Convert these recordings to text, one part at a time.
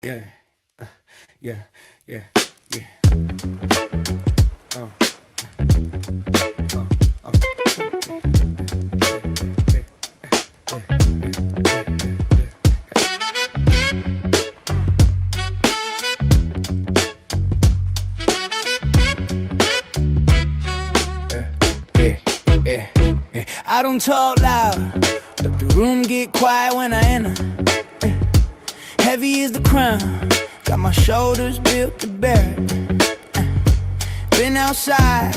Yeah, yeah, yeah, yeah. Oh, oh, oh. Yeah, yeah, yeah. I don't talk loud, let the room get quiet when I enter. Heavy is the crown, got my shoulders built to bear it. Been outside,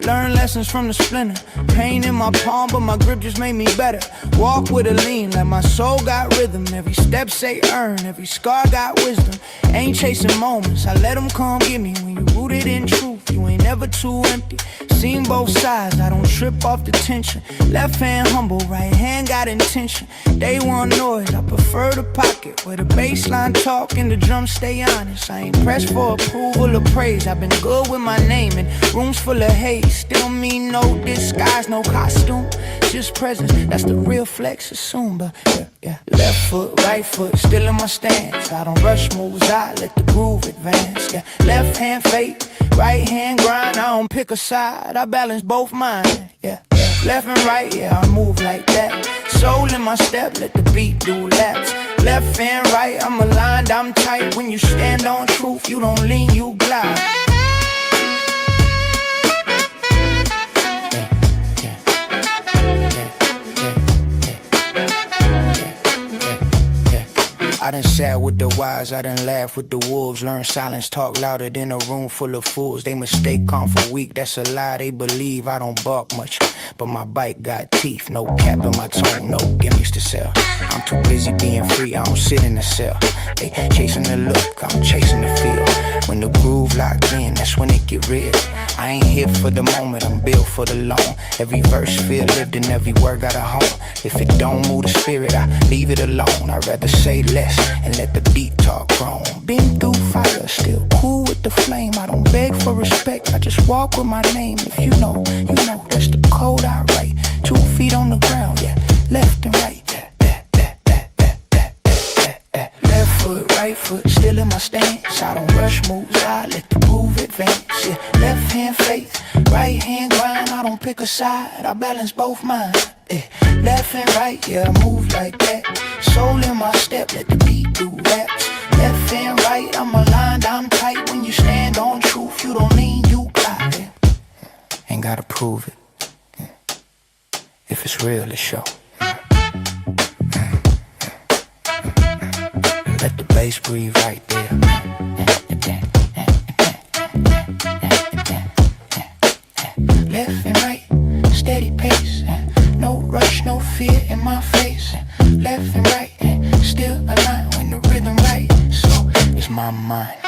learn lessons from the splinter. Pain in my palm, but my grip just made me better. Walk with a lean, like my soul got rhythm. Every step say earn, every scar got wisdom. Ain't chasing moments, I let them come get me. When you rooted in truth, you ain't never too empty. Seen both sides, I don't trip off the tension. Left hand humble, right hand got intention. Day one noise, I prefer the pocket, where the baseline talk and the drums stay honest. I ain't pressed for approval or praise, I've been good with my name in rooms full of hate. Still me, no disguise, no costume, just presence, that's the real flex, assume. But yeah. Left foot, right foot, still in my stance. I don't rush moves, I let the groove advance. Yeah. Left hand fake, right hand grind. I don't pick a side, I balance both minds. Yeah. Left and right, yeah, I move like that. Soul in my step, let the beat do laps. Left and right, I'm aligned, I'm tight. When you stand on truth, you don't lean, you glide. I done sat with the wise, I done laughed with the wolves. Learn silence, talk louder than a room full of fools. They mistake calm for weak, that's a lie. They believe I don't bark much, but my bite got teeth. No cap in my tone, no gimmicks to sell. I'm too busy being free, I don't sit in a cell. They chasing the look, I'm chasing the feel. When the groove locked in, that's when it get real. I ain't here for the moment, I'm built for the long. Every verse feel lived and every word got a home. If it don't move the spirit, I leave it alone. I'd rather say less and let the beat talk grown. Been through fire, still cool with the flame. I don't beg for respect, I just walk with my name. If you know, that's the code I write. 2 feet on the ground, yeah, left and right. Left foot, right foot, still in my stance. I don't rush moves, I let the groove advance. Yeah, left hand faith, right hand grind. I don't pick a side, I balance both minds. Yeah, left and right, yeah, I move like that. Soul in my step, let the beat do raps. Left and right, I'm aligned, I'm tight. When you stand on truth, you don't lean, you glide. Yeah. Ain't gotta prove it. Yeah. If it's real, it's show. Let the bass breathe right there. Left and right, steady pace. No rush, no fear in my face. Left and right, still aligned when the rhythm right. So it's my mind.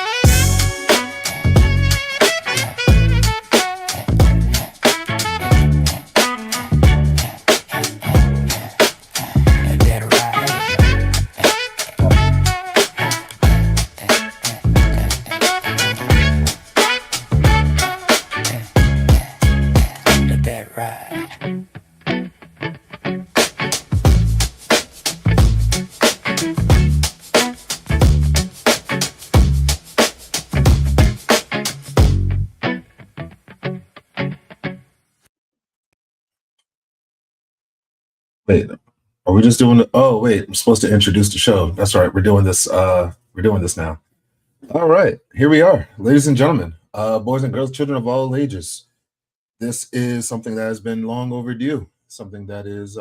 Wait, are we just doing oh wait, I'm supposed to introduce the show. That's right, we're doing this now. All right, here we are, ladies and gentlemen, boys and girls, children of all ages. This is something that has been long overdue, something that is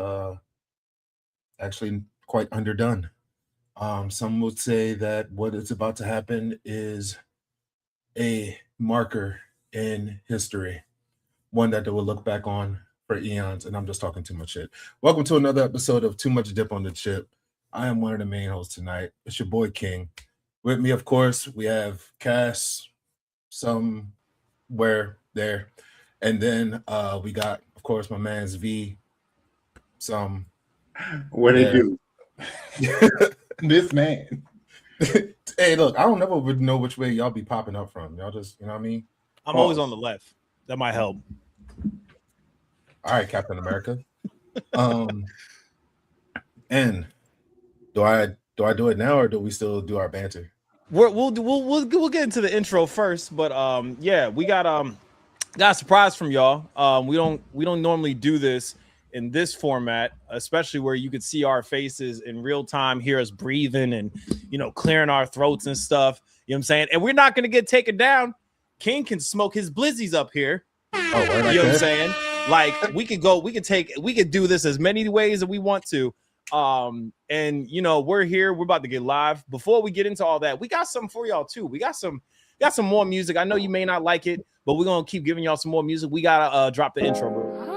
actually quite underdone. Some would say that what is about to happen is a marker in history, one that they will look back on for eons, and I'm just talking too much shit. Welcome to another episode of Too Much Dip on the Chip. I am one of the main hosts tonight. It's your boy King. With me, of course, we have Cass somewhere there. And then we got, of course, my man's V some. What it do? This man. Hey, look, I don't never would know which way y'all be popping up from. Y'all just, you know what I mean? I'm always on the left. That might help. All right, Captain America. And do I do it now or do we still do our banter? we'll get into the intro first, but yeah, we got a surprise from y'all. We don't normally do this in this format, especially where you could see our faces in real time, hear us breathing and clearing our throats and stuff. You know what I'm saying? And we're not gonna get taken down. King can smoke his blizzies up here. Oh, you know what I'm saying? Like we could do this as many ways that we want to. And we're here, we're about to get live. Before we get into all that, we got something for y'all too. We got some more music. I know you may not like it, but we're gonna keep giving y'all some more music. We gotta drop the intro, bro.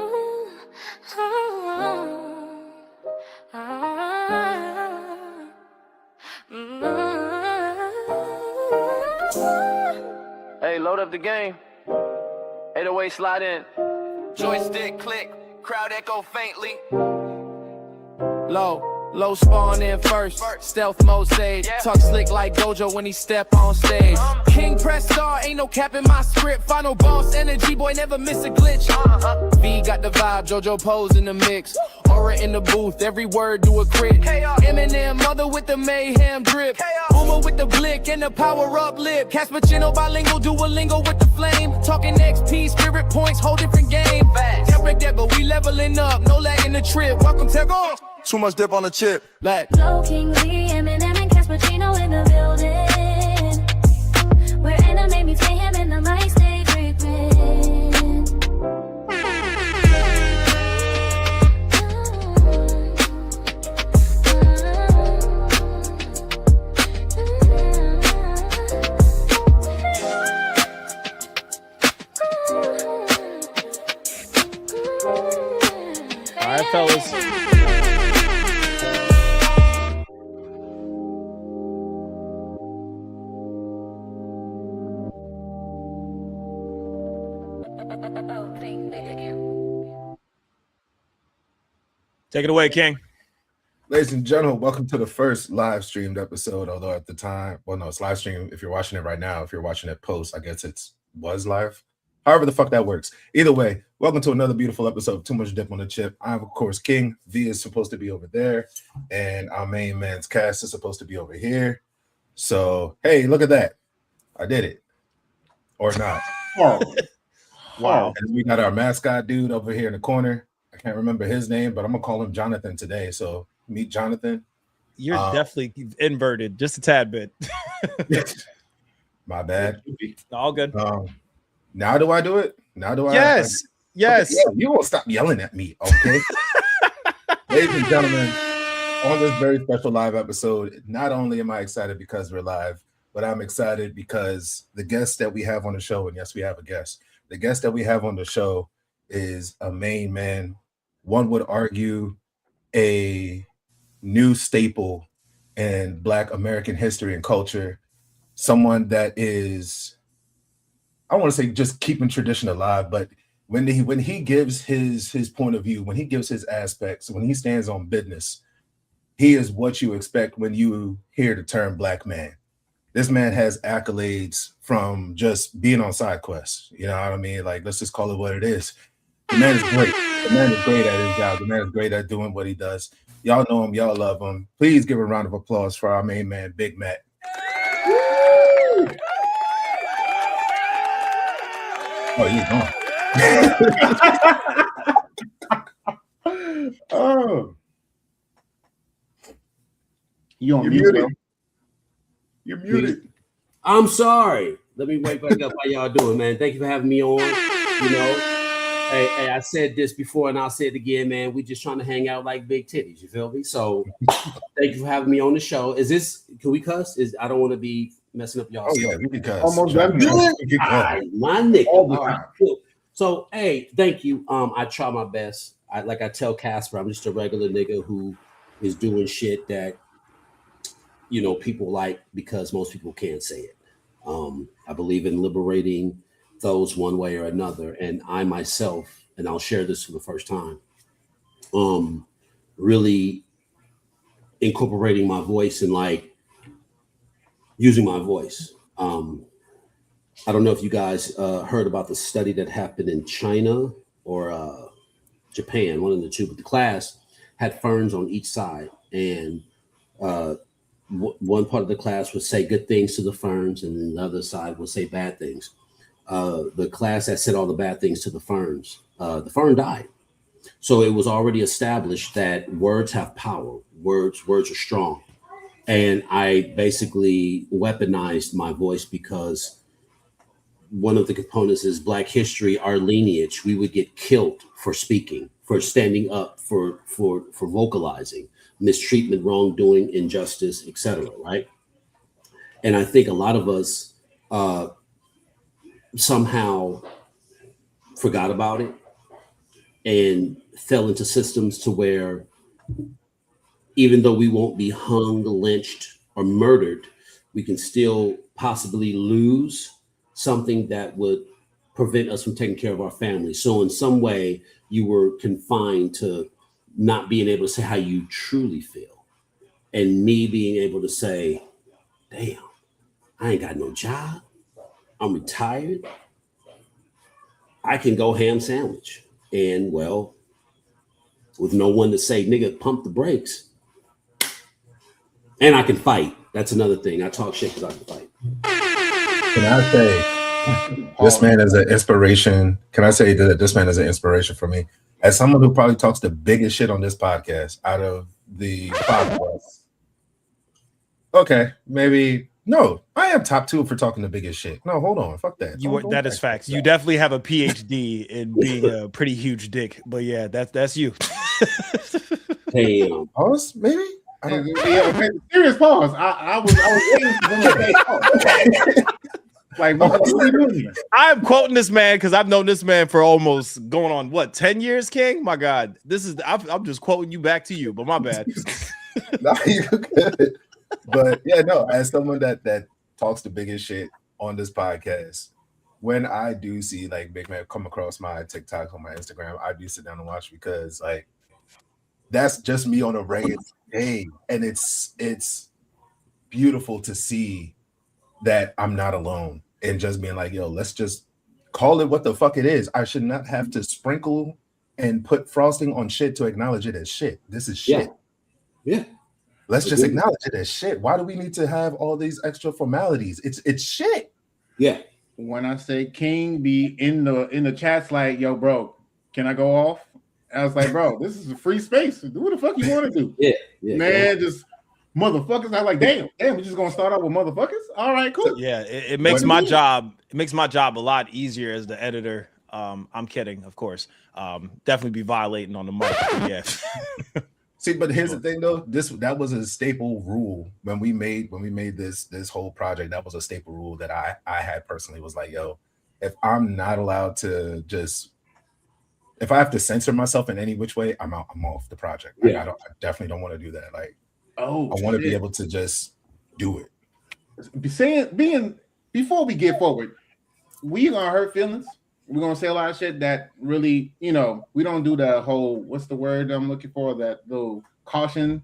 Hey, load up the game. 808 slide in. Joystick click, crowd echo faintly. Low spawn in first, stealth mode stage. Talk slick like Gojo when he step on stage. King press star, ain't no cap in my script. Final boss energy, boy, never miss a glitch. V got the vibe, Jojo pose in the mix. Aura in the booth, every word do a crit. Eminem, mother with the mayhem drip. Boomer with the blick and the power up lip. Caspachino bilingual, Duolingo with the flame. Talking XP, spirit points, whole different game. Can't break that, but we leveling up, no lag in the trip. Welcome to go. Too much dip on the chip. Like Low King Lee, Eminem and Caspachino in the building. Where Anna made me play him in the mic, stay creeping. All right, fellas. Take it away, King. Ladies and gentlemen, welcome to the first live streamed episode. Although at the time, well, no, it's live stream. If you're watching it right now, if you're watching it post, I guess it was live. However the fuck that works. Either way, welcome to another beautiful episode of Too Much Dip on the Chip. I'm, of course, King. V is supposed to be over there. And our main man's cast is supposed to be over here. So, hey, look at that. I did it. Or not. Oh. Wow. And we got our mascot dude over here in the corner. I can't remember his name, but I'm going to call him Jonathan today. So, meet Jonathan. You're definitely inverted, just a tad bit. My bad. All good. Now do I do it? Now do I? Yes. Yes. Okay, you won't stop yelling at me, okay? Ladies and gentlemen, on this very special live episode, not only am I excited because we're live, but I'm excited because the guest that we have on the show, and yes, we have a guest. The guest that we have on the show is a main man. One would argue a new staple in Black American history and culture. Someone that is, I want to say, just keeping tradition alive, but when he gives his point of view, when he gives his aspects, when he stands on business, he is what you expect when you hear the term Black man. This man has accolades from just being on side quests. You know what I mean? Like, let's just call it what it is. The man is great. The man is great at his job. The man is great at doing what he does. Y'all know him. Y'all love him. Please give a round of applause for our main man, Big Matt. Oh, he's gone. Oh. You're You're mute, muted. bro. You're muted. I'm sorry. Let me wake back up. How y'all doing, man? Thank you for having me on. You know, hey, I said this before and I'll say it again, man. We just trying to hang out like big titties. You feel me? So thank you for having me on the show. Can we cuss? I don't want to be messing up y'all. Oh, yeah, we can cuss. Almost Sure. done. We can All go. right, my nigga. All the All right, time. cool. So, hey, thank you. I try my best. Like I tell Casper, I'm just a regular nigga who is doing shit that, you know, people like because most people can't say it. I believe in liberating those one way or another. And I myself, and I'll share this for the first time, really incorporating my voice and like using my voice. I don't know if you guys heard about the study that happened in China or Japan, one of the two, but the class had ferns on each side. And one part of the class would say good things to the ferns, and then the other side would say bad things. The class that said all the bad things to the ferns, the fern died. So it was already established that words have power. Words are strong. And I basically weaponized my voice because one of the components is Black history, our lineage. We would get killed for speaking, for standing up, for vocalizing, mistreatment, wrongdoing, injustice, etc. Right? And I think a lot of us somehow forgot about it and fell into systems to where even though we won't be hung, lynched, or murdered, we can still possibly lose something that would prevent us from taking care of our family. So in some way, you were confined to not being able to say how you truly feel. And me being able to say, damn, I ain't got no job. I'm retired. I can go ham sandwich. And well, with no one to say, nigga, pump the brakes. And I can fight. That's another thing. I talk shit because I can fight. Can I say this man is an inspiration? Can I say that this man is an inspiration for me? As someone who probably talks the biggest shit on this podcast out of the podcast. Okay, maybe. No, I am top 2 for talking the biggest shit. No, hold on. Fuck that. That is facts. You definitely have a PhD in being a pretty huge dick. But yeah, that's you. Damn. Pause, maybe? I don't Serious pause. I was waiting for them. Like, what are you doing here? I'm quoting this man because I've known this man for almost going on what 10 years, King. My God, I'm just quoting you back to you, but my bad. No, you good. But yeah, no, as someone that talks the biggest shit on this podcast, when I do see like big man come across my TikTok on my Instagram, I do sit down and watch because like that's just me on a regular day, and it's beautiful to see that I'm not alone and just being like, yo, let's just call it what the fuck it is. I should not have to sprinkle and put frosting on shit to acknowledge it as shit. This is shit. Yeah. Let's just acknowledge it as shit. Why do we need to have all these extra formalities? It's shit. Yeah. When I say King be in the chats like, yo, bro, can I go off? I was like, bro, this is a free space. Do what the fuck you want to do. Yeah. Man, just motherfuckers. I like, damn, we're just gonna start out with motherfuckers. All right, cool. Yeah, it makes my job. It makes my job a lot easier as the editor. I'm kidding, of course. Definitely be violating on the mic. Yeah. See, but here's the thing though. That was a staple rule when we made this whole project. That was a staple rule that I had personally was like, yo, if I'm not allowed to if I have to censor myself in any which way, I'm out. I'm off the project. Like, I definitely don't want to do that. Like, I want to be able to just do it. Before we get forward, we gonna hurt feelings. We're gonna say a lot of shit that really, we don't do the whole, what's the word I'm looking for? That little caution,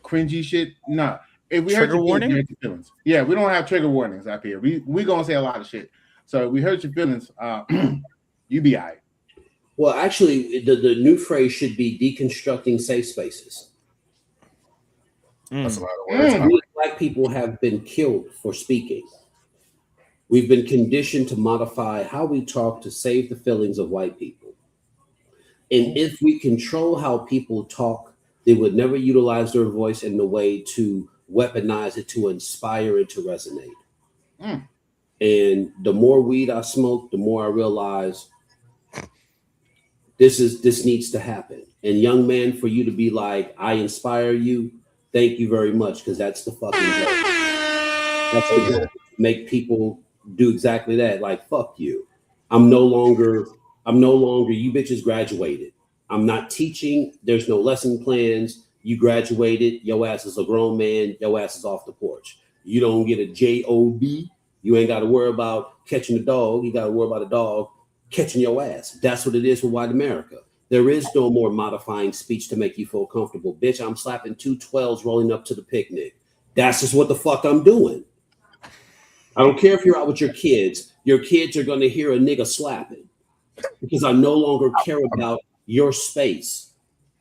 cringy shit. Nah. If we trigger warning, hurt your feelings. Yeah, we don't have trigger warnings up here. We gonna say a lot of shit. So if we hurt your feelings, you be all right. Well, actually, the new phrase should be deconstructing safe spaces. That's a lot of words. We Black people have been killed for speaking. We've been conditioned to modify how we talk to save the feelings of white people. And if we control how people talk, they would never utilize their voice in the way to weaponize it, to inspire it, to resonate. And the more weed I smoke, the more I realize this needs to happen. And young man, for you to be like, I inspire you, thank you very much, because that's the fucking joke. That's the joke. Make people do exactly that. Like, fuck you. I'm no longer, you bitches graduated. I'm not teaching. There's no lesson plans. You graduated. Your ass is a grown man. Your ass is off the porch. You don't get a job. You ain't got to worry about catching a dog. You got to worry about a dog catching your ass. That's what it is for white America. There is no more modifying speech to make you feel comfortable. Bitch, I'm slapping 2 12s rolling up to the picnic. That's just what the fuck I'm doing. I don't care if you're out with your kids. Your kids are going to hear a nigga slapping because I no longer care about your space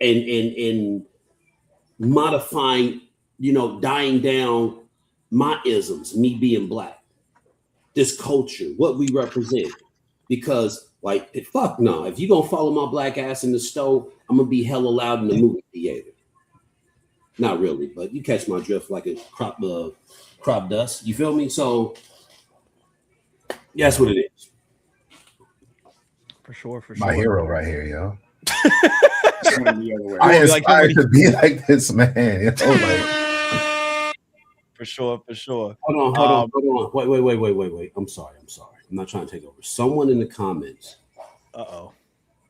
and modifying dying down my isms, me being black, this culture, what we represent. Because, like, fuck no, if you gonna follow my black ass in the stove, I'm gonna be hella loud in the movie theater. Not really, but you catch my drift, like a crop dust. You feel me? So that's what it is. For sure. My hero right here, yo. I I aspire to be like this man. For sure. Hold on. Wait. I'm sorry. I'm not trying to take over. Someone in the comments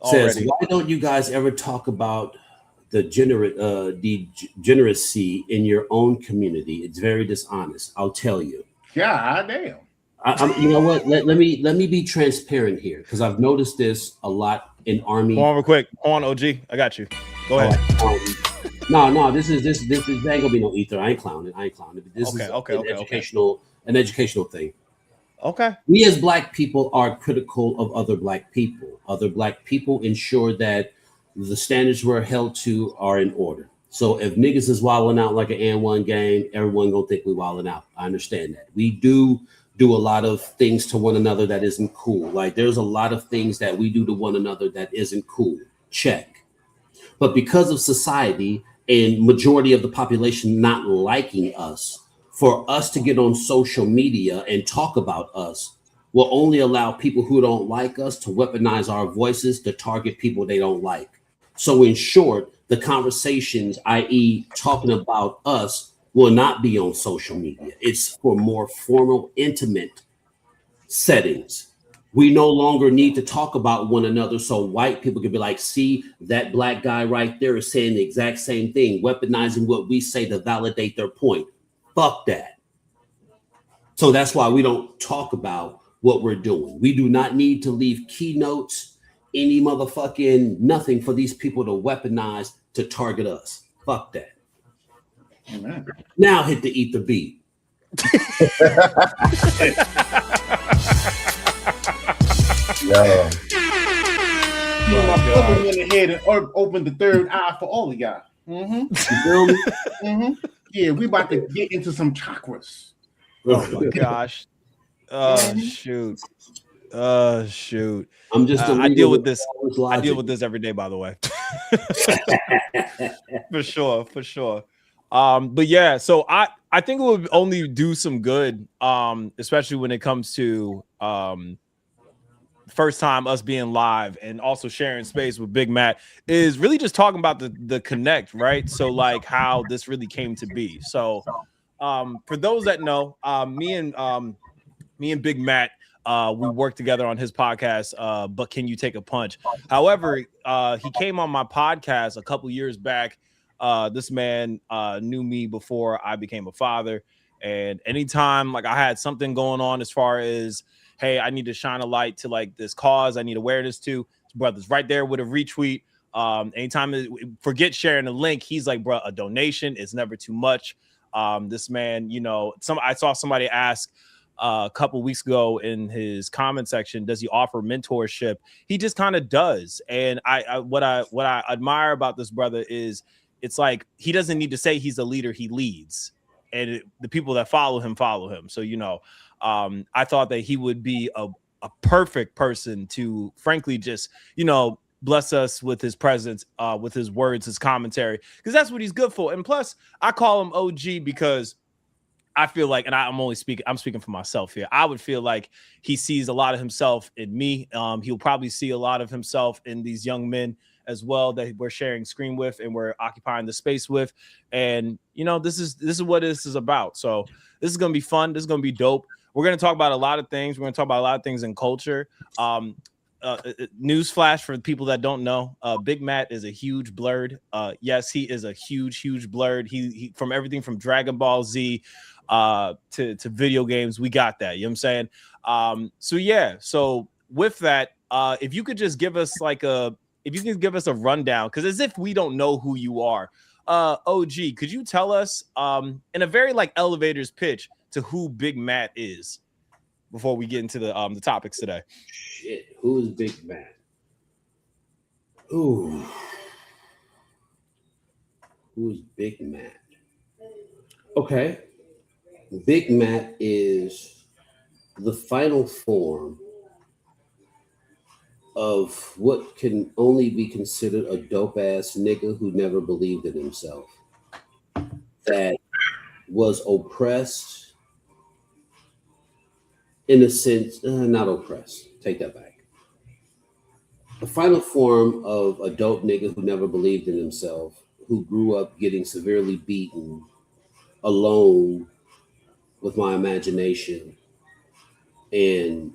says, why don't you guys ever talk about the degeneracy in your own community? It's very dishonest. I'll tell you. God damn. You know what? Let me be transparent here, because I've noticed this a lot in Army. Hold on real quick. Hold on, OG. I got you. Go ahead. No. This ain't gonna be no ether. I ain't clowning. This is an educational thing. Okay. We as black people are critical of other black people. Other black people ensure that the standards we're held to are in order. So if niggas is wilding out like an N1 game, everyone gonna think we wilding out. I understand that. We do a lot of things to one another that isn't cool. Like, there's a lot of things that we do to one another that isn't cool. Check. But because of society and majority of the population not liking us, for us to get on social media and talk about us will only allow people who don't like us to weaponize our voices to target people they don't like. So in short, the conversations, i.e. talking about us, will not be on social media. It's for more formal, intimate settings. We no longer need to talk about one another so white people can be like, see, that black guy right there is saying the exact same thing, weaponizing what we say to validate their point. Fuck that. So that's why we don't talk about what we're doing. We do not need to leave keynotes, any motherfucking nothing for these people to weaponize to target us. Fuck that. Amen. Now hit the ether beat. Yeah. My brother went ahead and opened the third eye for all of y'all. You feel me? Yeah, we about to get into some chakras. Oh my gosh. Shoot. I'm just I deal with this. I deal with this every day, by the way. For sure. But yeah, so I think it would only do some good, especially when it comes to first time us being live and also sharing space with Big Matt, is really just talking about the connect, right? So like how this really came to be. So for those that know, me and Big Matt, we worked together on his podcast, But Can You Take a Punch? However, he came on my podcast a couple years back. This man knew me before I became a father. And anytime like I had something going on as far as, hey, I need to shine a light to like this cause, I need awareness to, his brother's right there with a retweet. Anytime, forget sharing a link, he's like, bro, a donation is never too much. This man, I saw somebody ask a couple weeks ago in his comment section, does he offer mentorship? He just kind of does. And what I admire about this brother is it's like he doesn't need to say he's a leader, he leads, and the people that follow him. So I thought that he would be a perfect person to frankly just bless us with his presence, with his words, his commentary, because that's what he's good for. And plus I call him OG because I feel like, and I'm speaking for myself here, I would feel like he sees a lot of himself in me. He'll probably see a lot of himself in these young men as well that we're sharing screen with and we're occupying the space with. And this is what this is about. So this is gonna be fun. This is gonna be dope. We're gonna talk about a lot of things. We're gonna talk about a lot of things in culture. Newsflash for people that don't know, Big Matt is a huge blerd. Yes, he is a huge blerd. He from everything from Dragon Ball Z to video games. We got that. You know what I'm saying? So with that, if you could just give us a rundown, because as if we don't know who you are, OG, could you tell us in a very like elevator's pitch to who Big Matt is before we get into the topics today? Shit, who's Big Matt? Ooh, who's Big Matt? Okay. Big Matt is the final form of what can only be considered a dope ass nigga who never believed in himself, that was oppressed in a sense, not oppressed, take that back. The final form of a dope nigga who never believed in himself, who grew up getting severely beaten, alone with my imagination, and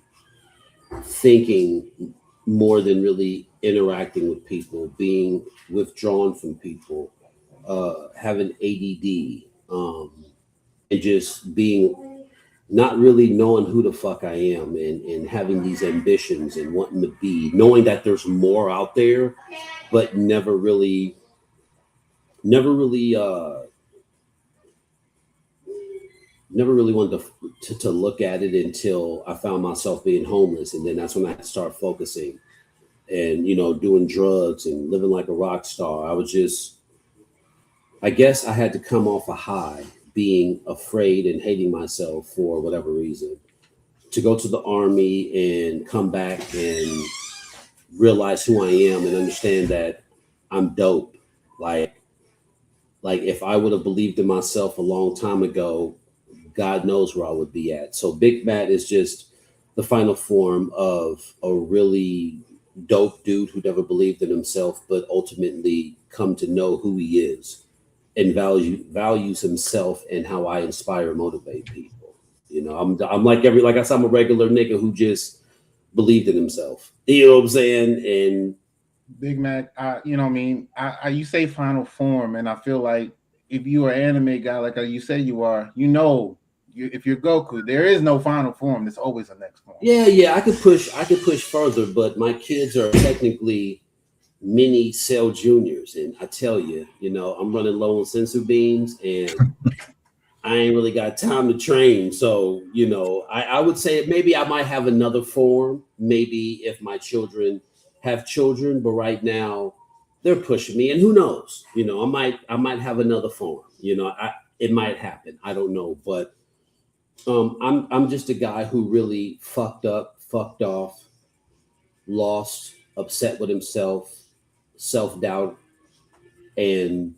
thinking more than really interacting with people, being withdrawn from people, having ADD, and just being not really knowing who the fuck I am, and having these ambitions and wanting to be, knowing that there's more out there, but never really wanted to look at it until I found myself being homeless. And then that's when I had to start focusing and, doing drugs and living like a rock star. I guess I had to come off a high, being afraid and hating myself for whatever reason, to go to the army and come back and realize who I am and understand that I'm dope. Like if I would have believed in myself a long time ago, God knows where I would be at. So Big Matt is just the final form of a really dope dude who never believed in himself, but ultimately come to know who he is and values himself and how I inspire and motivate people. I'm like I said, I'm a regular nigga who just believed in himself. You know what I'm saying? And Big Mac, you say final form, and I feel like if you are an anime guy, like you say you are, if you're Goku, there is no final form. There's always a next form. Yeah. I could push further, but my kids are technically mini Cell Juniors, and I tell you, I'm running low on sensu beans, and I ain't really got time to train. So, I would say maybe I might have another form, maybe if my children have children, but right now they're pushing me, and who knows? I might have another form. It might happen. I don't know, but I'm just a guy who really fucked off, lost, upset with himself, self-doubt, and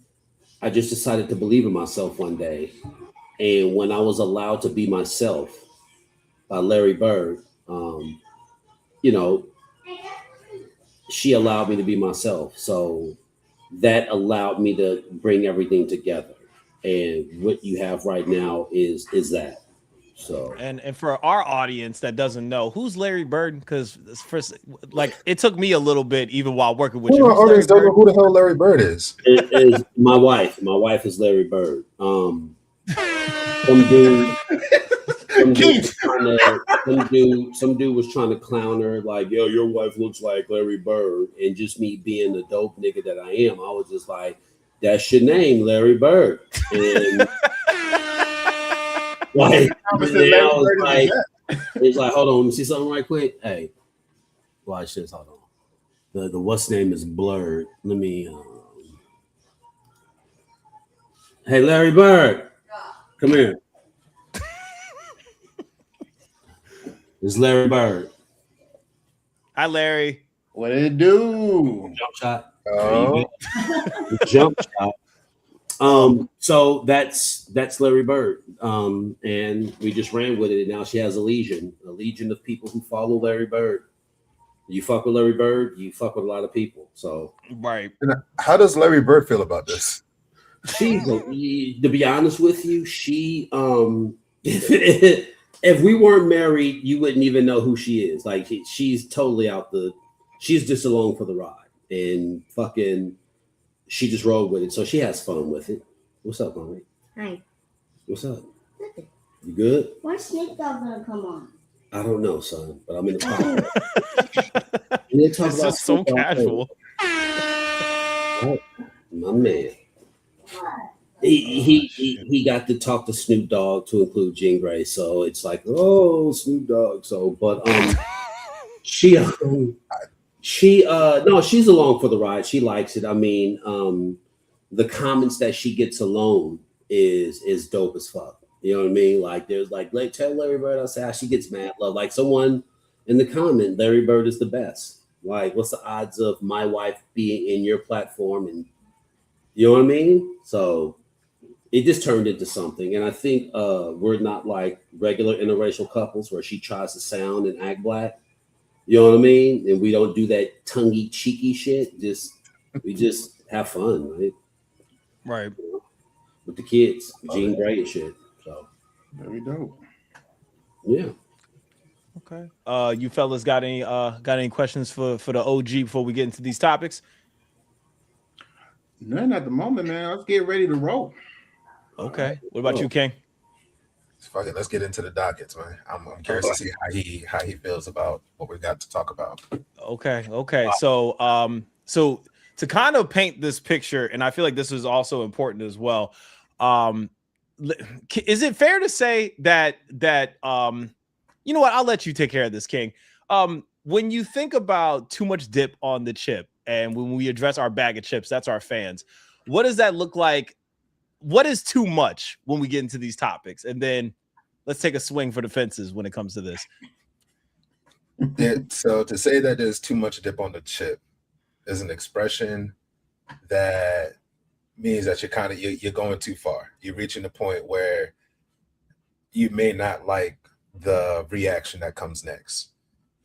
I just decided to believe in myself one day. And when I was allowed to be myself by Larry Bird, she allowed me to be myself. So that allowed me to bring everything together. And what you have right now is that. So and for our audience that doesn't know, who's Larry Bird? Because first, it took me a little bit even while working with you. Our audience don't know who the hell Larry Bird is. It is my wife. My wife is Larry Bird. Some dude was trying to clown her, like, yo, your wife looks like Larry Bird. And just me being the dope nigga that I am, I was just like, that's your name, Larry Bird. And it's like, hold on, let me see something right quick. Hey, watch this. Hold on. The what's name is blurred. Let me. Hey, Larry Bird, come here. It's Larry Bird. Hi, Larry. What did it do? Jump shot. Oh. Jump shot. So that's Larry Bird. And we just ran with it. And now she has a legion of people who follow Larry Bird. You fuck with Larry Bird, you fuck with a lot of people. So right. How does Larry Bird feel about this? To be honest with you, she if we weren't married, you wouldn't even know who she is. Like she's totally she's just along for the ride, and fucking she just rolled with it. So she has fun with it. What's up, mommy? Hi. What's up? Nothing. You good? When's Snake Dog gonna come on? I don't know, son, but I'm in the podcast. This is so casual. Oh, my man. He got to talk to Snoop Dogg, to include Jean Grey, so it's like, oh, Snoop Dogg. So, but she's along for the ride. She likes it. I mean, the comments that she gets alone is dope as fuck. You know what I mean? Like there's like tell Larry Bird outside she gets mad love. Like someone in the comment, Larry Bird is the best. Like, what's the odds of my wife being in your platform? And you know what I mean? So it just turned into something. And I think we're not like regular interracial couples where she tries to sound and act black. You know what I mean? And we don't do that tonguey, cheeky shit. We just have fun, right? Right. You know, with the kids, Jean Grey and shit. So Very dope. Yeah. Okay. You fellas got any questions for the OG before we get into these topics? None at the moment, man. Let's get ready to roll. Okay. What about you, King? Fuck it, let's get into the dockets, man. I'm curious to see how he feels about what we got to talk about. Okay. So to kind of paint this picture, and I feel like this is also important as well. Is it fair to say that you know what? I'll let you take care of this, King. When you think about too much dip on the chip, and when we address our bag of chips, that's our fans. What does that look like? What is too much when we get into these topics? And then let's take a swing for the fences when it comes to this. So to say that there's too much dip on the chip is an expression that means that you're going too far. You're reaching the point where you may not like the reaction that comes next.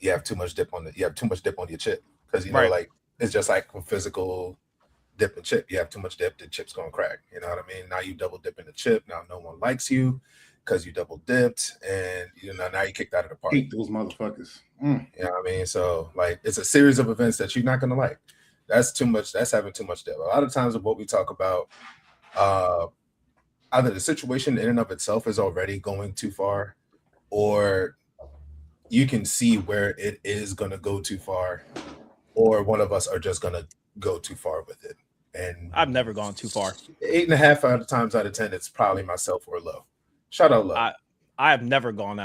You have too much dip on your chip because you know, Right. like it's just like a physical dip and chip. You have too much dip, the chip's gonna crack. You know what I mean? Now you double dip in the chip. Now no one likes you because you double dipped, and you know now you kicked out of the party. Hate those motherfuckers. You know what I mean? So like it's a series of events that you're not gonna like. That's too much. That's having too much dip. A lot of times of what we talk about, either the situation in and of itself is already going too far, or you can see where it is gonna go too far, or one of us are just gonna go too far with it. And I've never gone too far. 8.5 times out of 10, it's probably myself or Low. Shout out Low. I have never gone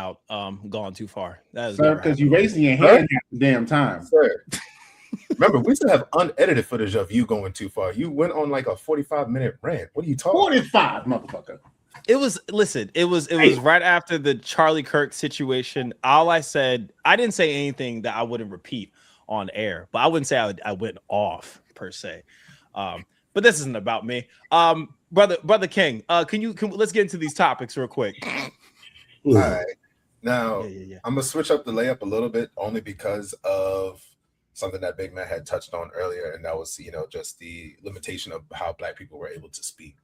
too far. That is Sir, because you raising your hand half the damn time. Sir. Remember, we still have unedited footage of you going too far. You went on like a 45-minute rant. What are you talking 45, motherfucker. It was right after the Charlie Kirk situation. All I said, I didn't say anything that I wouldn't repeat on air, but I wouldn't say I went off per se. But this isn't about me. Brother King, let's get into these topics real quick. All right. Now, Yeah. I'm going to switch up the layup a little bit only because of something that Big Man had touched on earlier, and that was, just the limitation of how Black people were able to speak.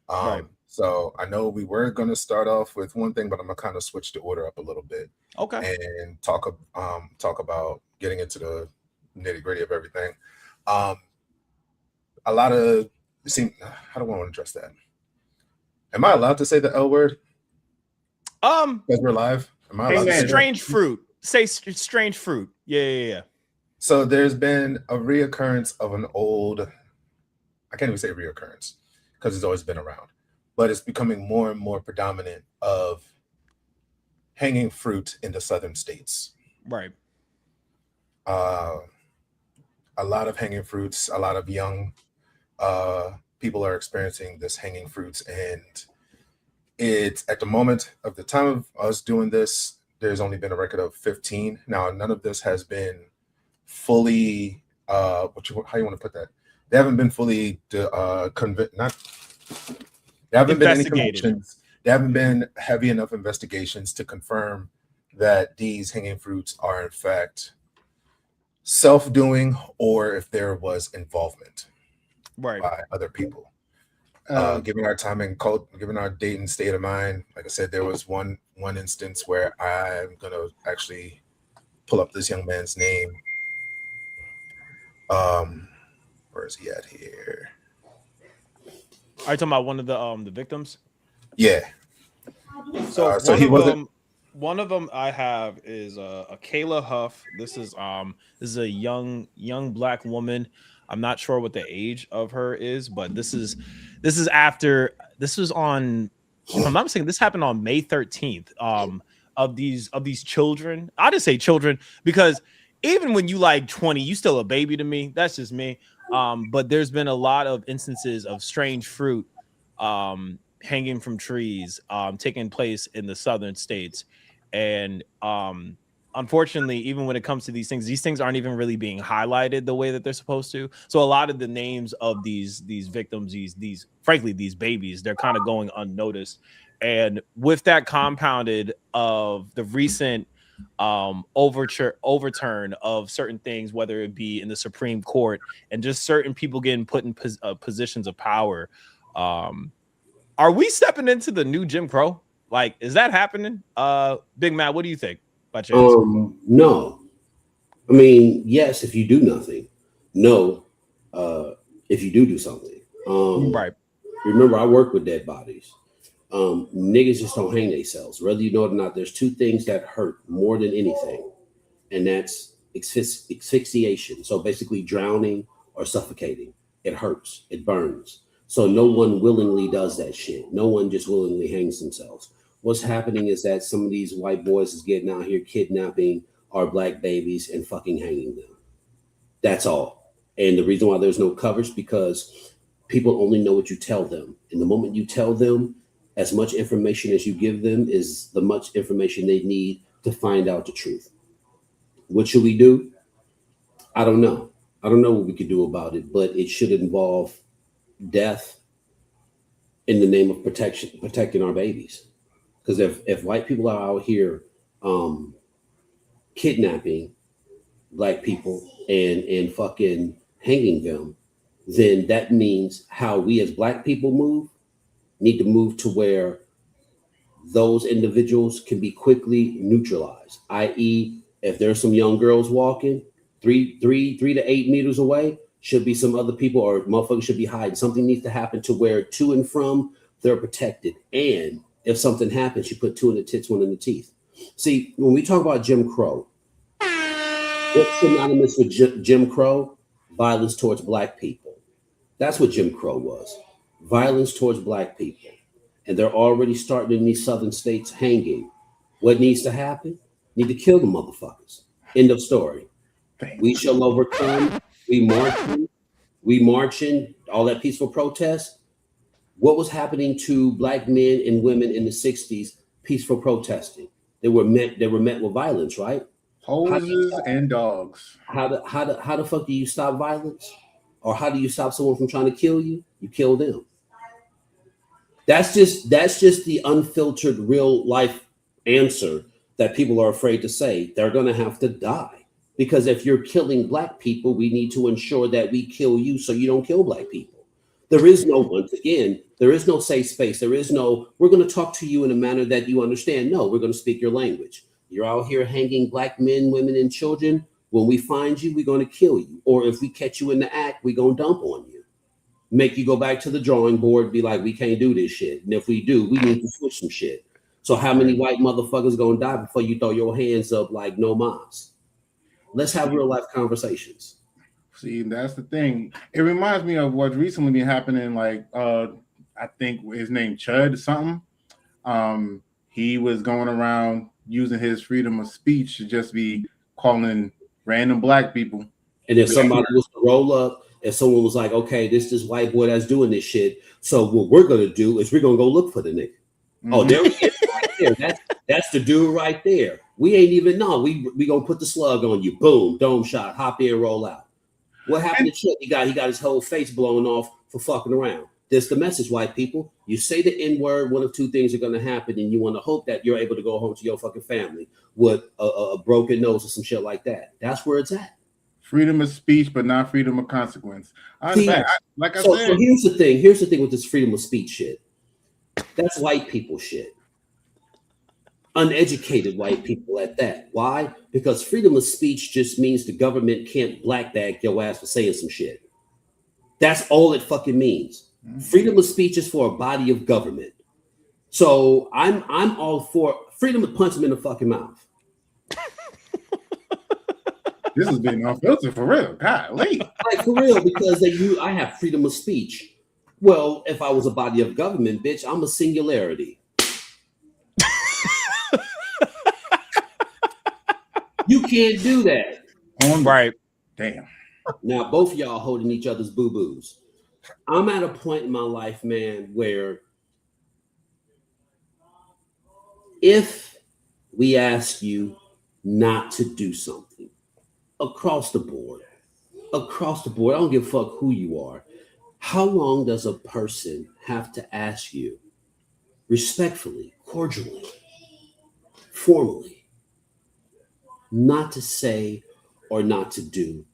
Right. So I know we were going to start off with one thing, but I'm going to kind of switch the order up a little bit. Okay. And talk about getting into the nitty-gritty of everything. How do I want to address that? Am I allowed to say the L word? Because we're live. Am I allowed to say strange fruit. Say strange fruit. Yeah. So there's been a reoccurrence of an old, I can't even say reoccurrence because it's always been around, but it's becoming more and more predominant of hanging fruit in the southern states. Right. A lot of hanging fruits, a lot of young people are experiencing this hanging fruits, and it's at the moment of the time of us doing this, there's only been a record of 15. Now, none of this has been fully how you want to put that? They haven't been fully there haven't been any convictions. There haven't been heavy enough investigations to confirm that these hanging fruits are in fact self-doing or if there was involvement by other people. Given our time and given our date and state of mind, like I said, there was one instance where I'm gonna actually pull up this young man's name. Where is he at here? Are you talking about one of the victims? Yeah. So he wasn't. One of them I have is a Kayla Huff. This is a young Black woman. I'm not sure what the age of her is, but this was on, if I'm not mistaken, this happened on May 13th. Of these children. I just say children because even when you like 20, you still a baby to me. That's just me. But there's been a lot of instances of strange fruit hanging from trees taking place in the southern states. And unfortunately, even when it comes to these things aren't even really being highlighted the way that they're supposed to. So a lot of the names of these victims, these frankly, these babies, they're kind of going unnoticed. And with that compounded of the recent overturn of certain things, whether it be in the Supreme Court and just certain people getting put in positions of power, are we stepping into the new Jim Crow? Like, is that happening? Big Matt, what do you think? By chance? No. I mean, yes, if you do nothing. No, if you do something. Right. Remember, I work with dead bodies. Niggas just don't hang themselves. Whether you know it or not, there's two things that hurt more than anything, and that's asphyxiation. So basically drowning or suffocating. It hurts. It burns. So no one willingly does that shit. No one just willingly hangs themselves. What's happening is that some of these white boys is getting out here kidnapping our black babies and fucking hanging them. That's all. And the reason why there's no coverage, because people only know what you tell them. And the moment you tell them, as much information as you give them is the much information they need to find out the truth. What should we do? I don't know. I don't know what we could do about it, but it should involve death in the name of protecting our babies. Because if white people are out here kidnapping black people and fucking hanging them, then that means how we as black people need to move to where those individuals can be quickly neutralized. I.e., if there's some young girls walking 3 to 8 meters away, should be some other people or motherfuckers should be hiding. Something needs to happen to where to and from they're protected. And if something happens, you put 2 in the tits, 1 in the teeth. See, when we talk about Jim Crow, what's synonymous with Jim Crow? Violence towards black people. That's what Jim Crow was. Violence towards black people. And they're already starting in these southern states hanging. What needs to happen? Need to kill the motherfuckers. End of story. We shall overcome. We marching, all that peaceful protest. What was happening to black men and women in the 60s peaceful protesting? They were met with violence, right? Hoses and dogs. How the fuck do you stop violence? Or how do you stop someone from trying to kill you? You kill them. That's just the unfiltered real life answer that people are afraid to say. They're going to have to die. Because if you're killing black people, we need to ensure that we kill you so you don't kill black people. There is no, once again, there is no safe space. There is no, we're going to talk to you in a manner that you understand. No, we're going to speak your language. You're out here hanging black men, women, and children. When we find you, we're going to kill you. Or if we catch you in the act, we're going to dump on you. Make you go back to the drawing board, be like, we can't do this shit. And if we do, we need to switch some shit. So how many white motherfuckers going to die before you throw your hands up like no mas? Let's have real life conversations. See, that's the thing. It reminds me of what's recently been happening. Like, I think his name Chud or something. He was going around using his freedom of speech to just be calling random black people. And if somebody was to roll up, if someone was like, okay, this white boy that's doing this shit, so what we're going to do is we're going to go look for the nigga. Mm-hmm. Oh, there it is right there. That's the dude right there. We ain't even know. We going to put the slug on you. Boom, dome shot, hop in, roll out. What happened to Chip? He got his whole face blown off for fucking around. There's the message, white people. You say the N-word, one of two things are going to happen, and you want to hope that you're able to go home to your fucking family with a broken nose or some shit like that. That's where it's at. Freedom of speech, but not freedom of consequence. So here's the thing. Here's the thing with this freedom of speech shit. That's white people shit. Uneducated white people at that. Why? Because freedom of speech just means the government can't black bag your ass for saying some shit. That's all it fucking means. Freedom of speech is for a body of government. So I'm all for freedom to punch them in the fucking mouth. This has been unfiltered for real. Golly. Like for real, because I have freedom of speech. Well, if I was a body of government, bitch, I'm a singularity. You can't do that. Right. Damn. Now, both of y'all holding each other's boo-boos. I'm at a point in my life, man, where if we ask you not to do something across the board, I don't give a fuck who you are. How long does a person have to ask you respectfully, cordially, formally, not to say or not to do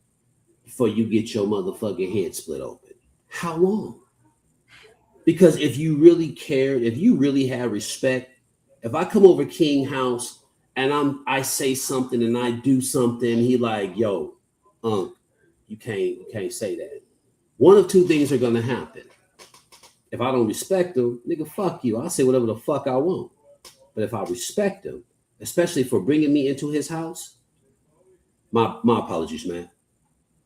before you get your motherfucking head split open? How long? Because if you really cared, if you really had respect, if I come over King house and I say something and I do something, he like, yo, you can't say that. One of two things are gonna happen. If I don't respect him, nigga, fuck you. I'll say whatever the fuck I want. But if I respect him, especially for bringing me into his house, my apologies, man.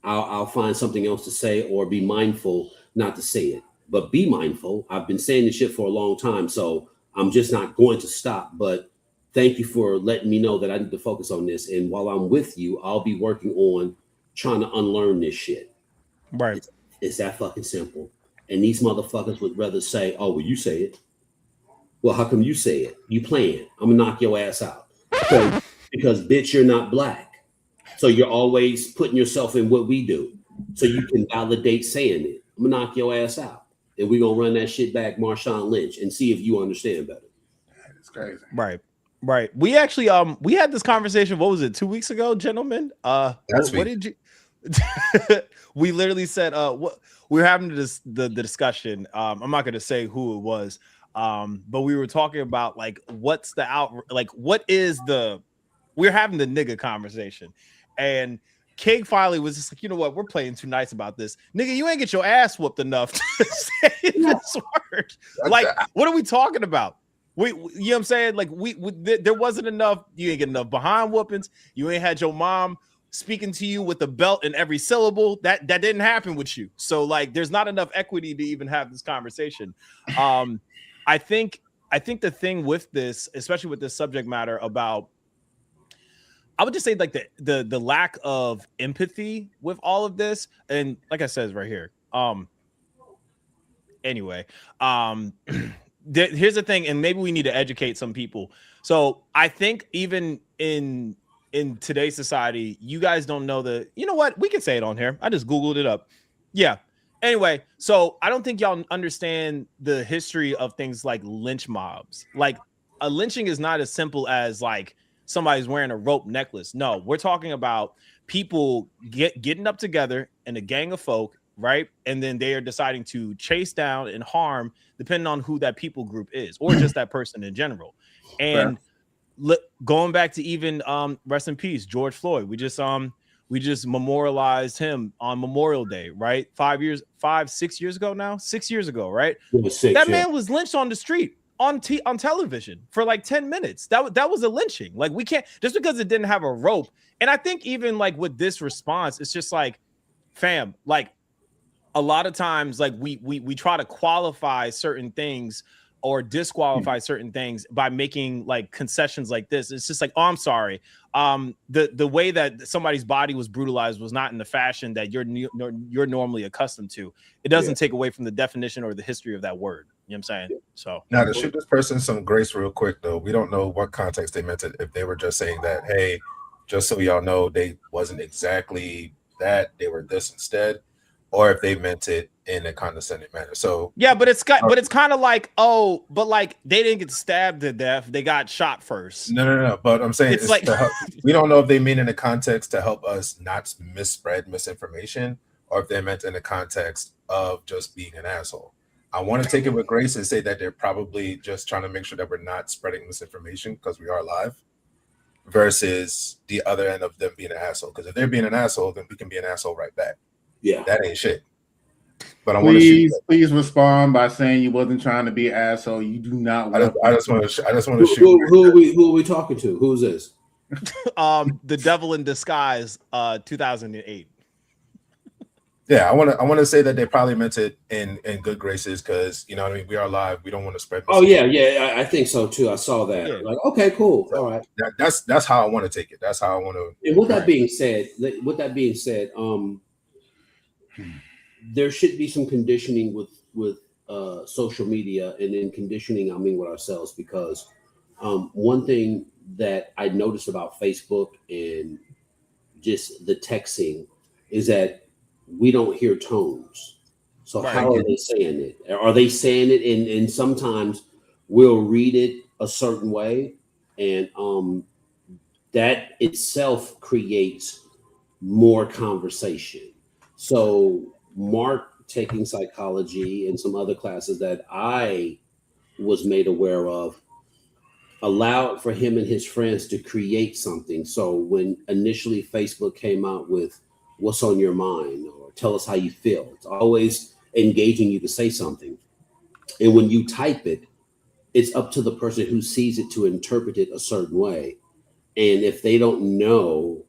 I'll find something else to say or be mindful not to say it. But be mindful. I've been saying this shit for a long time, so I'm just not going to stop. But thank you for letting me know that I need to focus on this. And while I'm with you, I'll be working on trying to unlearn this shit. Right. It's that fucking simple. And these motherfuckers would rather say, oh, well, you say it. Well, how come you say it? You playing. I'm going to knock your ass out. Because, bitch, you're not black. So you're always putting yourself in what we do. So you can validate saying it. I'm going to knock your ass out. And we're going to run that shit back Marshawn Lynch and see if you understand better. It's crazy. Right. We actually we had this conversation, what was it, 2 weeks ago, gentlemen? What did you we literally said what we were having the discussion. I'm not gonna say who it was, but we were talking about like what's the we're having the nigga conversation, and King finally was just like, you know what, we're playing too nice about this. Nigga, you ain't get your ass whooped enough to say this word. Like, what are we talking about? You know what I'm saying? Like, there wasn't enough, you ain't get enough behind whoopings. You ain't had your mom speaking to you with a belt in every syllable. That didn't happen with you. So, like, there's not enough equity to even have this conversation. I think the thing with this, especially with this subject matter about, I would just say like the lack of empathy with all of this, and like I said, right here. Anyway, here's the thing, and maybe we need to educate some people. So I think even in today's society, you guys don't know you know what? We can say it on here. I just Googled it up. Yeah. Anyway, so I don't think y'all understand the history of things like lynch mobs. Like, a lynching is not as simple as like somebody's wearing a rope necklace. No, we're talking about people getting up together in a gang of folk, right? And then they are deciding to chase down and harm, depending on who that people group is, or just that person in general. And going back to even rest in peace, George Floyd. We just memorialized him on Memorial Day, right? 6 years ago now, 6 years ago, right? That man was lynched on the street on television for like 10 minutes. That was a lynching. Like, we can't, just because it didn't have a rope. And I think even like with this response, it's just like, fam, like a lot of times, like we try to qualify certain things or disqualify certain things by making like concessions like this. It's just like, oh, I'm sorry. The way that somebody's body was brutalized was not in the fashion that you're normally accustomed to. It doesn't take away from the definition or the history of that word. You know what I'm saying? So now, to shoot this person some grace real quick, though, we don't know what context they meant it. If they were just saying that, hey, just so y'all know, they wasn't exactly that, they were this instead, or if they meant it in a condescending manner. So yeah, but it's kind of like, oh, but like they didn't get stabbed to death; they got shot first. No. But I'm saying it's like we don't know if they mean in a context to help us not misspread misinformation, or if they meant in the context of just being an asshole. I want to take it with grace and say that they're probably just trying to make sure that we're not spreading misinformation because we are live, versus the other end of them being an asshole. Because if they're being an asshole, then we can be an asshole right back. Yeah, that ain't shit. But I please respond by saying you wasn't trying to be an asshole. You do not. I just want to shoot. Who are we talking to? Who's this? The Devil in Disguise, 2008. Yeah, I want to say that they probably meant it in good graces, because you know what I mean. We are live. We don't want to spread. Oh yeah, I think so too. I saw that. Yeah. Like, okay, cool, all right. That's how I want to take it. That's how I want to. And with that being said, there should be some conditioning with social media, and in conditioning, I mean with ourselves, because One thing that I noticed about Facebook and just the texting is that we don't hear tones. So Right. how are they saying it? Are they saying it? And sometimes we'll read it a certain way, and that itself creates more conversation. So Mark taking psychology and some other classes that I was made aware of allowed for him and his friends to create something. So when initially Facebook came out with what's on your mind or tell us how you feel, it's always engaging you to say something. And when you type it, it's up to the person who sees it to interpret it a certain way. And if they don't know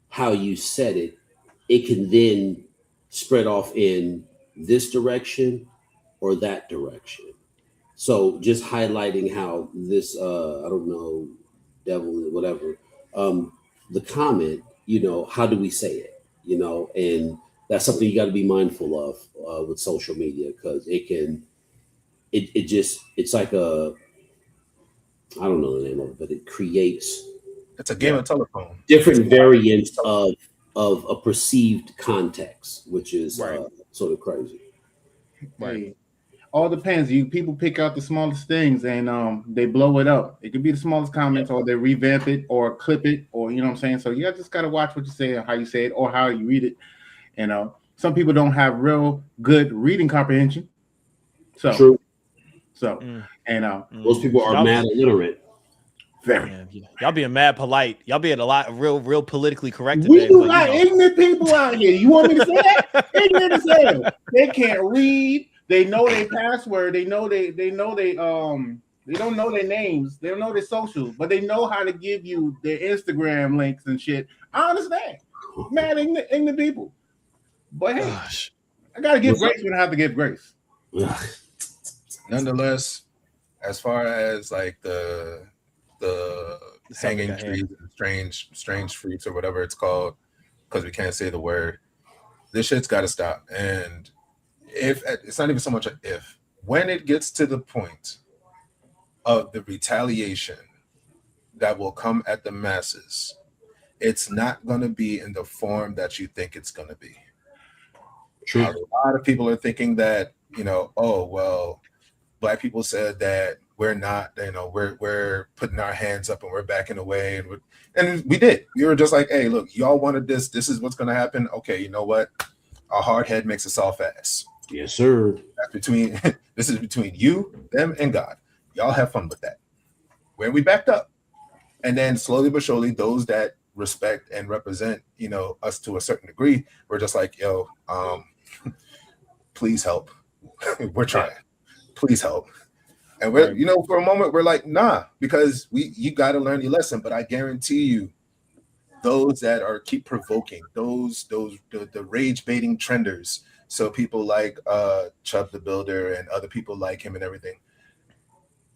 how you said it, it can then spread off in this direction or that direction. So just highlighting how this, I don't know, devil, whatever, the comment, how do we say it, and that's something you got to be mindful of with social media, because it's like I don't know the name of it, but it creates It's a game of telephone. different variants of a perceived context, which is Right. Sort of crazy. Right. Hey, all depends. People pick out the smallest things and they blow it up. It could be the smallest comments, or they revamp it or clip it, or you know what I'm saying. So you just gotta watch what you say and how you say it or how you read it. Some people don't have real good reading comprehension. So True. and Most people are mad illiterate. very. Yeah, y'all being mad polite. Y'all being a lot real politically correct We today. do but, got ignorant people out here. You want me to say that? Ignorant as hell. They can't read. They know their password. They know they don't know their names. They don't know their socials, but they know how to give you their Instagram links and shit. I understand. Mad ignorant people. But hey, Gosh. I gotta give grace when I have to give grace. Nonetheless, as far as like the hanging subject at trees and strange fruits or whatever it's called, because we can't say the word, this shit's got to stop. And if it's not even so much an if, when it gets to the point of the retaliation that will come at the masses, it's not going to be in the form that you think it's going to be. True. A lot of people are thinking that, oh, well, Black people said that we're not, we're putting our hands up and we're backing away. And we did. We were just like, hey, look, y'all wanted this. This is what's going to happen. Okay, you know what? A hard head makes us all fast. Yes, sir. This is between you, them, and God. Y'all have fun with that. When we backed up. And then slowly but surely, those that respect and represent, us to a certain degree, we're just like, yo, please help. We're trying. Please help. And we're, for a moment, we're like, nah, because you got to learn your lesson. But I guarantee you, those that keep provoking, the rage baiting trenders. So people like Chubb the Builder and other people like him and everything.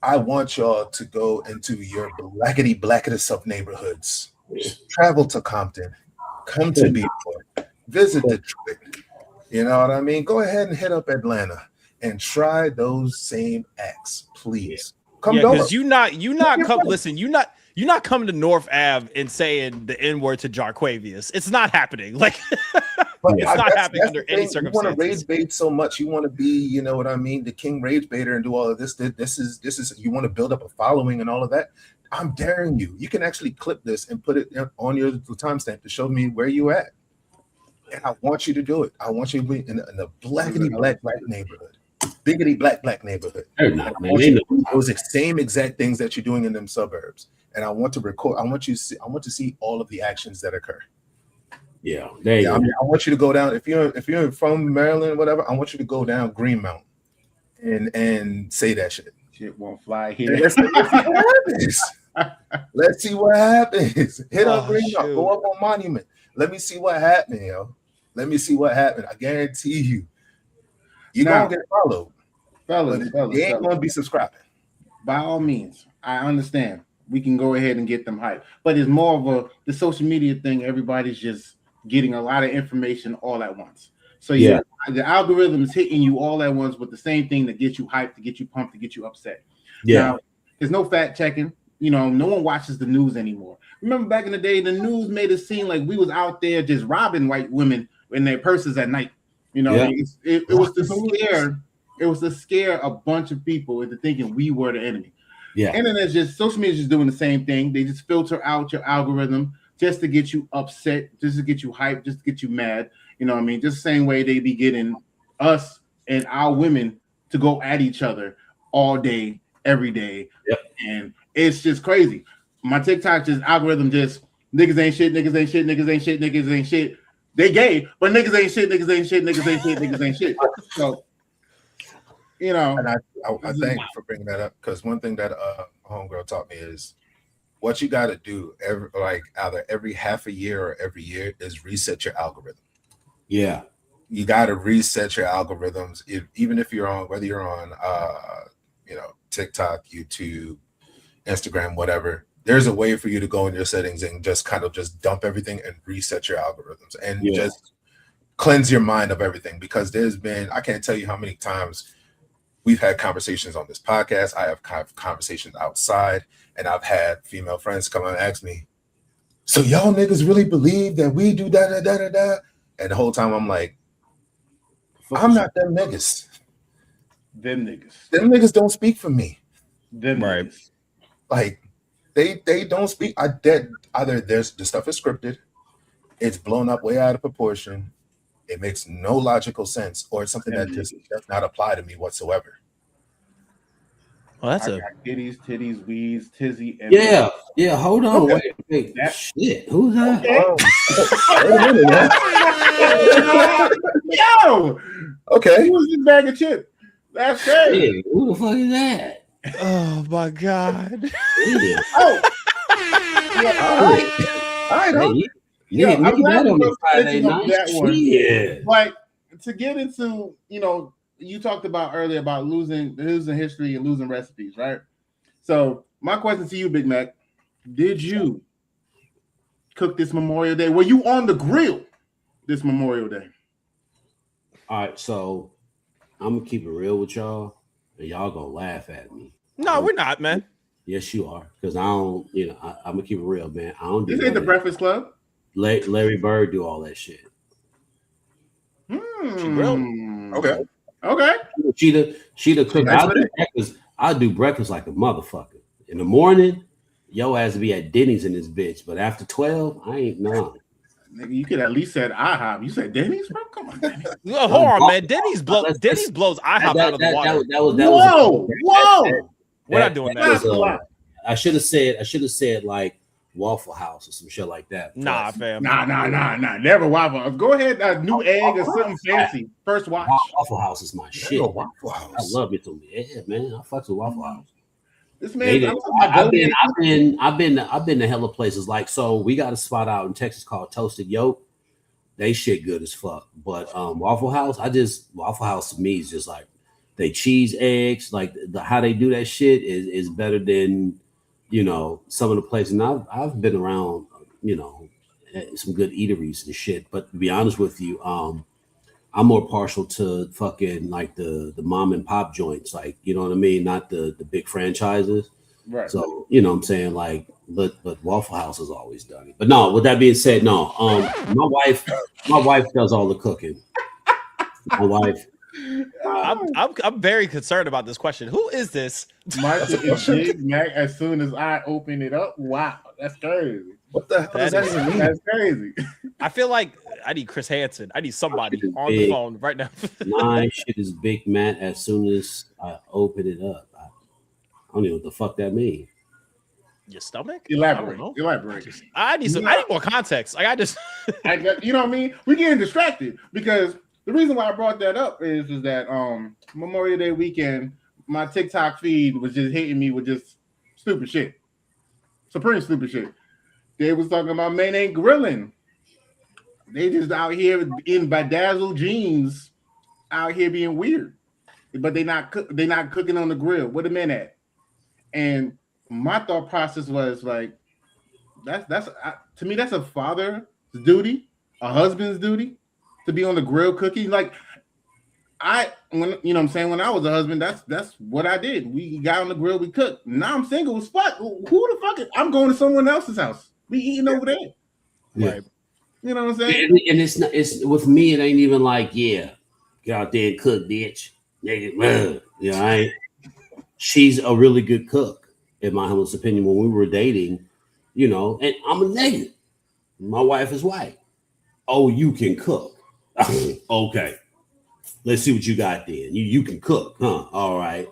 I want y'all to go into your blackety of neighborhoods. Travel to Compton, come to Beatport, visit Detroit. You know what I mean? Go ahead and hit up Atlanta and try those same acts, please. Come because you're not coming to North Ave and saying the N-word to Jarquavius. It's not happening. Like, it's not happening under any circumstances. You want to rage bait so much. You want to be, you know what I mean, the king rage baiter and do all of this. This is you want to build up a following and all of that. I'm daring you. You can actually clip this and put it on your timestamp to show me where you at. And I want you to do it. I want you to be in a blackety black neighborhood. Biggity black neighborhood. Those same exact things that you're doing in them suburbs. And I want to record. I want to see all of the actions that occur. Yeah, there you go. I want you to go down. If you're from Maryland, whatever, I want you to go down Greenmount and say that shit. Shit won't fly here. Let's see what happens. Hit up Greenmount. Go up on Monument. Let me see what happened, yo. Let me see what happened. I guarantee you, you're gonna get followed. Fellas, you ain't gonna be subscribing. By all means, I understand. We can go ahead and get them hyped, but it's more of the social media thing. Everybody's just getting a lot of information all at once. So the algorithm is hitting you all at once with the same thing that gets you hyped, to get you pumped, to get you upset. Yeah. Now, There's no fact checking. No one watches the news anymore. Remember back in the day, the news made it seem like we was out there just robbing white women in their purses at night. It was to scare. It was to scare a bunch of people into thinking we were the enemy. Yeah. Social media is just doing the same thing. They just filter out your algorithm just to get you upset, just to get you hyped, just to get you mad. Just the same way they be getting us and our women to go at each other all day, every day. Yep. And it's just crazy. My TikTok algorithm just niggas ain't shit, niggas ain't shit, niggas ain't shit, niggas ain't shit. They gay, but niggas ain't shit, niggas ain't shit, niggas ain't shit, niggas ain't shit. So, And I thank you for bringing that up, because one thing that homegirl taught me is what you got to do either every half a year or every year is reset your algorithm. Yeah. You got to reset your algorithms, even if you're on, whether you're on, TikTok, YouTube, Instagram, whatever. There's a way for you to go in your settings and just kind of just dump everything and reset your algorithms and just cleanse your mind of everything. Because I can't tell you how many times we've had conversations on this podcast. I have conversations outside, and I've had female friends come and ask me, so y'all niggas really believe that we do da da da da da? And the whole time I'm like, I'm not them niggas. Them niggas. Them niggas don't speak for me. Them Right. niggas. Like they don't speak. Either the stuff is scripted, it's blown up way out of proportion, it makes no logical sense, or it's something that just does not apply to me whatsoever. Well, that's I got titties, weeds, tizzy, and Yeah. Hold on. Okay. Wait. Shit. Who's that? Yo, Okay. who's this bag of chips? That's crazy. Hey, who the fuck is that? Oh my god. Yeah. Oh, All right. Hey, Yeah, nigga, I'm nigga, glad that on you the Friday mentioned night. that one. Shit. like to get into, you talked about earlier about losing history and losing recipes, right? So my question to you, Big Mac, did you cook this Memorial Day? Were you on the grill this Memorial Day? All right, so I'm gonna keep it real with y'all, and y'all gonna laugh at me. No, we're not, man. Yes, you are, because I don't. I'm gonna keep it real, man. I don't do This ain't the that. Breakfast Club. Larry Bird do all that shit. Okay. Okay. She'd cook. Nice I'll do breakfast. I'll do breakfast like a motherfucker. In the morning, yo has to be at Denny's in this bitch. But after 12, I ain't none. Nigga, you could at least said IHOP. You said Denny's, bro? Come on, Denny's. Hold on, man. Denny's blows IHOP out of the water. Whoa. We're not doing that. I should have said like Waffle House or some shit like that. Nah, fam. Nah. Never Waffle. Go ahead, new egg or something fancy. First watch. Waffle House is my shit. Waffle House. I love it to me. Yeah, man. I fucks with Waffle House. This man, I've been to hella places. Like, so we got a spot out in Texas called Toasted Yolk. They shit good as fuck. But Waffle House to me is just like they cheese eggs, like how they do that shit is better than some of the places. And I've been around some good eateries and shit. But to be honest with you, I'm more partial to fucking like the mom and pop joints, like, you know what I mean? Not the big franchises. right. So, you know what I'm saying? Like, but Waffle House has always done it. But no, with that being said, no. My wife does all the cooking. My wife. I'm very concerned about this question. Who is this? Michael is Big Mac as soon as I open it up. Wow, that's crazy. What the hell does that even mean? That's crazy. I feel like I need Chris Hansen. I need somebody on the phone right now. My shit is Big Mac as soon as I open it up. I don't know what the fuck that means. Your stomach? Elaborate. I need more context. Like You know what I mean? We're getting distracted because the reason why I brought that up is that Memorial Day weekend, my TikTok feed was just hitting me with just stupid shit. Supreme stupid shit. They was talking about men ain't grilling. They just out here in bedazzled jeans, out here being weird. But they not cooking on the grill. Where the men at? And my thought process was like, that's to me that's a father's duty, a husband's duty to be on the grill cooking. Like, when you know what I'm saying, when I was a husband, that's what I did. We got on the grill, we cooked. Now I'm single as fuck. Who the fuck is, I'm going to someone else's house. We eating over there. Yeah. Right. You know what I'm saying? And it's not, it's with me, it ain't even like, yeah, get out there and cook, bitch. Nigga, you know, I ain't. She's a really good cook, in my humble opinion. When we were dating, you know, and I'm a nigga. My wife is white. Oh, you can cook. Okay. Let's see what you got then. You can cook, huh? All right.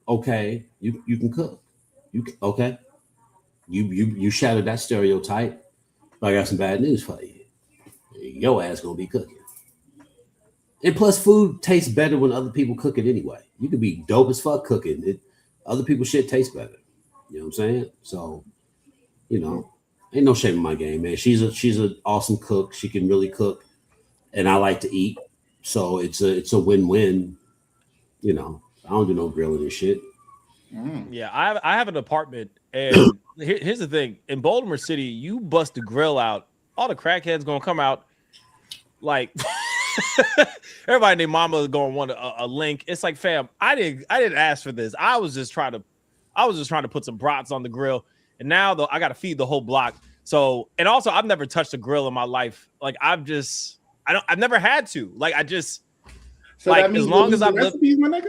Okay. You can cook. Okay. You shattered that stereotype. But I got some bad news for you. Your ass gonna be cooking. And plus, food tastes better when other people cook it anyway. You could be dope as fuck cooking. Other people's shit tastes better. You know what I'm saying? So, you know, ain't no shame in my game, man. She's an awesome cook. She can really cook, and I like to eat. So it's a win-win. You know, I don't do no grilling and shit. Yeah, I have an apartment, and here's the thing: in Baltimore City, you bust the grill out, all the crackheads gonna come out. Like everybody named mama is gonna want a link. It's like, fam, I didn't ask for this. I was just trying to put some brats on the grill, and now though I got to feed the whole block. So, and also I've never touched a grill in my life. Like I've never had to. Like I just so like that means as long as I've lived, recipes, my nigga?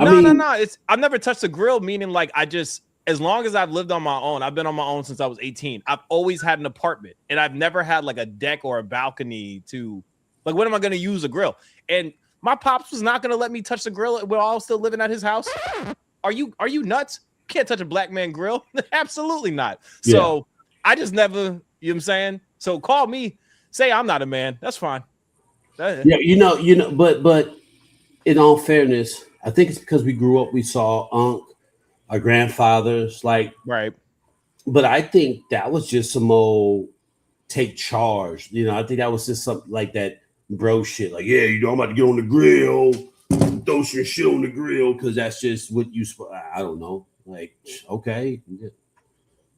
No. I've never touched a grill, meaning like as long as I've lived on my own, I've been on my own since I was 18. I've always had an apartment, and I've never had like a deck or a balcony to, like, when am I going to use a grill? And my pops was not going to let me touch the grill while I was still living at his house. Are you nuts? You can't touch a black man grill. Absolutely not. Yeah. So I just never, you know what I'm saying? So call me, say I'm not a man. That's fine. Yeah, you know, but in all fairness, I think it's because we grew up, we saw our grandfathers, like, right. But I think that was just some old take charge. You know, I think that was just something like that bro shit. Like, yeah, you know, I'm about to get on the grill, throw some shit on the grill, because that's just what you. I don't know. Like, okay,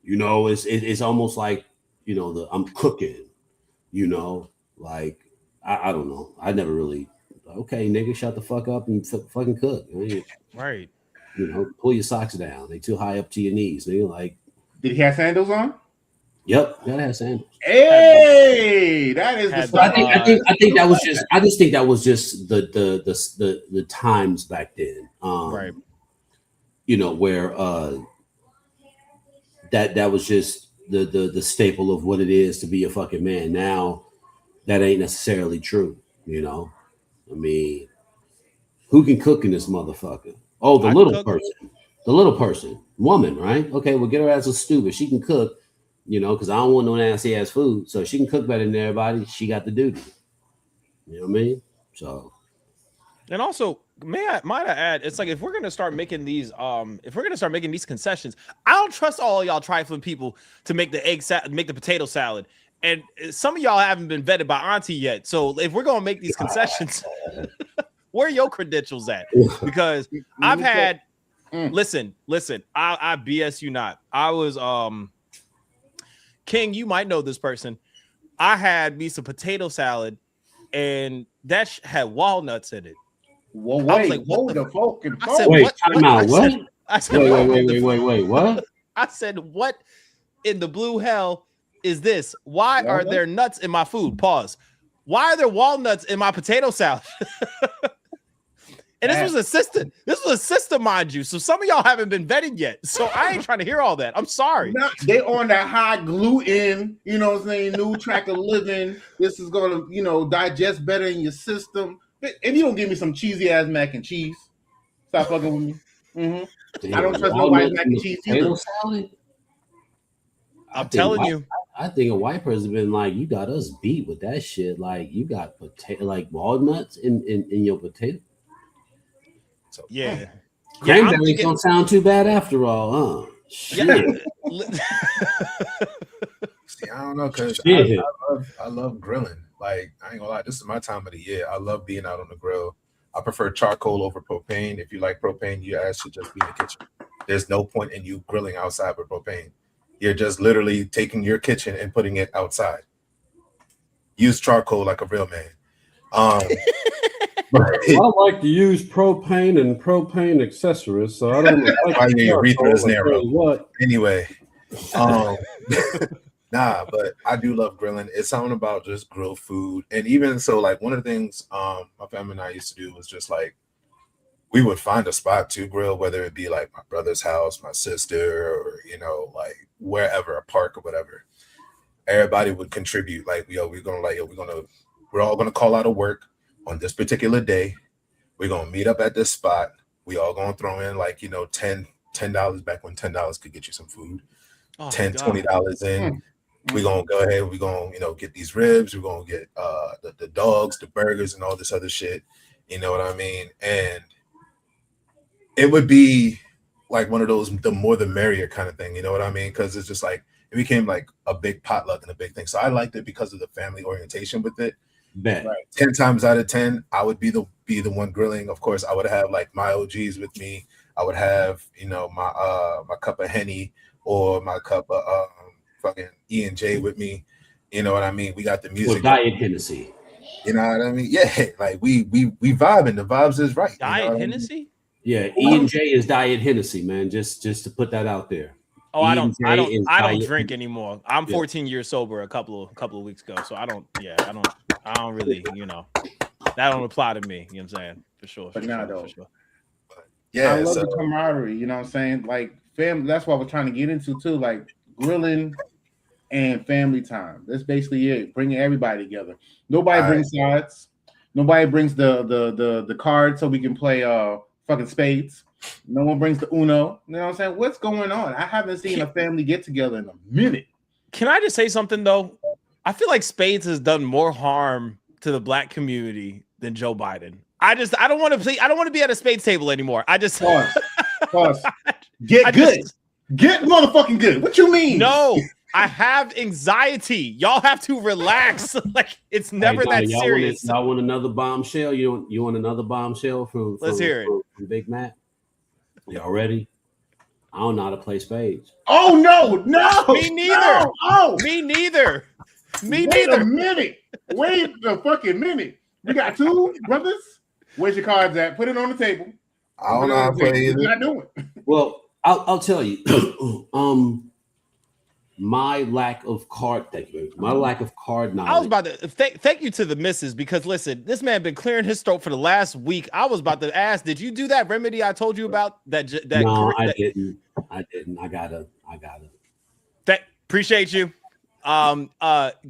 you know, it's almost like, you know, I'm cooking. You know, like I don't know. I never really. Okay, nigga, shut the fuck up and fucking cook. Right. You know, pull your socks down. They too high up to your knees. Nigga, like. Did he have sandals on? Yep, gotta have sandals. Hey, that is the stuff. I think that was just. I just think that was just the times back then. Right. You know, where that was just the staple of what it is to be a fucking man. Now that ain't necessarily true. You know. I mean, who can cook in this motherfucker? Oh, the little person, woman, right? Okay, well, get her ass a stew, but she can cook, you know, because I don't want no nasty ass food. So she can cook better than everybody. She got the duty. You know what I mean? So, and also, might I add, it's like if we're gonna start making these concessions, I don't trust all y'all trifling people to make the potato salad. And some of y'all haven't been vetted by Auntie yet. So if we're gonna make these concessions, where are your credentials at? Because I've had listen, I BS you not. I was King, you might know this person. I had me some potato salad, and that had walnuts in it. Whoa, wait, like, what the fucking I said, wait, time out. What? I said, wait, what? I said, what in the blue hell is this? Why are there nuts in my food? Pause. Why are there walnuts in my potato salad? And this was a system. This was a system, mind you. So some of y'all haven't been vetted yet. So I ain't trying to hear all that. I'm sorry. They on that high gluten, you know what I'm saying, new track of living. This is gonna, you know, digest better in your system. If you don't give me some cheesy ass mac and cheese, stop fucking with me. Mm-hmm. I don't trust nobody's mac and cheese either. Salad? I'm telling you. I think a white person been like, you got us beat with that shit. Like, you got potato, like walnuts in your potato. So yeah, cranberries don't sound too bad after all, huh? Shit. Yeah. See, I don't know, because I love grilling. Like, I ain't gonna lie, this is my time of the year. I love being out on the grill. I prefer charcoal over propane. If you like propane, your ass should just be in the kitchen. There's no point in you grilling outside with propane. You're just literally taking your kitchen and putting it outside. Use charcoal like a real man. I like to use propane and propane accessories, so I don't like Why your urethra is narrow. what. Anyway, nah, but I do love grilling. It's something about just grilled food. And even so, like one of the things my family and I used to do was just like we would find a spot to grill, whether it be like my brother's house, my sister, or you know, like wherever, a park or whatever. Everybody would contribute. Like, we're all gonna call out of work on this particular day. We're gonna meet up at this spot. We all gonna throw in like, you know, $10 back when $10 could get you some food. $10, $20 in. We're gonna go ahead, we're gonna, you know, get these ribs, we're gonna get the dogs, the burgers, and all this other shit. You know what I mean? And it would be like one of those the more the merrier kind of thing, you know what I mean? Because it's just like it became like a big potluck and a big thing. So I liked it because of the family orientation with it. Bet. 10 times out of 10, I would be the one grilling. Of course, I would have like my OGs with me. I would have, you know, my cup of Henny or my cup of fucking E&J with me. You know what I mean? We got the music. Or Diet Hennessy. You know what I mean? Yeah, like we vibing. The vibes is right. Diet Hennessy? I mean? Yeah, E&J is Diet Hennessy, man. Just to put that out there. Oh, I don't drink anymore. I'm 14 years sober a couple of weeks ago, so I don't really, you know, that don't apply to me. You know what I'm saying? For sure. But now though, yeah, I love the camaraderie. You know what I'm saying? Like family. That's what we're trying to get into too. Like grilling and family time. That's basically it. Bringing everybody together. Nobody brings sides. Nobody brings the cards so we can play fucking spades. No one brings the Uno. You know what I'm saying? What's going on? I haven't seen a family get together in a minute. Can I just say something though? I feel like spades has done more harm to the black community than Joe Biden. I don't want to be at a spades table anymore. Pause. Get motherfucking good. What you mean? No, I have anxiety. Y'all have to relax. Like it's never that serious. Y'all want another bombshell? You want another bombshell from Let's hear it. From Big Matt? Y'all ready? I don't know how to play spades. Oh no! Me neither. Me neither. Wait a minute. Wait a fucking minute. We got two brothers. Where's your cards at? Put it on the table. I don't know how to play either. Not doing. Well, I'll tell you. My lack of card knowledge. I was about to thank you to the missus because listen, this man been clearing his throat for the last week. I was about to ask, did you do that remedy I told you about? I didn't. I gotta. Appreciate you.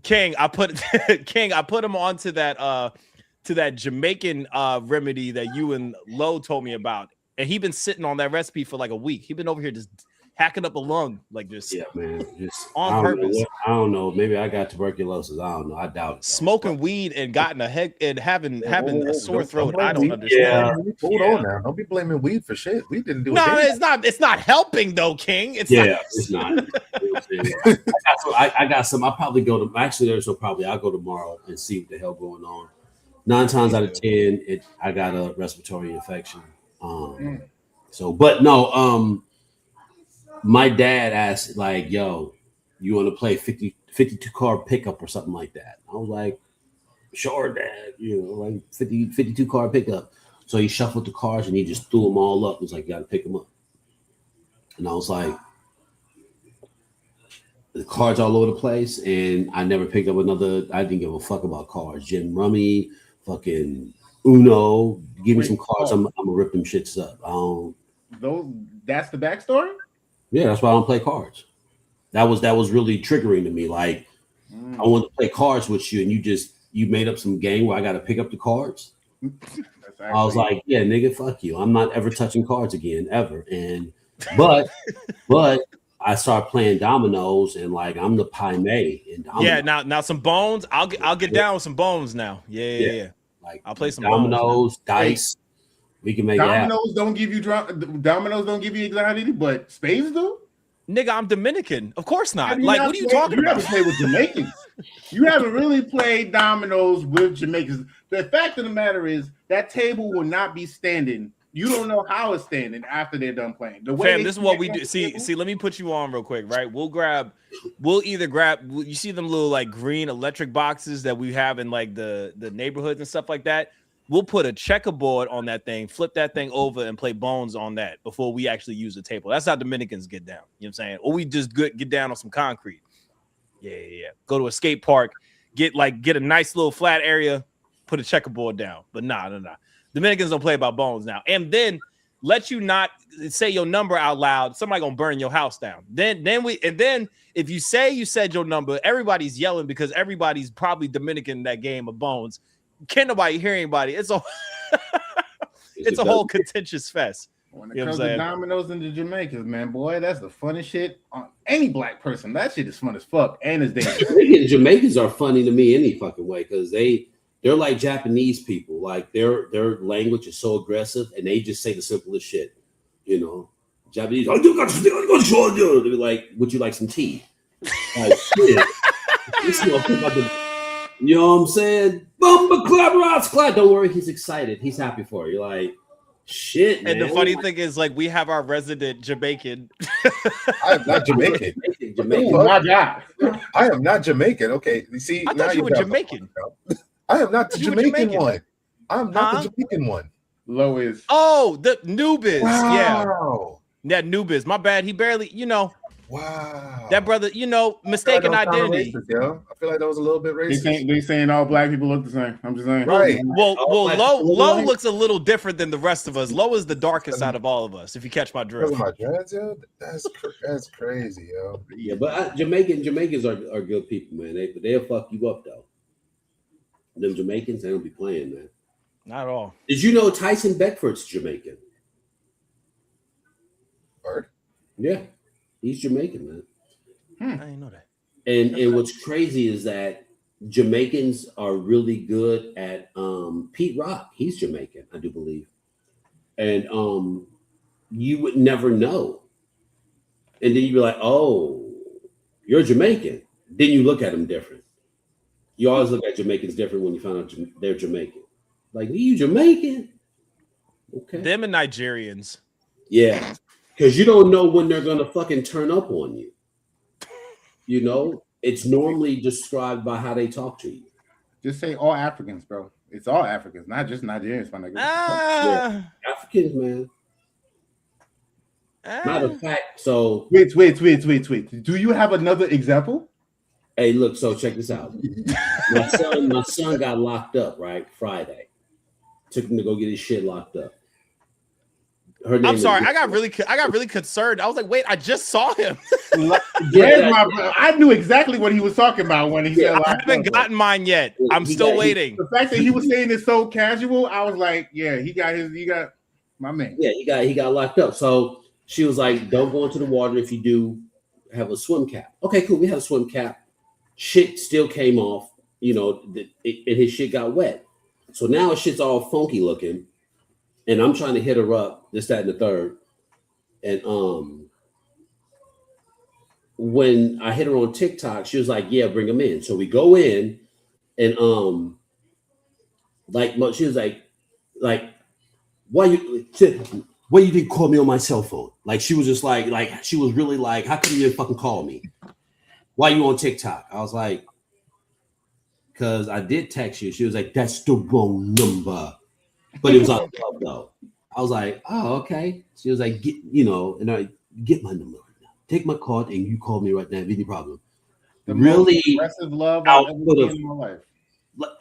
King, I put him onto that Jamaican remedy that you and Lo told me about, and he been sitting on that recipe for like a week. He been over here just hacking up a lung like this. Yeah, man. Just on purpose. I don't know. Maybe I got tuberculosis. I don't know. I doubt it. Smoking weed and having a sore throat. I don't understand. Yeah. Hold on now. Don't be blaming weed for shit. We didn't do it. No, it's not helping though, King. It's not. I got some. I'll probably go to I'll go tomorrow and see what the hell going on. 9 times out of 10, I got a respiratory infection. My dad asked, like, yo, you want to play 52 card pickup or something like that? I was like, sure, Dad. You know, like 52 card pickup. So he shuffled the cards and he just threw them all up. He was like, you got to pick them up. And I was like, the cards all over the place. And I never picked up another. I didn't give a fuck about cards. Gin Rummy, fucking Uno. Give me some cards. I'm going to rip them shits up. That's the backstory? Yeah, that's why I don't play cards. That was really triggering to me. Like, I want to play cards with you, and you made up some game where I got to pick up the cards. I was like, yeah, nigga, fuck you. I'm not ever touching cards again, ever. And but I start playing dominoes, and like I'm the pie may. Yeah, now some bones. I'll get down with some bones now. Yeah. Like I'll play some dominoes, dice. We can make dominoes. Don't give you anxiety, but spades do. Nigga, I'm Dominican. Of course not. Like, what are you talking about? You haven't played with Jamaicans. You haven't really played dominoes with Jamaicans. The fact of the matter is that table will not be standing. You don't know how it's standing after they're done playing. Fam, this is what we do. See, let me put you on real quick, right? We'll either grab, you see them little like green electric boxes that we have in like the neighborhoods and stuff like that. we'll put a checkerboard on that thing, flip that thing over, and play bones on that before we actually use the table. That's how Dominicans get down. You know what I'm saying? Or we just get down on some concrete. Yeah. Go to a skate park, get a nice little flat area, put a checkerboard down. But nah. Dominicans don't play about bones now. And then let you not say your number out loud. Somebody gonna burn your house down. Then if you say you said your number, everybody's yelling because everybody's probably Dominican in that game of bones. Can't nobody hear anybody. It's a whole contentious fest. When it comes to dominoes and the Jamaicans, man, boy, that's the funnest shit on any black person. That shit is fun as fuck and it's dangerous. Jamaicans are funny to me any fucking way because they're like Japanese people. Like their language is so aggressive and they just say the simplest shit. You know, Japanese, they're like, would you like some tea? Like, shit. You know what I'm saying? Bumba clap. Don't worry, he's excited. He's happy for you. You're like, shit, man. And the funny thing is, like, we have our resident Jamaican. I am not Jamaican. Oh my God. I am not Jamaican. Okay, you see, I thought you were Jamaican. I am not the Jamaican one. I'm not the Jamaican one. Low is. Oh, the Nubiz. Wow. Yeah. That Nubiz. My bad. He barely, Wow. That brother, mistaken identity. Racist, yo. I feel like that was a little bit racist. They saying all black people look the same. I'm just saying. Right. Well, Low looks a little different than the rest of us. Low is the darkest out of all of us, if you catch my drift. My dreads, yo? That's crazy, yo. Yeah, but Jamaicans are good people, man. They'll fuck you up though. Them Jamaicans, they don't be playing, man. Not at all. Did you know Tyson Beckford's Jamaican? Word? Yeah, he's Jamaican, man. I didn't know that. And what's crazy is that Jamaicans are really good at Pete Rock. He's Jamaican, I do believe. And you would never know. And then you'd be like, oh, you're Jamaican. Then you look at them different. You always look at Jamaicans different when you find out they're Jamaican. Like, you Jamaican? Okay. Them and Nigerians. Yeah. Because you don't know when they're going to fucking turn up on you. You know, it's normally described by how they talk to you. Just say all Africans, bro. It's all Africans, not just Nigerians, my nigga. Yeah. Africans, man. Matter of fact, so wait. Do you have another example? Hey, look, so check this out. My son got locked up, right? Friday. Took him to go get his shit locked up. I'm sorry, I got really concerned. I was like, wait, I just saw him. I knew exactly what he was talking about when he said I haven't gotten mine yet. I'm still waiting. The fact that he was saying it so casual, I was like, yeah, he got my man. Yeah, he got locked up. So she was like, don't go into the water. If you do, have a swim cap. Okay, cool. We had a swim cap. Shit still came off, and his shit got wet. So now his shit's all funky looking. And I'm trying to hit her up, this, that, and the third. And when I hit her on TikTok, she was like, yeah, bring him in. So we go in and she was like, why you didn't call me on my cell phone? Like she was just like she was really like, how come you didn't fucking call me? Why you on TikTok? I was like, because I did text you. She was like, that's the wrong number. But it was on club though. I was like, oh, okay. She was like, and I get my number right now. Take my card and you call me right now. Any problem? The really aggressive love I've ever seen in my life.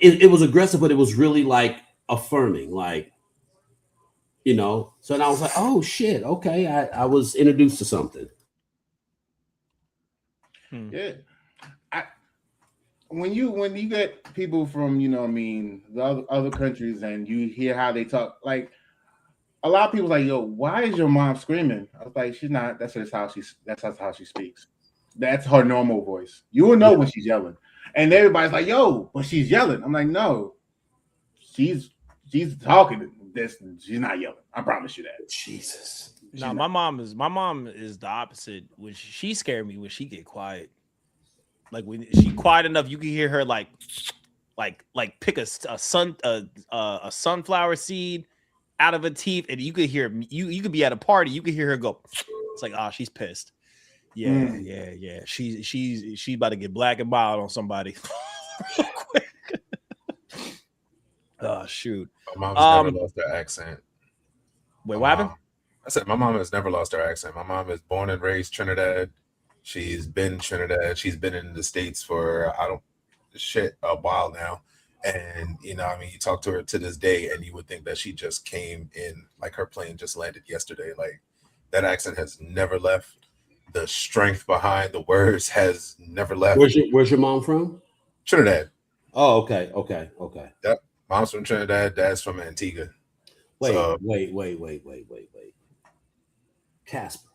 It was aggressive, but it was really like affirming, like, So then I was like, oh shit, okay. I was introduced to something. Yeah. When you get people from, the other countries and you hear how they talk, like a lot of people like, yo, why is your mom screaming? I was like, she's not, that's how she speaks. That's her normal voice. You will know when she's yelling. And everybody's like, yo, but she's yelling. I'm like, no, she's talking. She's not yelling. I promise you that. Jesus. No, my mom is the opposite. When she scared me when she get quiet. Like when she quiet enough, you can hear her like pick a sunflower seed out of her teeth, and you could hear you could be at a party, you could hear her go. It's like, she's pissed. Yeah. She's about to get black and mild on somebody. Oh shoot. My mom's never lost their accent. Wait, My what happened? mom- I said my mom has never lost her accent. My mom is born and raised Trinidad. She's been Trinidad. She's been in the States for a while now. And you know, I mean, you talk to her to this day, and you would think that she just came in, like her plane just landed yesterday. Like that accent has never left. The strength behind the words has never left. Where's your mom from? Trinidad. Oh, okay. Yep. Mom's from Trinidad. Dad's from Antigua. Wait. So- Casper.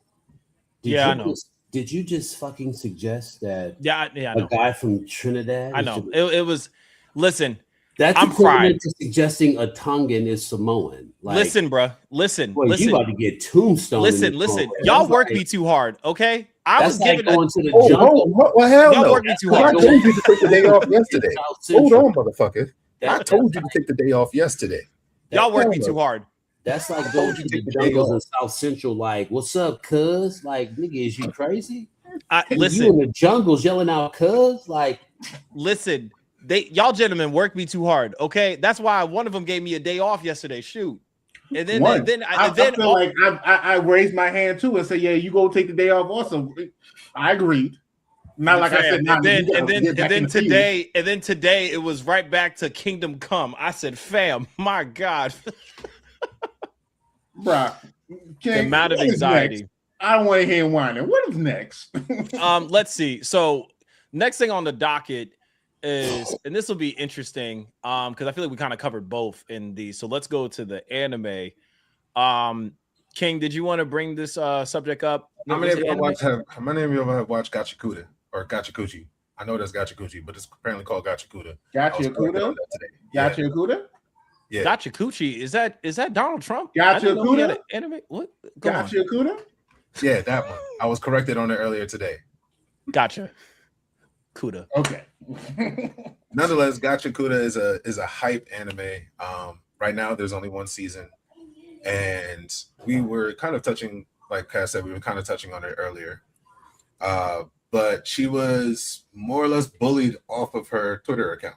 Yeah, I know. Did you just fucking suggest that Yeah, I a know. guy from Trinidad? I know. It was. Listen, That's I'm equivalent to suggesting a Tongan is Samoan. Like, listen, bro. Listen. boy, Listen. you about to get tombstone. Listen. Y'all work me too hard, okay? I was like giving going to the jungle. Well, hell Y'all no. work me too I hard. told you to take the day off yesterday. Hold on, motherfucker. I That- told you to take the day off yesterday. Y'all work me hell too no. hard. That's like going to the jungles in South Central. Like, what's up, cuz? Like, nigga, is you crazy? You in Listen, the jungles yelling out, cuz? Like, listen. Y'all gentlemen work me too hard, okay? That's why one of them gave me a day off yesterday. Shoot. And then I feel like I raised my hand too and said, "Yeah, you go take the day off." Also, I agreed. Not like I said. and then today it was right back to Kingdom Come. I said, "Fam, my God, bruh, the amount of anxiety." I don't want to hear whining. What is next? Let's see. So next thing on the docket is, and this will be interesting, because I feel like we kind of covered both in these. So let's go to the anime. King, did you want to bring this subject up? How many of you have watched Gachiakuta or Gachiakuchi? I know there's Gachiakuchi, but it's apparently called Gachiakuta. Gachiakuta? Gachiakuta? Yeah. Gachiakuchi, is that Donald Trump? I didn't know he had Gachiakuta? an anime. What? Go on. Gachiakuta? Yeah, that one. I was corrected on it earlier today. Gotcha. Kuda. Okay. Nonetheless, Gachiakuta is a hype anime. Right now, there's only one season, and we were kind of touching, like Cass said, we were kind of touching on it earlier. But she was more or less bullied off of her Twitter account.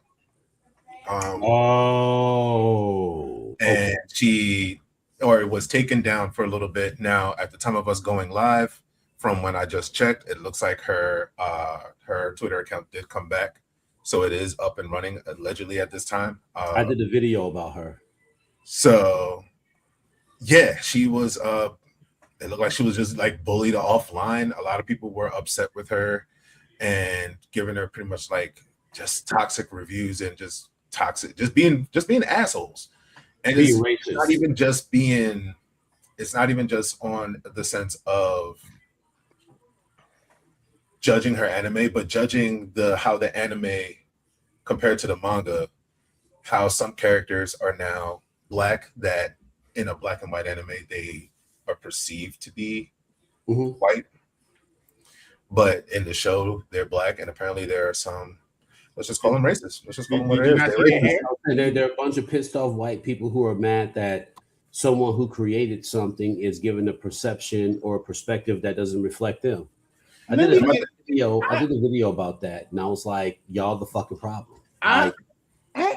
And it was taken down for a little bit. Now, at the time of us going live, from when I just checked, it looks like her Twitter account did come back. So it is up and running allegedly at this time. I did a video about her. So yeah, she was it looked like she was just like bullied offline. A lot of people were upset with her and giving her pretty much like just toxic reviews and just being assholes. And it's not even just on the sense of judging her anime, but judging how the anime compared to the manga, how some characters are now black, that in a black and white anime they are perceived to be white, but in the show they're black, and apparently there are some, let's just call them racist. Let's just call them what it is. There are a bunch of pissed off white people who are mad that someone who created something is given a perception or a perspective that doesn't reflect them. I did a video about that, and I was like, "Y'all, the fucking problem."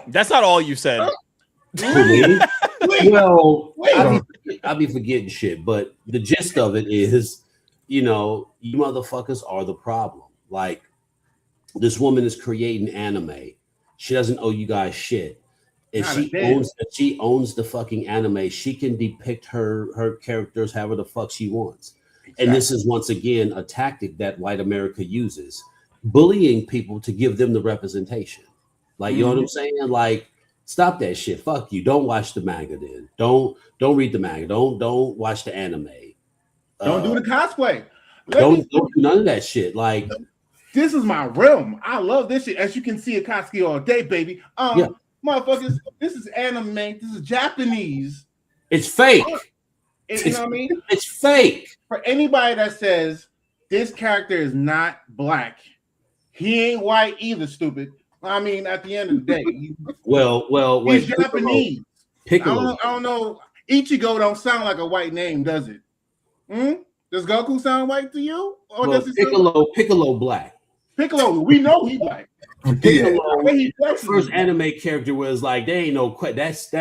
That's not all you said. Well, I'll be forgetting shit, but the gist of it is, you motherfuckers are the problem. Like, this woman is creating anime. She doesn't owe you guys shit. If she owns the fucking anime, she can depict her characters however the fuck she wants. Exactly. And this is once again a tactic that white America uses, bullying people to give them the representation. Like, you know what I'm saying? Like, stop that shit. Fuck you. Don't watch the manga then. Don't read the manga. Don't watch the anime. Don't do the cosplay. Don't do none of that shit. Like, this is my realm. I love this shit. As you can see, Akatsuki all day, baby. Motherfuckers, this is anime. This is Japanese. It's fake. You know what I mean? It's fake. For anybody that says this character is not black, he ain't white either, stupid. I mean, at the end of the day, he's Japanese. Piccolo. I don't know. Ichigo don't sound like a white name, does it? Does Goku sound white to you? Or does it Piccolo black. Piccolo, we know he black. Piccolo, The way he flexes, first anime character was like, they ain't no that's a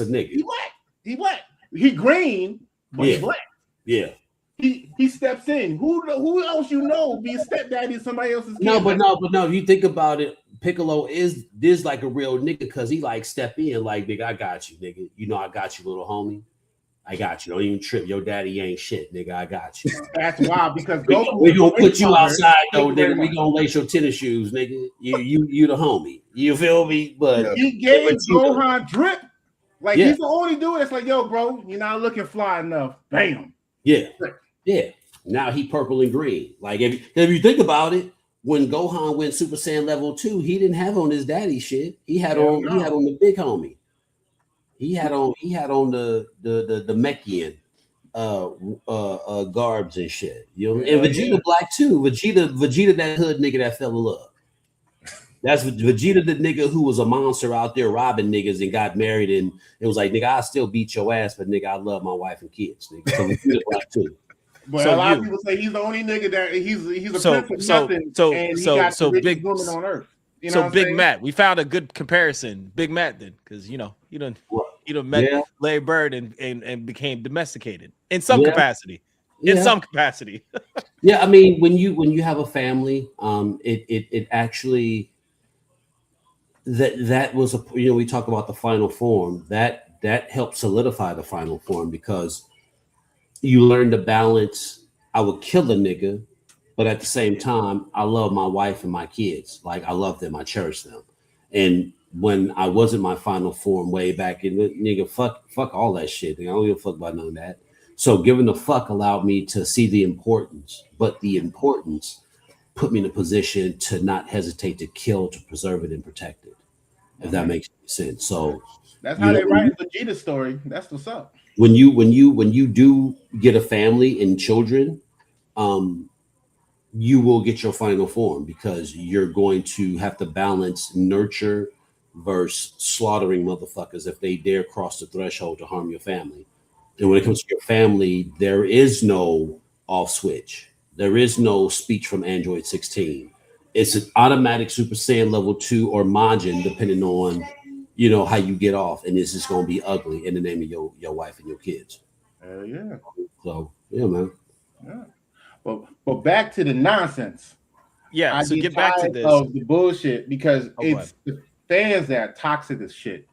nigga. he black. He black. He green, but he black. Yeah. He steps in. Who else you know be a stepdaddy of somebody else's kid? No. If you think about it, Piccolo is like a real nigga because he like step in like, nigga, I got you, nigga. You know I got you, little homie. I got you. Don't even trip. Your daddy ain't shit, nigga. I got you. That's wild because we gonna put you outside though, nigga. We gonna lace your tennis shoes, nigga. You the homie. You feel me? But he gave Gohan drip. Like he's the only dude that's like, yo, bro, you're not looking fly enough. Bam. Yeah. Now he purple and green. Like if you think about it, when Gohan went Super Saiyan level 2, he didn't have on his daddy shit. He had on the big homie. He had on the Mechian garbs and shit. You know, and Vegeta black too. Vegeta that hood nigga that fell in love. That's Vegeta, the nigga who was a monster out there robbing niggas and got married, and it was like, nigga, I still beat your ass, but nigga, I love my wife and kids. Nigga. So Vegeta black too. But a lot of people say he's the only nigga that he's a prince of nothing, and he got the richest woman on earth. You know so Big Matt, we found a good comparison. Big Matt, then, because you done met Larry Bird and became domesticated in some capacity. In some capacity. Yeah, I mean, when you have a family, it actually that was we talk about the final form that helped solidify the final form because you learn to balance. I would kill a nigga, but at the same time, I love my wife and my kids. Like I love them, I cherish them. And when I wasn't my final form way back in the nigga, fuck all that shit. Nigga, I don't give a fuck about none of that. So giving the fuck allowed me to see the importance, but the importance put me in a position to not hesitate to kill, to preserve it and protect it. If that makes sense. So that's how they write Vegeta's story. That's what's up. When you do get a family and children, you will get your final form because you're going to have to balance nurture versus slaughtering motherfuckers if they dare cross the threshold to harm your family. And when it comes to your family, there is no off switch. There is no speech from Android 16. It's an automatic Super Saiyan level 2 or Majin, depending on how you get off, and this is going to be ugly in the name of your wife and your kids. Hell yeah. So yeah, man. Yeah. But back to the nonsense. Yeah. So get back to this of the bullshit because it's the fans that are toxic as shit.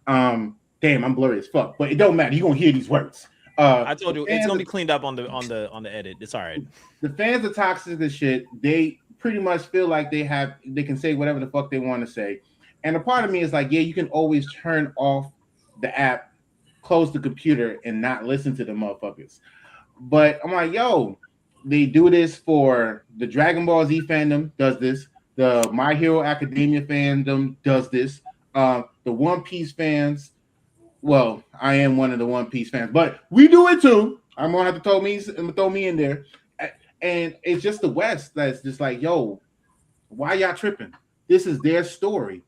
Damn, I'm blurry as fuck, but it don't matter. You're gonna hear these words. I told you it's gonna be cleaned up on the edit. It's all right. The fans are toxic as shit. They pretty much feel like they can say whatever the fuck they want to say. And a part of me is like, yeah, you can always turn off the app, close the computer, and not listen to the motherfuckers. But I'm like, yo, they do this for the Dragon Ball Z fandom, does this. The My Hero Academia fandom does this. The One Piece fans, well, I am one of the One Piece fans, but we do it too. I'm gonna have to throw me in there. And it's just the West that's just like, yo, why y'all tripping? This is their story.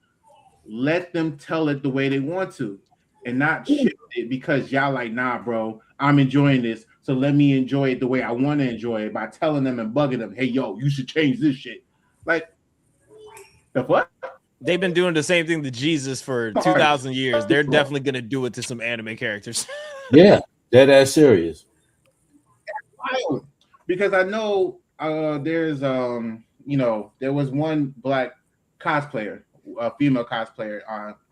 Let them tell it the way they want to and not shift it because y'all like, nah, bro, I'm enjoying this. So let me enjoy it the way I want to enjoy it by telling them and bugging them, hey, yo, you should change this shit. Like, the fuck? They've been doing the same thing to Jesus for 2,000 years. They're definitely going to do it to some anime characters. Yeah, dead ass serious. Because I know there's, there was one black cosplayer, a female cosplayer.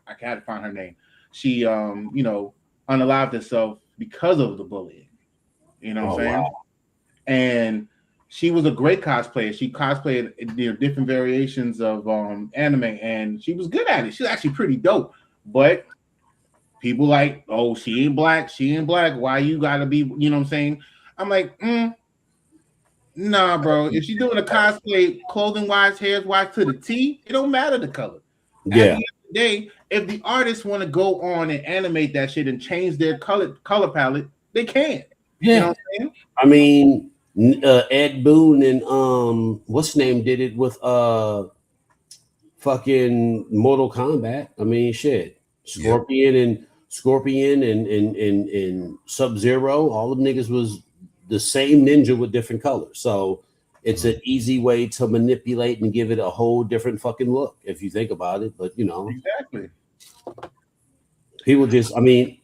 I can't find her name. She, unalived herself because of the bullying. You know what I'm saying? Wow. And she was a great cosplayer. She cosplayed different variations of anime, and she was good at it. She's actually pretty dope. But people like, oh, she ain't black. She ain't black. Why you gotta be? You know what I'm saying? I'm like, nah, bro. If she's doing a cosplay, clothing wise, hair wise to the T, it don't matter the color. Yeah. At the end of the day, if the artists want to go on and animate that shit and change their color palette, they can. Yeah. You know what I'm saying? I mean, Ed Boon and what's his name did it with fucking Mortal Kombat. I mean, shit. Scorpion and Sub-Zero, all them niggas was the same ninja with different colors. So It's an easy way to manipulate and give it a whole different fucking look if you think about it. But you know, Exactly. people just, I mean,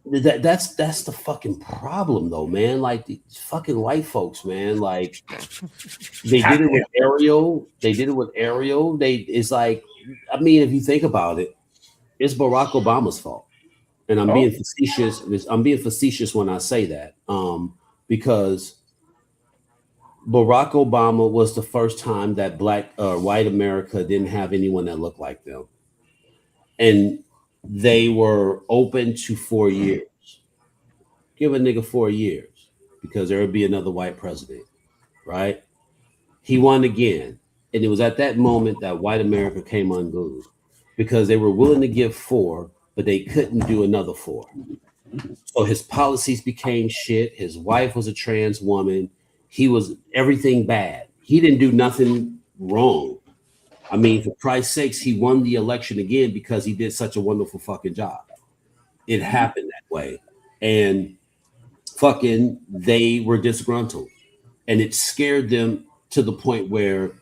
that's the fucking problem though, man. Like these fucking white folks, man. Like they did it with Ariel. It's like, I mean, if you think about it, it's Barack Obama's fault. And I'm being facetious. I'm being facetious when I say that, because Barack Obama was the first time that white America didn't have anyone that looked like them, and they were open to 4 years. Give a nigga 4 years because there would be another white president, right? He won again, and it was at that moment that white America came unglued because they were willing to give 4, but they couldn't do another 4. So his policies became shit. His wife was a trans woman. He was everything bad. He didn't do nothing wrong. I mean, for Christ's sakes, he won the election again because he did such a wonderful fucking job. It happened that way. And fucking they were disgruntled. And it scared them to the point where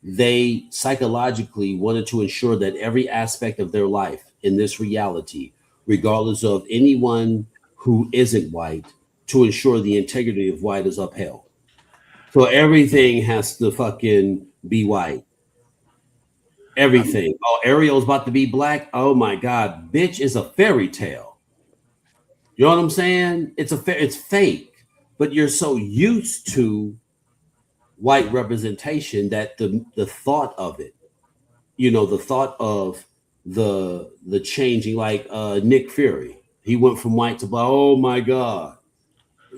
they psychologically wanted to ensure that every aspect of their life in this reality, regardless of anyone who isn't white, to ensure the integrity of white is upheld. So everything has to fucking be white. Everything. Oh, Ariel's about to be black. Oh my God, bitch is a fairy tale. You know what I'm saying? It's fake, but you're so used to white representation that the thought of it, you know, the thought of the changing, like Nick Fury, he went from white to black. Oh my God.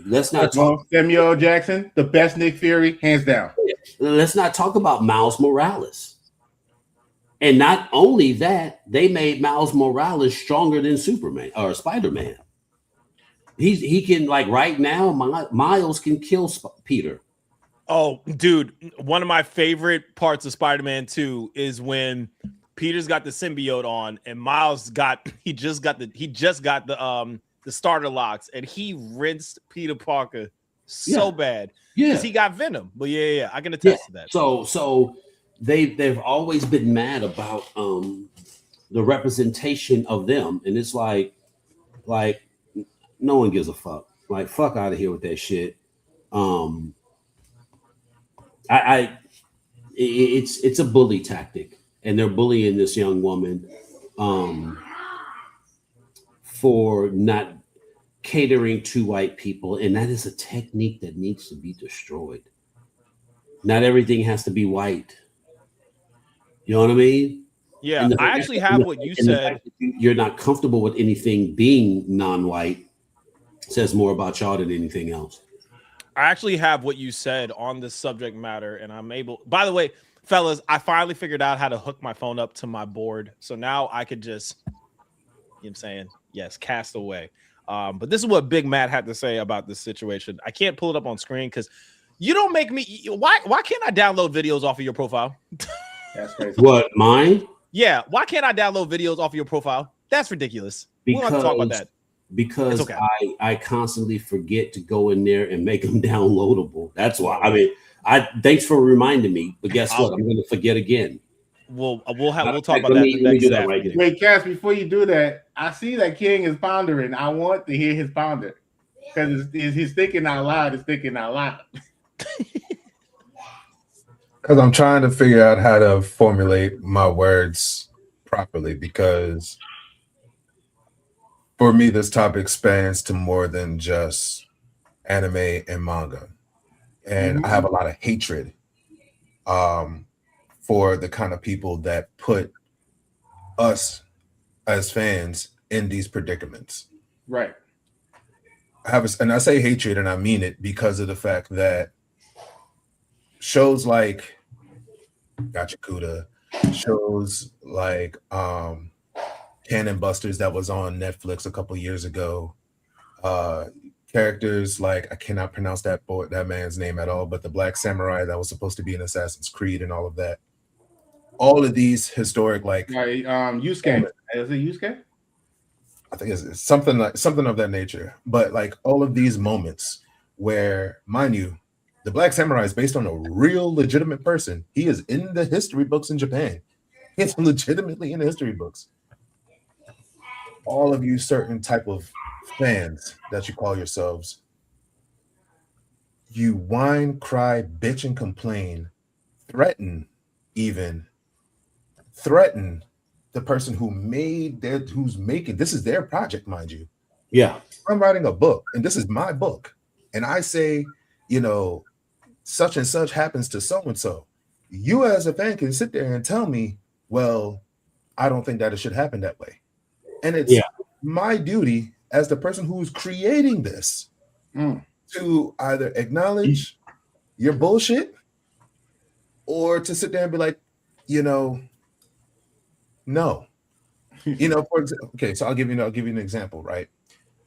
Let's not talk Samuel Jackson, the best Nick Fury, hands down. Let's not talk about Miles Morales. And not only that, they made Miles Morales stronger than Superman or Spider-Man. He can, like, right now, Miles can kill Peter. Oh, dude, one of my favorite parts of Spider-Man 2 is when Peter's got the symbiote on and Miles just got the starter locks, and he rinsed Peter Parker so bad because he got Venom. But yeah, I can attest to that. So they've always been mad about the representation of them, and it's like no one gives a fuck. Like, fuck out of here with that shit. It's a bully tactic, and they're bullying this young woman for not catering to white people, and that is a technique that needs to be destroyed. Not everything has to be white. You know what I mean? Yeah, I actually have what you said. You're not comfortable with anything being non-white says more about y'all than anything else. I actually have what you said on this subject matter, and I'm able. By the way, fellas, I finally figured out how to hook my phone up to my board, so now I could just, you know what I'm saying? Yes, cast away. But this is what Big Matt had to say about this situation. I can't pull it up on screen because you don't make me. Why can't I download videos off of your profile? That's crazy. What, mine? Yeah, why can't I download videos off of your profile? That's ridiculous. We don't have to talk about that. Because okay. I constantly forget to go in there and make them downloadable. That's why. I mean, thanks for reminding me. But guess what? I'm going to forget again. We'll talk about that. Right. Wait, Cass, before you do that, I see that King is pondering. I want to hear his ponder because he's thinking out loud. It's thinking out loud. Because I'm trying to figure out how to formulate my words properly, because for me, this topic spans to more than just anime and manga. And I have a lot of hatred for the kind of people that put us as fans in these predicaments. Right. And I say hatred, and I mean it, because of the fact that shows like Gachiakuta, shows like Cannon Busters that was on Netflix a couple years ago, characters like, I cannot pronounce that man's name at all, but the Black Samurai that was supposed to be in Assassin's Creed and all of that. All of these historic, like Yusuke. Is it Yusuke? I think it's something of that nature. But like all of these moments where, mind you, The Black Samurai is based on a real legitimate person. He is in the history books in Japan. He's legitimately in the history books. All of you certain type of fans that you call yourselves, you whine, cry, bitch, and complain, threaten the person who's making this is their project, mind you. Yeah. I'm writing a book, and this is my book, and I say, such and such happens to so and so. You as a fan can sit there and tell me, well, I don't think that it should happen that way. And it's my duty as the person who's creating this to either acknowledge your bullshit or to sit there and be like, no. For example, okay, so I'll give you an example, right?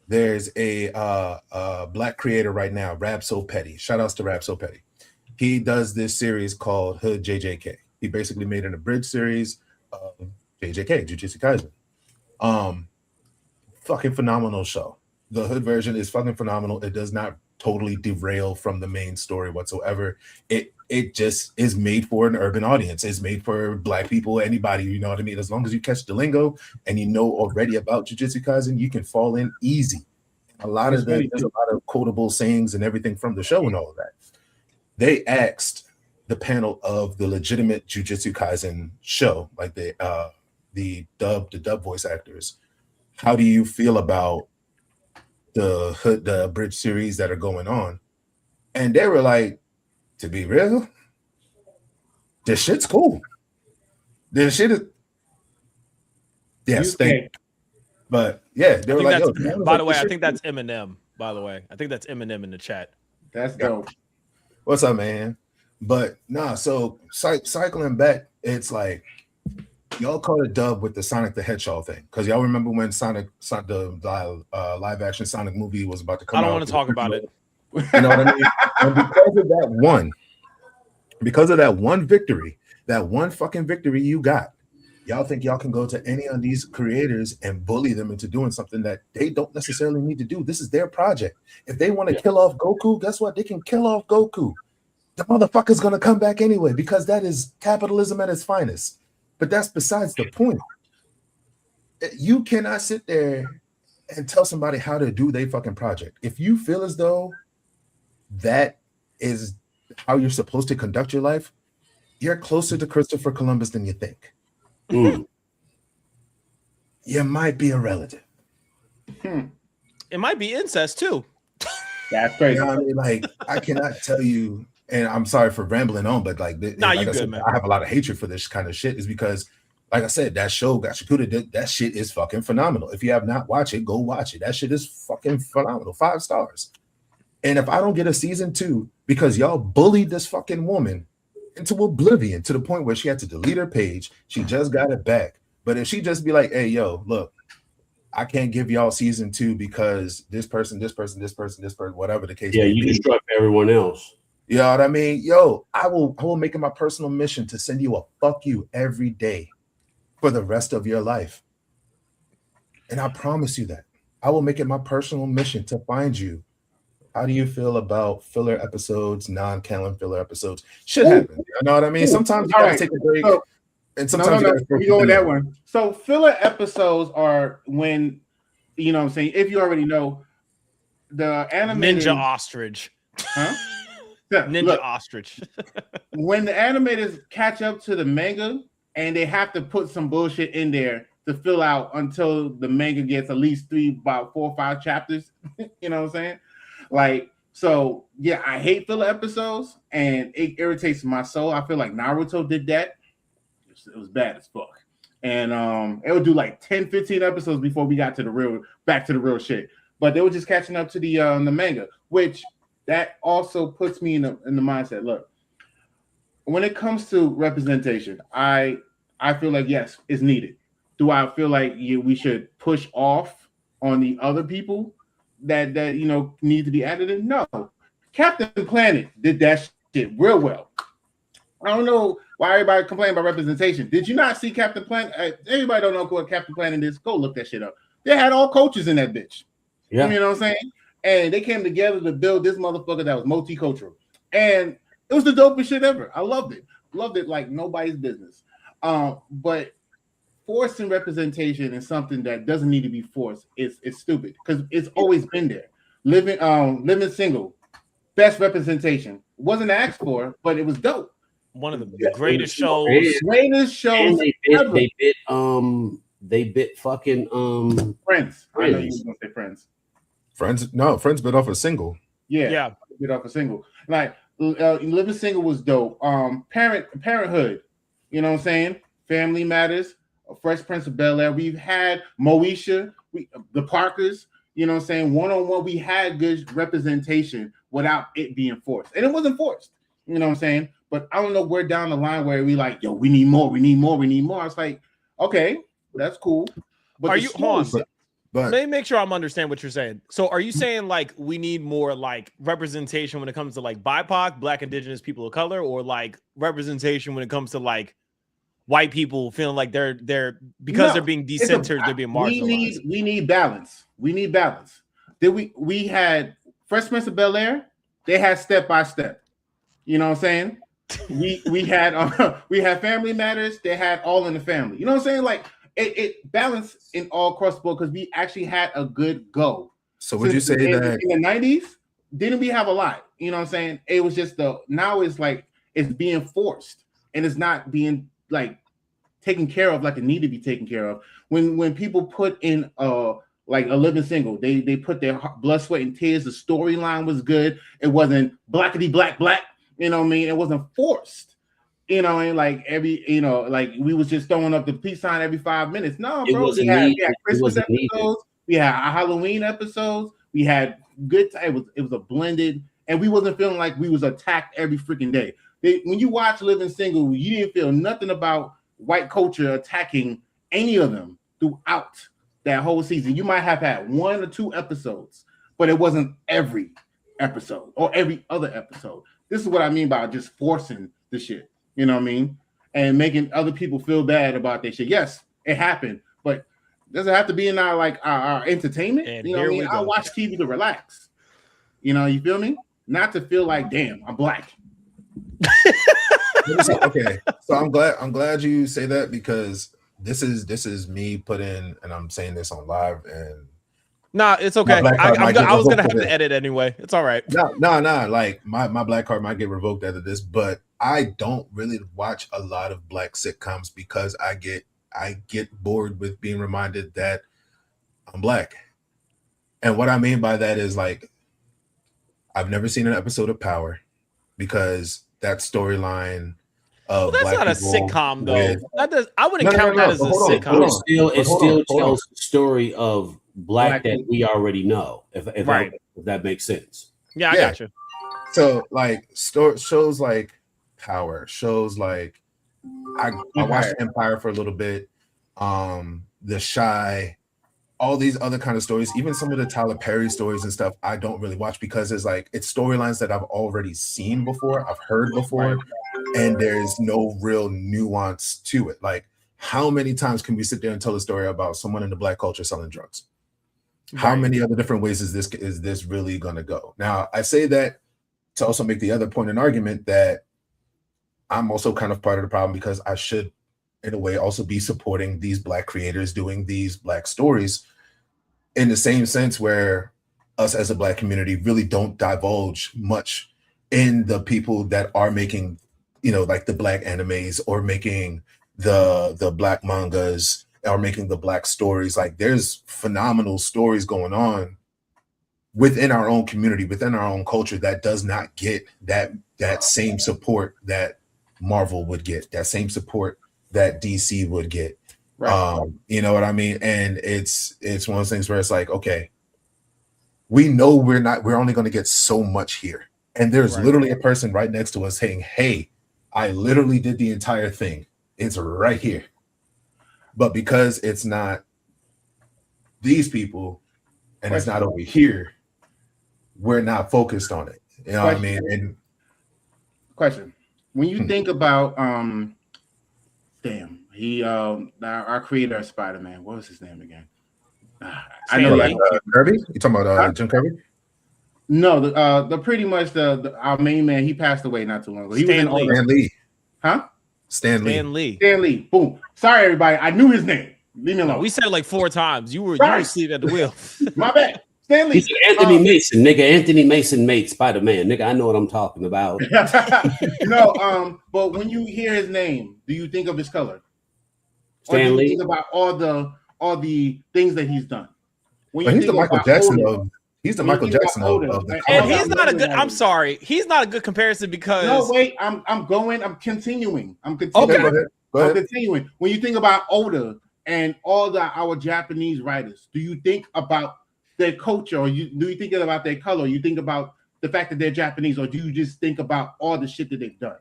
There's a Black creator right now, Rab So Petty. Shout outs to Rab So Petty. He does this series called Hood JJK. He basically made an abridged series of JJK, Jujutsu Kaisen. Fucking phenomenal show. The Hood version is fucking phenomenal. It does not totally derail from the main story whatsoever. It just is made for an urban audience. It's made for Black people, anybody, you know what I mean? As long as you catch the lingo and you know already about Jujutsu Kaisen, you can fall in easy. There's a lot of quotable sayings and everything from the show and all of that. They asked the panel of the legitimate Jujutsu Kaisen show, like the dub voice actors, how do you feel about the bridge series that are going on? And they were like, to be real, this shit's cool. This shit is but yeah, they were like, by the way, I think that's Eminem. By the way, I think that's Eminem in the chat. That's dope. What's up, man? But nah, so cycling back, it's like y'all caught a dub with the Sonic the Hedgehog thing, because y'all remember when the live action Sonic movie was about to come out. I don't want to talk about it. You know what I mean? And because of that one victory, that one fucking victory you got, y'all think y'all can go to any of these creators and bully them into doing something that they don't necessarily need to do. This is their project. If they want to kill off Goku, guess what? They can kill off Goku. The motherfucker's gonna come back anyway, because that is capitalism at its finest. But that's besides the point. You cannot sit there and tell somebody how to do their fucking project. If you feel as though that is how you're supposed to conduct your life, you're closer to Christopher Columbus than you think. You might be a relative. It might be incest too. That's crazy. You know what I mean? Like, I cannot tell you, and I'm sorry for rambling on, but like, I have a lot of hatred for this kind of shit, is because, like I said, that show Gachiakuta, that shit is fucking phenomenal. If you have not watched it, go watch it. That shit is fucking phenomenal. 5 stars. And if I don't get a season 2 because y'all bullied this fucking woman into oblivion to the point where she had to delete her page, she just got it back. But if she just be like, hey, yo, look, I can't give y'all season 2 because this person, whatever the case. Yeah, you destroy everyone else. You know what I mean? Yo, I will make it my personal mission to send you a fuck you every day for the rest of your life. And I promise you that. I will make it my personal mission to find you. How do you feel about filler episodes, non-canon filler episodes? Shit happens. You know what I mean? Sometimes you gotta take a break. And sometimes you go with that one. So filler episodes are when, you know what I'm saying, if you already know, the animated Ninja Ostrich. Huh? Ostrich. When the animators catch up to the manga and they have to put some bullshit in there to fill out until the manga gets at least 4 or 5 chapters. You know what I'm saying? Like, so yeah, I hate filler episodes and it irritates my soul. I feel like Naruto did that. It was bad as fuck. And it would do like 10-15 episodes before we got to back to the real shit. But they were just catching up to the manga, which that also puts me in the mindset. Look, when it comes to representation, I feel like yes, it's needed. Do I feel like we should push off on the other people that need to be added in? No. Captain Planet did that shit real well. I don't know why everybody complain about representation. Did you not see Captain Planet? Everybody don't know what Captain Planet is. Go look that shit up. They had all coaches in that bitch. Yeah. You know what I'm saying? And they came together to build this motherfucker that was multicultural. and it was the dopest shit ever. I loved it like nobody's business. But forcing representation is something that doesn't need to be forced. It's stupid because it's always been there. Living single, best representation. Wasn't asked for, but it was dope. One of the greatest shows. Greatest shows ever. They bit fucking Friends. I know you were gonna say Friends. Friends bit off a single. Yeah. Bit off a single. Like Living Single was dope. Parenthood. You know what I'm saying? Family Matters. Fresh Prince of Bel-Air. We've had Moesha, the Parkers. You know what I'm saying? One-on-one, we had good representation without it being forced. And it wasn't forced. You know what I'm saying? But I don't know where down the line where we like, yo, we need more. It's like, okay, that's cool. But are you hold on? Let me make sure I'm understanding what you're saying. So are you saying like we need more like representation when it comes to like BIPOC, Black, Indigenous people of color, or like representation when it comes to like white people feeling like they're because they're being decentered, they're being marginalized? We need balance. We had Fresh Prince of Bel-Air, they had Step by Step. You know what I'm saying? We had Family Matters, they had All in the Family. You know what I'm saying? Like it balanced in all cross the board because we actually had a good go. So would you say that in the 90s, didn't we have a lot? You know what I'm saying? It was just now it's like it's being forced and it's not being like taken care of like it need to be taken care of. When people put in like a Living Single, they put their blood, sweat, and tears. The storyline was good. It wasn't blackity black. You know what I mean? It wasn't forced. You know, and like like we was just throwing up the peace sign every 5 minutes. No, bro. We had Christmas episodes. We had Halloween episodes. We had good time. It was a blended, and we wasn't feeling like we was attacked every freaking day. When you watch Living Single, you didn't feel nothing about white culture attacking any of them throughout that whole season. You might have had 1 or 2 episodes, but it wasn't every episode or every other episode. This is what I mean by just forcing the shit. You know what I mean? And making other people feel bad about their shit. Yes, it happened, but does it have to be in our entertainment? And you know what I mean? I watch TV to relax. You know, you feel me? Not to feel like, damn, I'm black. Okay, so I'm glad you say that because this is me putting, and I'm saying this on live, and nah, it's okay. I was gonna have to edit anyway. It's all right. No. Like my black card might get revoked out of this, but I don't really watch a lot of black sitcoms because I get bored with being reminded that I'm black. And what I mean by that is like I've never seen an episode of Power because that storyline of that's not a sitcom though. I wouldn't count that as a sitcom. It still tells the story of black that we already know. If that makes sense. Yeah, I got you. So like shows like Power, shows like I watched Empire for a little bit, The Shy, all these other kind of stories, even some of the Tyler Perry stories and stuff, I don't really watch because it's storylines that I've already seen before, I've heard before, and there's no real nuance to it. Like, how many times can we sit there and tell a story about someone in the black culture selling drugs? How many other different ways is this really going to go? Now, I say that to also make the other point and argument that I'm also kind of part of the problem because I should, in a way, also be supporting these black creators doing these black stories in the same sense where us as a black community really don't divulge much in the people that are making, like the black animes or making the black mangas or making the black stories. Like there's phenomenal stories going on within our own community, within our own culture that does not get that same support that Marvel would get, that same support that DC would get. Right. You know what I mean? And it's one of those things where it's like, okay, we know we're only going to get so much here. And there's literally a person right next to us saying, hey, I literally did the entire thing. It's right here. But because it's not these people and it's not over here, we're not focused on it. You know what I mean? And question. When you think about our creator of Spider-Man, what was his name again? I know Kirby. You talking about Jim Kirby? No, the pretty much our main man, he passed away not too long ago. He was in all Stan Lee. Huh? Stan Lee. Stan Lee. Boom. Sorry, everybody. I knew his name. Leave me alone. We said it like 4 times. You were asleep at the wheel. My bad. Stan Lee. Anthony Mason, nigga. Anthony Mason made Spider-Man, nigga. I know what I'm talking about. No, but when you hear his name, do you think of his color? Stan Lee. Think about all the things that he's done. When he's the Michael Jackson of. He's the Michael Jackson of the. And he's not a good. I'm sorry. He's not a good comparison because. No, wait. I'm continuing. Okay, go ahead. I'm continuing. When you think about Oda and all our Japanese writers, do you think about their culture, or do you think about their color? You think about the fact that they're Japanese, or do you just think about all the shit that they've done?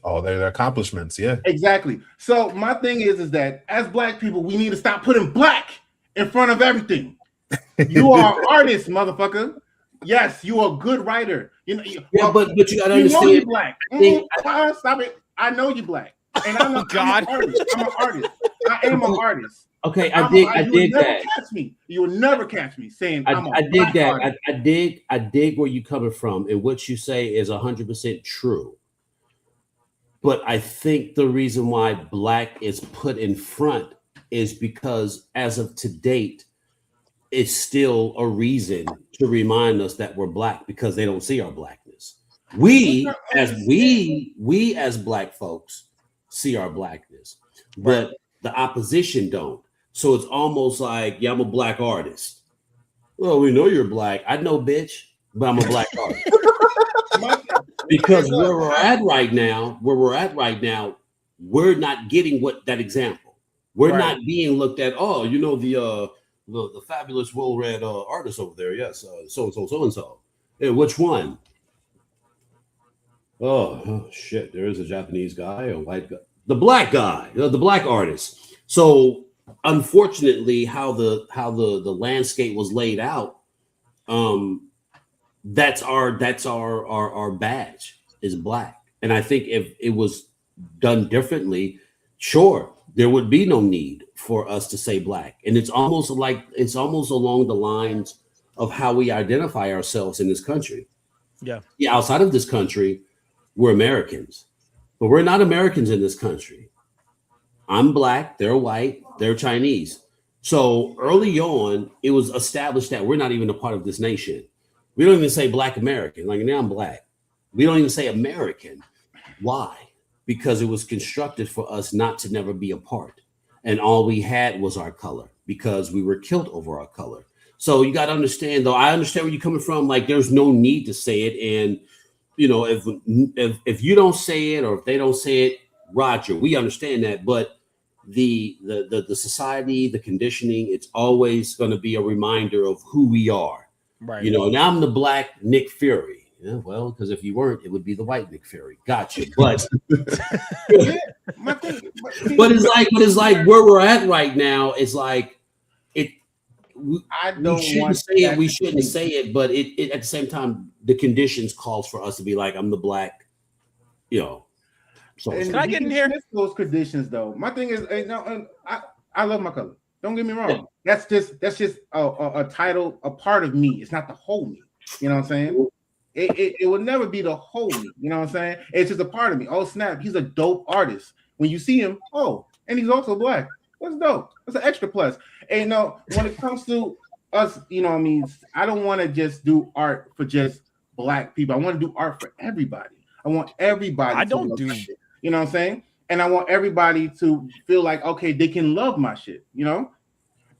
All their accomplishments, yeah. Exactly. So my thing is that as Black people, we need to stop putting black in front of everything. You are an artist, motherfucker. Yes, you are a good writer. You know, but you gotta understand. Know you're Black. Stop it. I know you're Black, and I'm an artist. I'm an artist. I am an artist. Okay, I dig that. Catch me. You will never catch me saying I dig that. I dig where you're coming from, and what you say is 100% true. But I think the reason why Black is put in front is because, as of to date, it's still a reason to remind us that we're Black because they don't see our Blackness. We as Black folks see our Blackness, but the opposition don't. So it's almost like, yeah, I'm a Black artist. Well, we know you're Black. I know, bitch, but I'm a Black artist. Because where we're at right now, we're not getting that example. We're not being looked at. Oh, you know, the fabulous, well-read artist over there. Yes, so-and-so. Hey, which one? Oh, shit. There is a Japanese guy, a white guy. The Black guy, the Black artist. So, unfortunately, how the landscape was laid out, that's our badge is Black. And I think if it was done differently, sure, there would be no need for us to say Black. And it's almost along the lines of how we identify ourselves in this country. Yeah, outside of this country, we're Americans, but we're not Americans in this country. I'm Black, they're white, they're Chinese. So early on, it was established that we're not even a part of this nation. We don't even say Black American. Like, now I'm Black. We don't even say American. Why? Because it was constructed for us not to never be a part. And all we had was our color because we were killed over our color. So you got to understand, though, I understand where you're coming from. Like, there's no need to say it. And, you know, if you don't say it or if they don't say it, Roger, we understand that. But the society, the conditioning, it's always going to be a reminder of who we are. Right. You know, now I'm the Black Nick Fury. Yeah, well, because if you weren't, it would be the white Nick Fury. Gotcha. But but it's like where we're at right now. It's like we shouldn't say it, but it at the same time the conditions calls for us to be like, I'm the Black, you know. So can I get in here? Those conditions, though. My thing is, I love my color. Don't get me wrong. Yeah. That's just a title, a part of me. It's not the whole me. You know what I'm saying? It will never be the whole me. You know what I'm saying? It's just a part of me. Oh snap! He's a dope artist. When you see him, and he's also Black. That's dope. That's an extra plus. And when it comes to us, you know what I mean? I don't want to just do art for just Black people. I want to do art for everybody. I want everybody. I don't do shit. You know what I'm saying? And I want everybody to feel like, okay, they can love my shit, you know?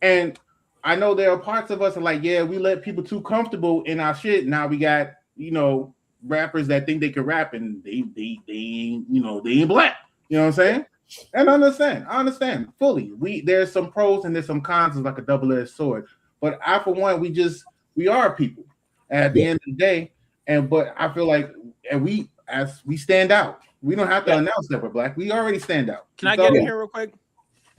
And I know there are parts of us are like, yeah, we let people too comfortable in our shit. Now we got, rappers that think they can rap and they ain't, they ain't Black. You know what I'm saying? And I understand fully. There's some pros and there's some cons. It's like a double-edged sword. But I, for one, we are people at the end of the day. But I feel like we stand out. We don't have to announce that we're Black. We already stand out. Can I get in here real quick?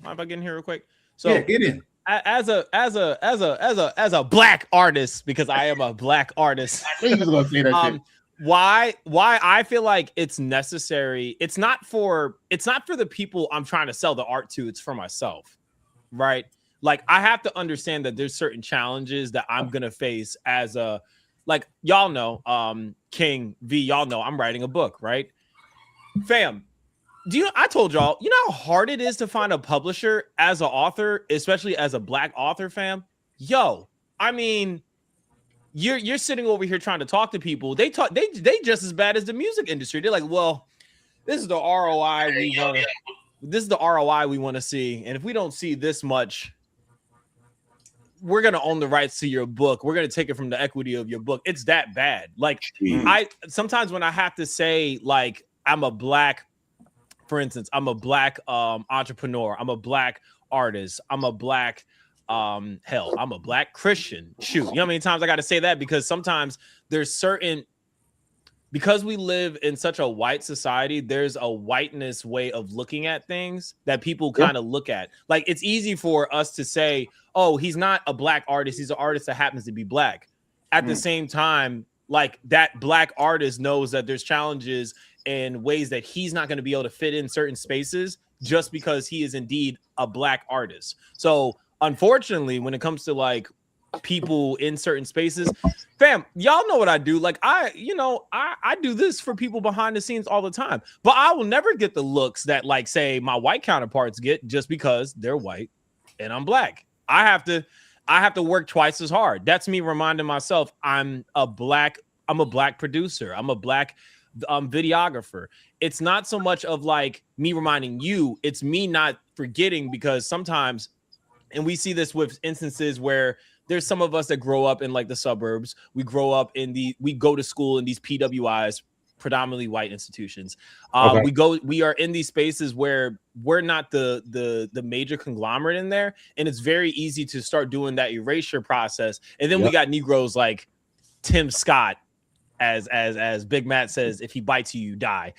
Mind if I get in here real quick? So yeah, get in. As a Black artist, because I am a Black artist. I think he was gonna say that shit. Why I feel like it's necessary. It's not for the people I'm trying to sell the art to. It's for myself, right? like I have to understand that there's certain challenges that I'm gonna face as a, like y'all know, King V, y'all know I'm writing a book, right? Fam, I told y'all, you know how hard it is to find a publisher as an author, especially as a Black author, fam? Yo, I mean, you're sitting over here trying to talk to people. They just as bad as the music industry. They're like, well, this is the ROI we want to. This is the ROI we want to see, and if we don't see this much, we're gonna own the rights to your book. We're gonna take it from the equity of your book. It's that bad. Like I sometimes when I have to say like I'm a Black, for instance, I'm a Black entrepreneur. I'm a Black artist. I'm a Black hell, I'm a Black Christian. Shoot, you know how many times I got to say that? Because sometimes there's certain, because we live in such a white society, there's a whiteness way of looking at things that people kind of look at. Like it's easy for us to say, oh, he's not a Black artist, he's an artist that happens to be Black. At the same time, like that Black artist knows that there's challenges and ways that he's not going to be able to fit in certain spaces just because he is indeed a Black artist. So unfortunately, when it comes to like people in certain spaces, fam, y'all know what I do. Like I do this for people behind the scenes all the time, but I will never get the looks that like say my white counterparts get just because they're white and I'm Black. I have to work twice as hard. That's me reminding myself I'm a Black producer. I'm a Black videographer. It's not so much of like me reminding you, it's me not forgetting, because sometimes, and we see this with instances where there's some of us that grow up in like the suburbs. We grow up we go to school in these PWIs, predominantly white institutions. We are in these spaces where we're not the major conglomerate in there. And it's very easy to start doing that erasure process. And then we got Negroes like Tim Scott, as Big Matt says, if he bites you, you die.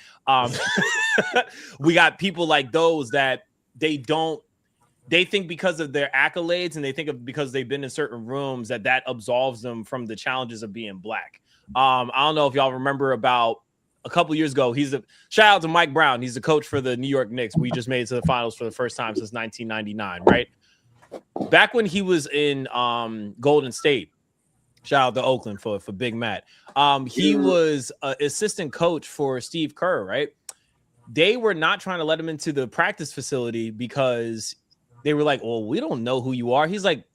We got people like those that they think because of their accolades and they think of because they've been in certain rooms that absolves them from the challenges of being Black. I don't know if y'all remember about a couple years ago, shout out to Mike Brown. He's the coach for the New York Knicks. We just made it to the finals for the first time since 1999, right? Back when he was in Golden State, shout out to Oakland for Big Matt. He was an assistant coach for Steve Kerr, right? They were not trying to let him into the practice facility because they were like, well, we don't know who you are. He's like,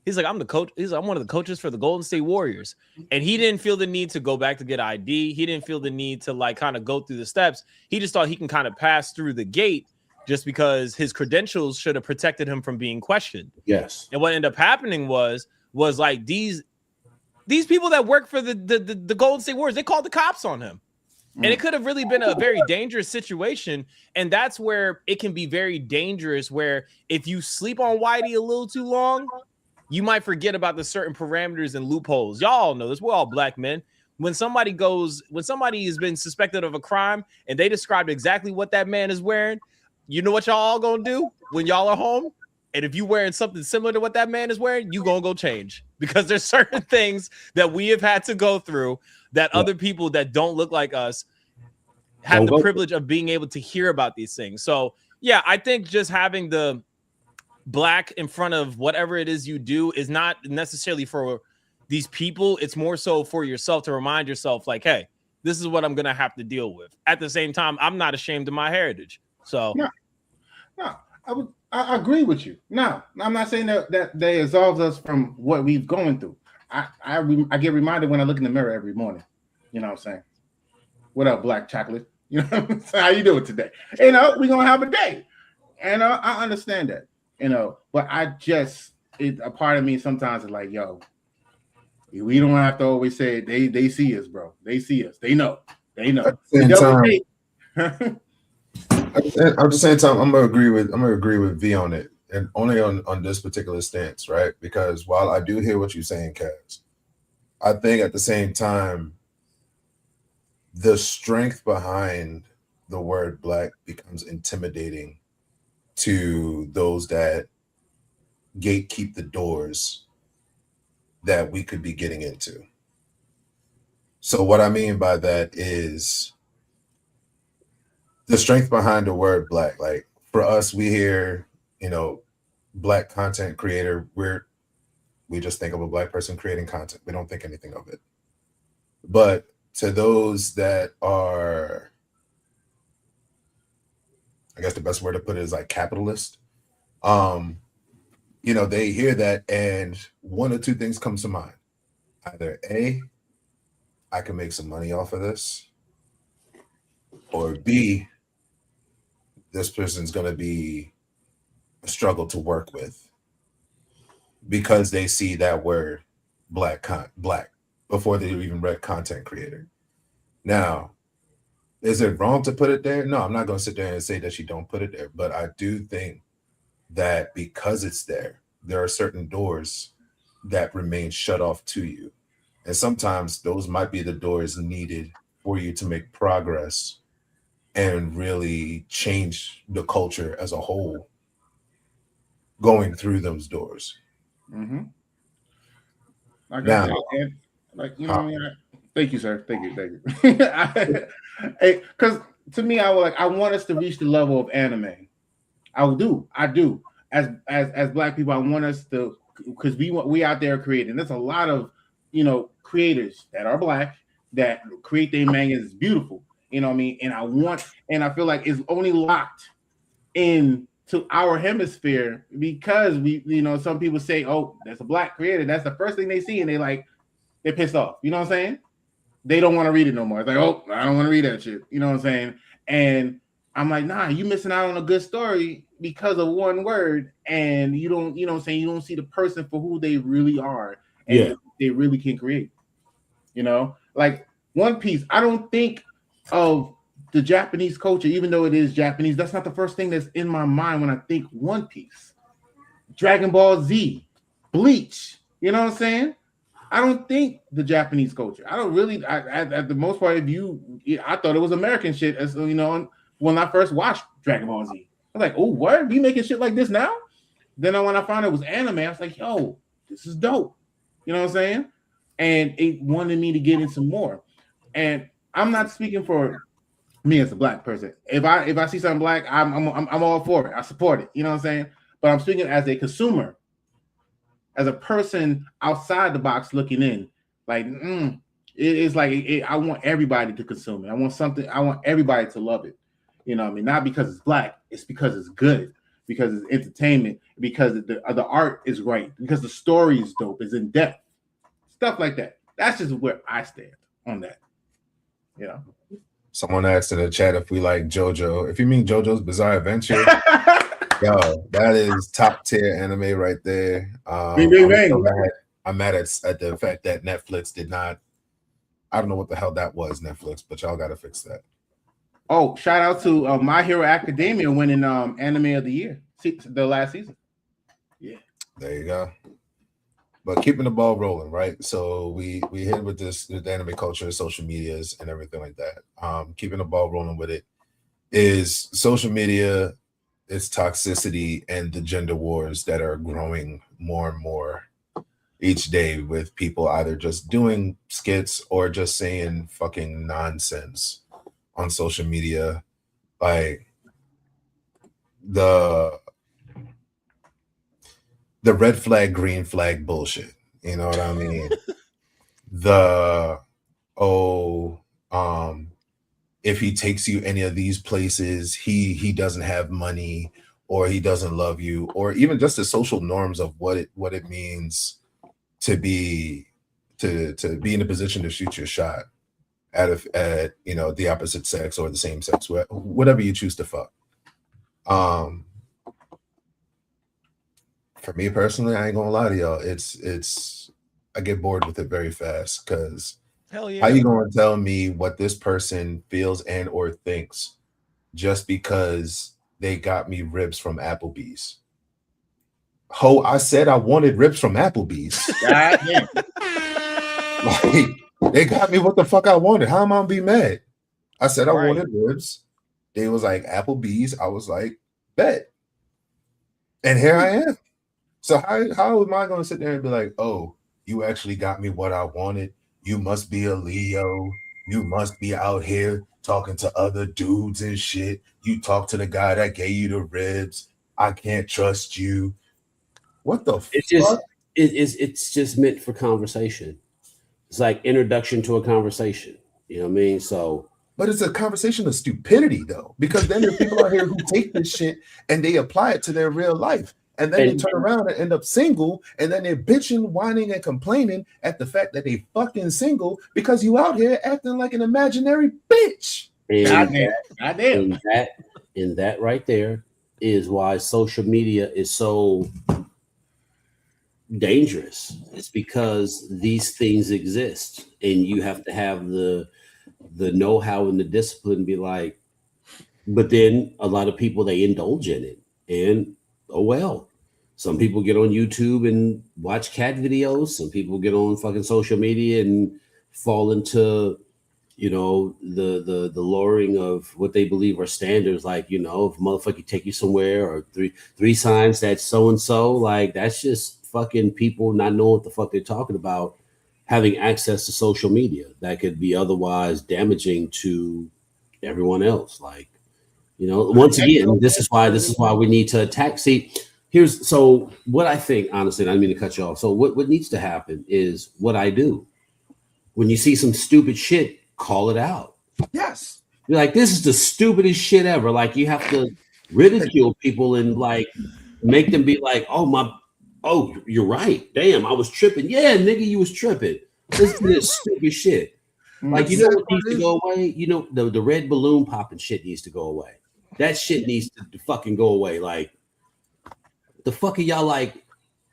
I'm the coach. I'm one of the coaches for the Golden State Warriors. And he didn't feel the need to go back to get ID. He didn't feel the need to like kind of go through the steps. He just thought he can kind of pass through the gate just because his credentials should have protected him from being questioned. Yes. And what ended up happening was like these people that work for the Golden State Warriors, they called the cops on him. And it could have really been a very dangerous situation. And that's where it can be very dangerous, where if you sleep on Whitey a little too long, you might forget about the certain parameters and loopholes. Y'all know this. We're all Black men. When somebody has been suspected of a crime and they described exactly what that man is wearing, you know what y'all all gonna do when y'all are home? And if you wearing something similar to what that man is wearing, you gonna go change, because there's certain things that we have had to go through that other people that don't look like us have the privilege of being able to hear about these things. So yeah, I think just having the Black in front of whatever it is you do is not necessarily for these people. It's more so for yourself to remind yourself like, hey, this is what I'm going to have to deal with. At the same time, I'm not ashamed of my heritage. So no, I agree with you. No, I'm not saying that they absolve us from what we've gone through. I get reminded when I look in the mirror every morning. You know what I'm saying? What up, Black chocolate? You know what I'm saying? How you doing today? You know, we're gonna have a day. And I understand that, you know, but a part of me sometimes is like, yo, we don't have to always say it. They see us, bro. They see us. They know. At the same time, I'm gonna agree with V on it, and only on this particular stance, right? Because while I do hear what you're saying, Kaz, I think at the same time, the strength behind the word Black becomes intimidating to those that gatekeep the doors that we could be getting into. So what I mean by that is the strength behind the word Black. Like for us, we hear, you know, black content creator, we just think of a black person creating content. We don't think anything of it. But to those that are, I guess the best word to put it is like capitalist, you know, they hear that and one or two things comes to mind. Either A, I can make some money off of this, or B, this person's going to be a struggle to work with because they see that word black before they even read content creator. Now, is it wrong to put it there? No, I'm not going to sit there and say that you don't put it there, but I do think that because it's there, there are certain doors that remain shut off to you. And sometimes those might be the doors needed for you to make progress and really change the culture as a whole going through those doors. Mm-hmm. Like Now, I said, like, you know what I mean? Thank you, sir. Thank you. Because to me, I want us to reach the level of anime. I do. As black people, I want us to, because we out there creating. There's a lot of, you know, creators that are black that create their mangas. It's beautiful. You know what I mean? And I feel like it's only locked in to our hemisphere because we, you know, some people say, oh, that's a black creator. That's the first thing they see, and they're pissed off. You know what I'm saying? They don't want to read it no more. It's like, oh, I don't want to read that shit. You know what I'm saying? And I'm like, nah, you missing out on a good story because of one word, and you don't, you know what I'm saying? You don't see the person for who they really are, and they really can create. You know, like One Piece. I don't think of the Japanese culture, even though it is Japanese. That's not the first thing that's in my mind when I think One Piece. Dragon Ball Z, Bleach. You know what I'm saying? I don't think the Japanese culture. I don't really. At the most part, I thought it was American shit. As you know, when I first watched Dragon Ball Z, I was like, "Oh, what? We making shit like this now?" Then when I found it was anime, I was like, "Yo, this is dope." You know what I'm saying? And it wanted me to get into more. And I'm not speaking for me as a black person. If I see something black, I'm all for it. I support it. You know what I'm saying? But I'm speaking as a consumer, as a person outside the box looking in. Like, it's like I want everybody to consume it. I want everybody to love it. You know what I mean? Not because it's black, it's because it's good, because it's entertainment, because the art is right, because the story is dope, it's in depth, stuff like that. That's just where I stand on that. You know. Someone asked in the chat if we like JoJo. If you mean JoJo's Bizarre Adventure, yo, that is top tier anime right there. I'm mad at the fact that Netflix did not. I don't know what the hell that was, Netflix, but y'all got to fix that. Oh, shout out to My Hero Academia winning Anime of the Year, the last season. Yeah, there you go. But keeping the ball rolling, right? So we hit with this with anime culture, social medias, and everything like that. Keeping the ball rolling with it is social media, its toxicity, and the gender wars that are growing more and more each day, with people either just doing skits or just saying fucking nonsense on social media, like the red flag, green flag bullshit. You know what I mean? If he takes you any of these places, he doesn't have money, or he doesn't love you, or even just the social norms of what it means to be in a position to shoot your shot at you know, the opposite sex or the same sex, whatever you choose to fuck. For me personally, I ain't gonna lie to y'all. It's I get bored with it very fast, because hell yeah, how you gonna tell me what this person feels and or thinks just because they got me ribs from Applebee's? Ho, I said I wanted ribs from Applebee's. Like, they got me what the fuck I wanted. How am I gonna be mad? I said I wanted ribs. They was like Applebee's. I was like, bet. And here I am. So how am I going to sit there and be like, oh, you actually got me what I wanted? You must be a Leo. You must be out here talking to other dudes and shit. You talk to the guy that gave you the ribs. I can't trust you. What the It's fuck? just it's just meant for conversation. It's like introduction to a conversation. You know what I mean? So, but it's a conversation of stupidity, though, because then there are people out here who take this shit and they apply it to their real life. And then they turn around and end up single, and then they're bitching, whining, and complaining at the fact that they fucking single because you out here acting like an imaginary bitch. And that right there is why social media is so dangerous. It's because these things exist, and you have to have the know-how and the discipline to be like, but then a lot of people, they indulge in it, and oh well. Some people get on YouTube and watch cat videos. Some people get on fucking social media and fall into, you know, the luring of what they believe are standards. Like, you know, if a motherfucker take you somewhere, or three signs that so and so, like, that's just fucking people not knowing what the fuck they're talking about, having access to social media that could be otherwise damaging to everyone else. Like, you know, once again, this is why we need to attack. See, so what I think, honestly, I didn't mean to cut you off. So what needs to happen is what I do. When you see some stupid shit, call it out. Yes. You're like, this is the stupidest shit ever. Like, you have to ridicule people and like make them be like, oh, you're right. Damn, I was tripping. Yeah, nigga, you was tripping. Listen to this stupid shit. Like, you know what needs to go away? You know, the red balloon popping shit needs to go away. That shit needs to fucking go away. Like, the fuck are y'all like?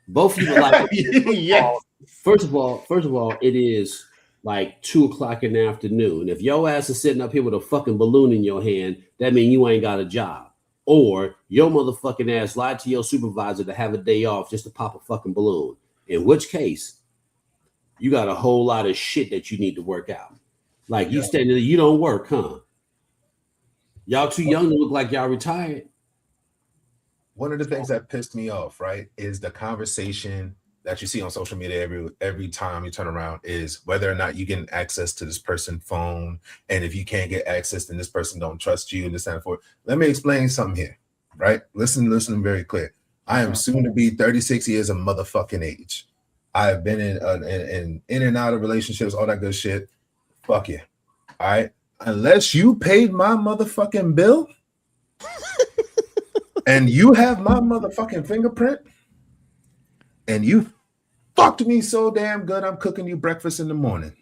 Both of you are like, Yes. First of all, it is like 2:00 in the afternoon. If your ass is sitting up here with a fucking balloon in your hand, that means you ain't got a job. Or your motherfucking ass lied to your supervisor to have a day off just to pop a fucking balloon. In which case, you got a whole lot of shit that you need to work out. Like, you standing there, you don't work, huh? Y'all too young to look like y'all retired. One of the things that pissed me off, right, is the conversation that you see on social media every time you turn around is whether or not you get access to this person's phone, and if you can't get access, then this person don't trust you, and this and for. Let me explain something here, right? Listen very clear. I am soon to be 36 years of motherfucking age. I have been in and out of relationships, all that good shit. Fuck you. All right. Unless you paid my motherfucking bill and you have my motherfucking fingerprint and you fucked me so damn good, I'm cooking you breakfast in the morning.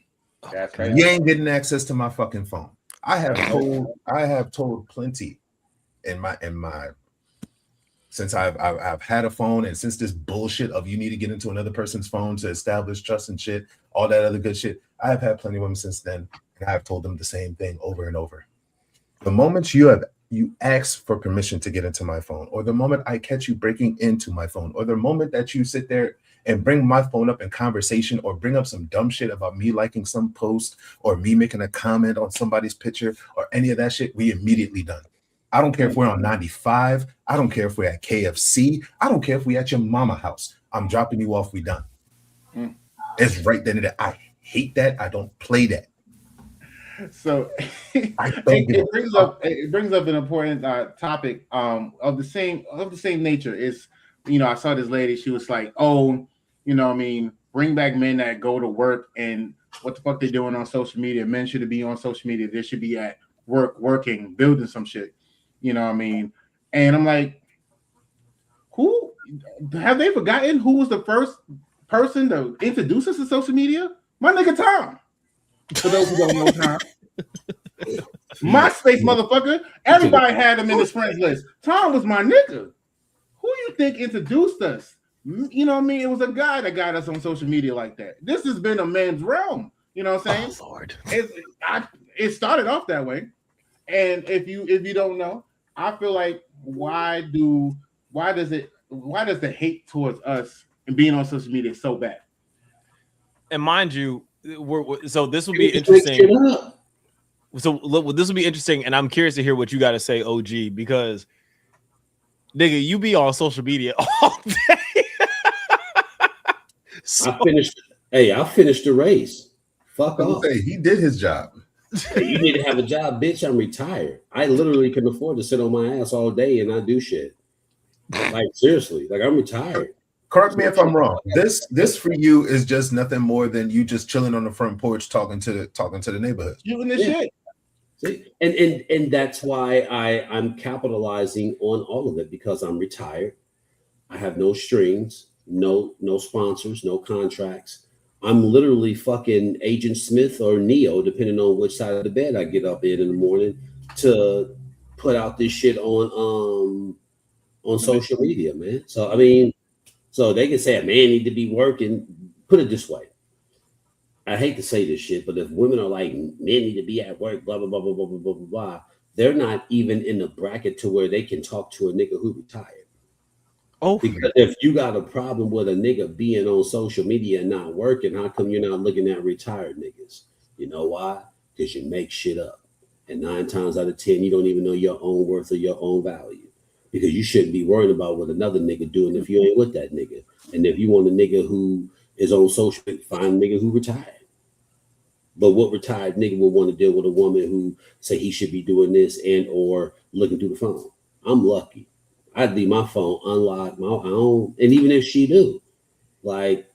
That's right. You ain't getting access to my fucking phone. I have told plenty in my since I've had a phone, and since this bullshit of you need to get into another person's phone to establish trust and shit, all that other good shit, I have had plenty of women since then, and I've told them the same thing over and over. The moment you ask for permission to get into my phone, or the moment I catch you breaking into my phone, or the moment that you sit there and bring my phone up in conversation, or bring up some dumb shit about me liking some post, or me making a comment on somebody's picture, or any of that shit, we immediately done. I don't care if we're on 95. I don't care if we're at KFC. I don't care if we're at your mama house. I'm dropping you off. We done. It's right then and there. I hate that. I don't play that. So it brings up an important topic of the same nature. Is, you know, I saw this lady. She was like, oh, you know, I mean, bring back men that go to work, and what the fuck they doing on social media? Men should be on social media. They should be at work, working, building some shit. You know what I mean? And I'm like, who have they forgotten who was the first person to introduce us to social media? My nigga Tom. For those who don't know Tom. MySpace motherfucker. Everybody had him in his friends list. Tom was my nigga. Who you think introduced us? You know what I mean? It was a guy that got us on social media like that. This has been a man's realm. You know what I'm saying? Oh, Lord. It started off that way. And if you don't know, I feel like why does the hate towards us and being on social media so bad? And mind you, so this will be interesting. So look, this will be interesting, and I'm curious to hear what you got to say, OG, because nigga, you be on social media all day. So, I finished the race. Fuck off. He did his job. Hey, you need to have a job, bitch. I'm retired. I literally can afford to sit on my ass all day and not do shit. Like, seriously, like, I'm retired. Correct me if I'm wrong. This for you is just nothing more than you just chilling on the front porch talking to the neighborhood. Shooting the shit. See? And that's why I'm capitalizing on all of it, because I'm retired. I have no strings, no sponsors, no contracts. I'm literally fucking Agent Smith or Neo, depending on which side of the bed I get up in the morning, to put out this shit on social media, man. So I mean, so they can say a man need to be working. Put it this way. I hate to say this shit, but if women are like, men need to be at work, blah, blah, blah, blah, blah, blah, blah, blah, blah, they're not even in the bracket to where they can talk to a nigga who retired. Oh, because if you got a problem with a nigga being on social media and not working, how come you're not looking at retired niggas? You know why? Because you make shit up. And 9 times out of 10, you don't even know your own worth or your own value. Because you shouldn't be worrying about what another nigga doing if you ain't with that nigga. And if you want a nigga who is on social media, find a nigga who retired. But what retired nigga would want to deal with a woman who say he should be doing this and or looking through the phone? I'm lucky. I'd leave my phone unlocked, my own, and even if she do, like,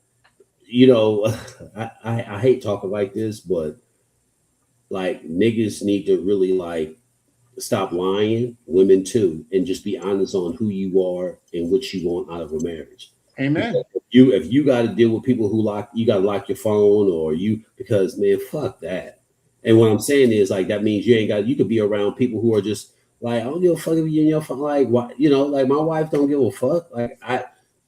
you know, I hate talking like this, but like niggas need to really like stop lying, women too, and just be honest on who you are and what you want out of a marriage. Amen. If you got to deal with people who you got to lock your phone or because man, fuck that. And what I'm saying is like, that means you could be around people who are just like, I don't give a fuck if you're in your phone. Like, what, you know, like my wife don't give a fuck. Like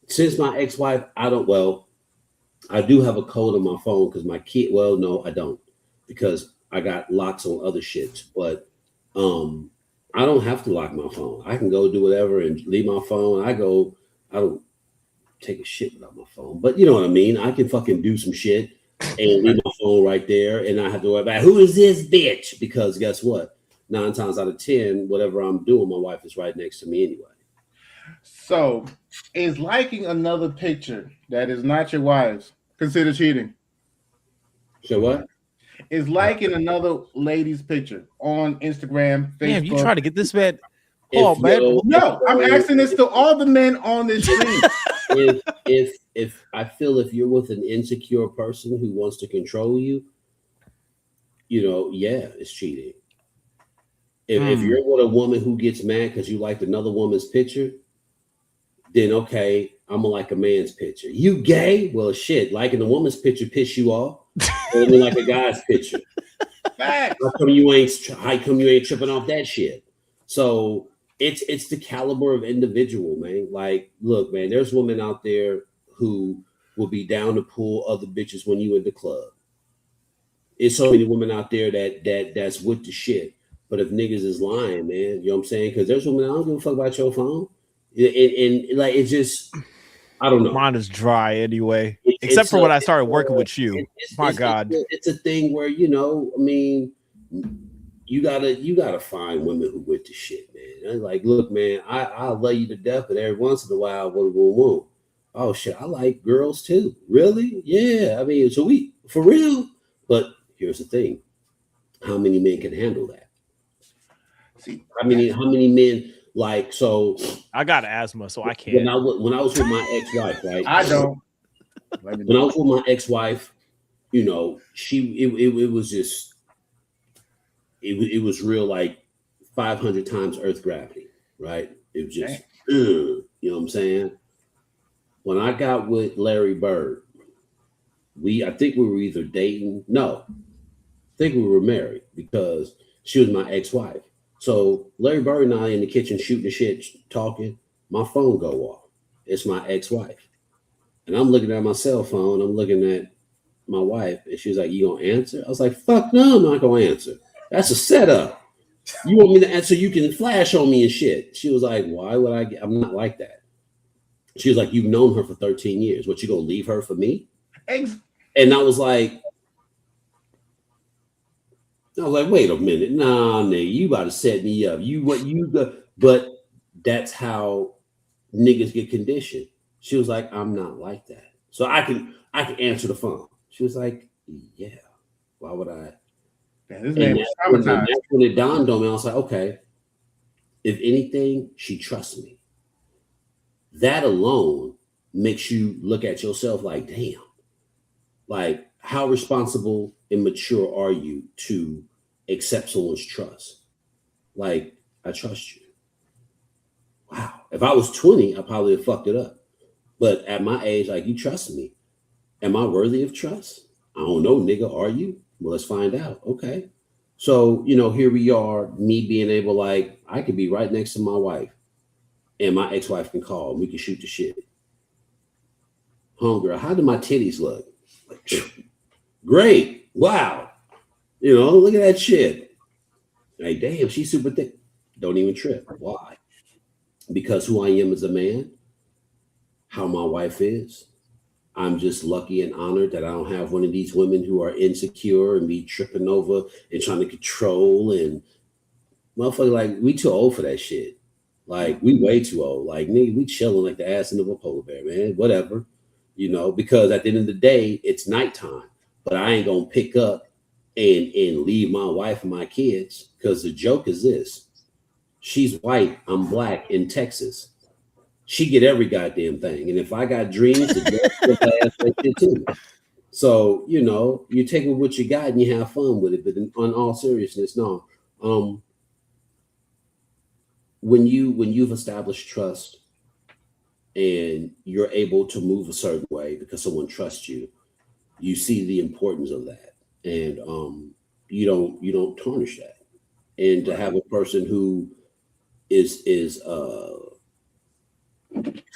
since my ex-wife, I do have a code on my phone because my kid, well, no, I don't, because I got locks on other shit, but I don't have to lock my phone. I can go do whatever and leave my phone. I don't take a shit without my phone, but you know what I mean? I can fucking do some shit and leave my phone right there and I have to worry about who is this bitch? Because guess what? 9 times out of 10, whatever I'm doing, my wife is right next to me anyway. So is liking another picture that is not your wife's considered cheating? So what? Is liking another lady's picture on Instagram, Facebook? Damn, you trying to get this man? Oh man, no, I'm asking this to all the men on this stream. if I feel if you're with an insecure person who wants to control you, you know, yeah, it's cheating. If you're with a woman who gets mad because you liked another woman's picture, then okay, I'm gonna like a man's picture. You gay? Well, shit, liking a woman's picture piss you off, or me like a guy's picture. How come you ain't tripping off that shit? So it's the caliber of individual, man. Like, look, man, there's women out there who will be down to pull other bitches when you in the club. It's so many women out there that's with the shit. But if niggas is lying, man, you know what I'm saying? Because there's women, I don't give a fuck about your phone. And like, it's just, I don't know. Mine is dry anyway, except for when I started working with you. My God. It's a thing where, you know, I mean, you gotta find women who with the shit, man. And like, look, man, I love you to death, but every once in a while, whoa. Oh shit, I like girls too. Really? Yeah. I mean, so we for real. But here's the thing: how many men can handle that? See, how many men like? So I got asthma, so I can't. When I was with my ex-wife, right? I don't. When I was with my ex-wife, you know, it was just it was real like 500 times Earth gravity, right? It was just you know what I'm saying? When I got with Larry Bird, I think we were either dating. No, I think we were married because she was my ex-wife. So Larry Bird and I in the kitchen shooting the shit, talking. My phone go off. It's my ex-wife, and I'm looking at my cell phone. I'm looking at my wife, and she was like, "You gonna answer?" I was like, "Fuck no, I'm not gonna answer. That's a setup. You want me to answer? You can flash on me and shit." She was like, "Why would I? I'm not like that." She was like, "You've known her for 13 years. What, you gonna leave her for me?" And I was like, wait a minute. Nah, nigga, you about to set me up. But that's how niggas get conditioned. She was like, "I'm not like that. So I can answer the phone." She was like, "Yeah, why would I?" His name is traumatized. That's when it dawned on me. I was like, okay, if anything, she trusts me. That alone makes you look at yourself like, damn, like how responsible and mature are you to accept someone's trust? Like, I trust you. Wow. If I was 20, I probably have fucked it up. But at my age, like, you trust me. Am I worthy of trust? I don't know, nigga. Are you? Well, let's find out. Okay. So, you know, here we are, me being able, like, I could be right next to my wife and my ex-wife can call and we can shoot the shit. Homegirl, how do my titties look? Like, great. Wow. You know, look at that shit. Like, damn, she's super thick. Don't even trip. Why? Because who I am as a man, how my wife is. I'm just lucky and honored that I don't have one of these women who are insecure and be tripping over and trying to control and motherfucker, like, we too old for that shit. Like, we way too old. Like, nigga, we chilling like the ass end of a polar bear, man. Whatever. You know, because at the end of the day, it's nighttime. But I ain't gonna pick up and leave my wife and my kids, because the joke is this. She's white, I'm black in Texas. She get every goddamn thing. And if I got dreams, the too. So, you know, you take what you got and you have fun with it. But on all seriousness, no. When you've established trust and you're able to move a certain way because someone trusts you, you see the importance of that. And you don't tarnish that. And to have a person who is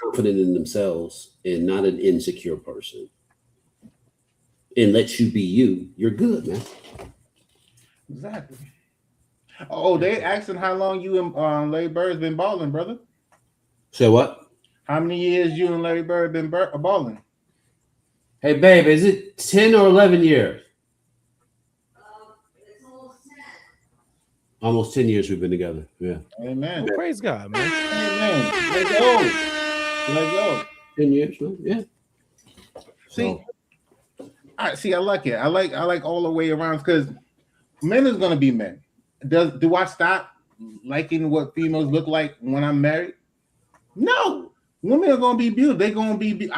confident in themselves and not an insecure person and lets you be you, you're good, man. Exactly. Oh, they asking how long you and Larry Bird's been balling, brother. Say what? How many years you and Larry Bird been balling? Hey, babe, is it 10 or 11 years? It's almost 10. Almost 10 years we've been together. Yeah. Amen. Well, praise God, man. Amen. Let's go. Let's go. 10 years, man. Yeah. See, I like it. I like all the way around, because men is gonna be men. Do I stop liking what females look like when I'm married? No. Women are gonna be beautiful. They're gonna be.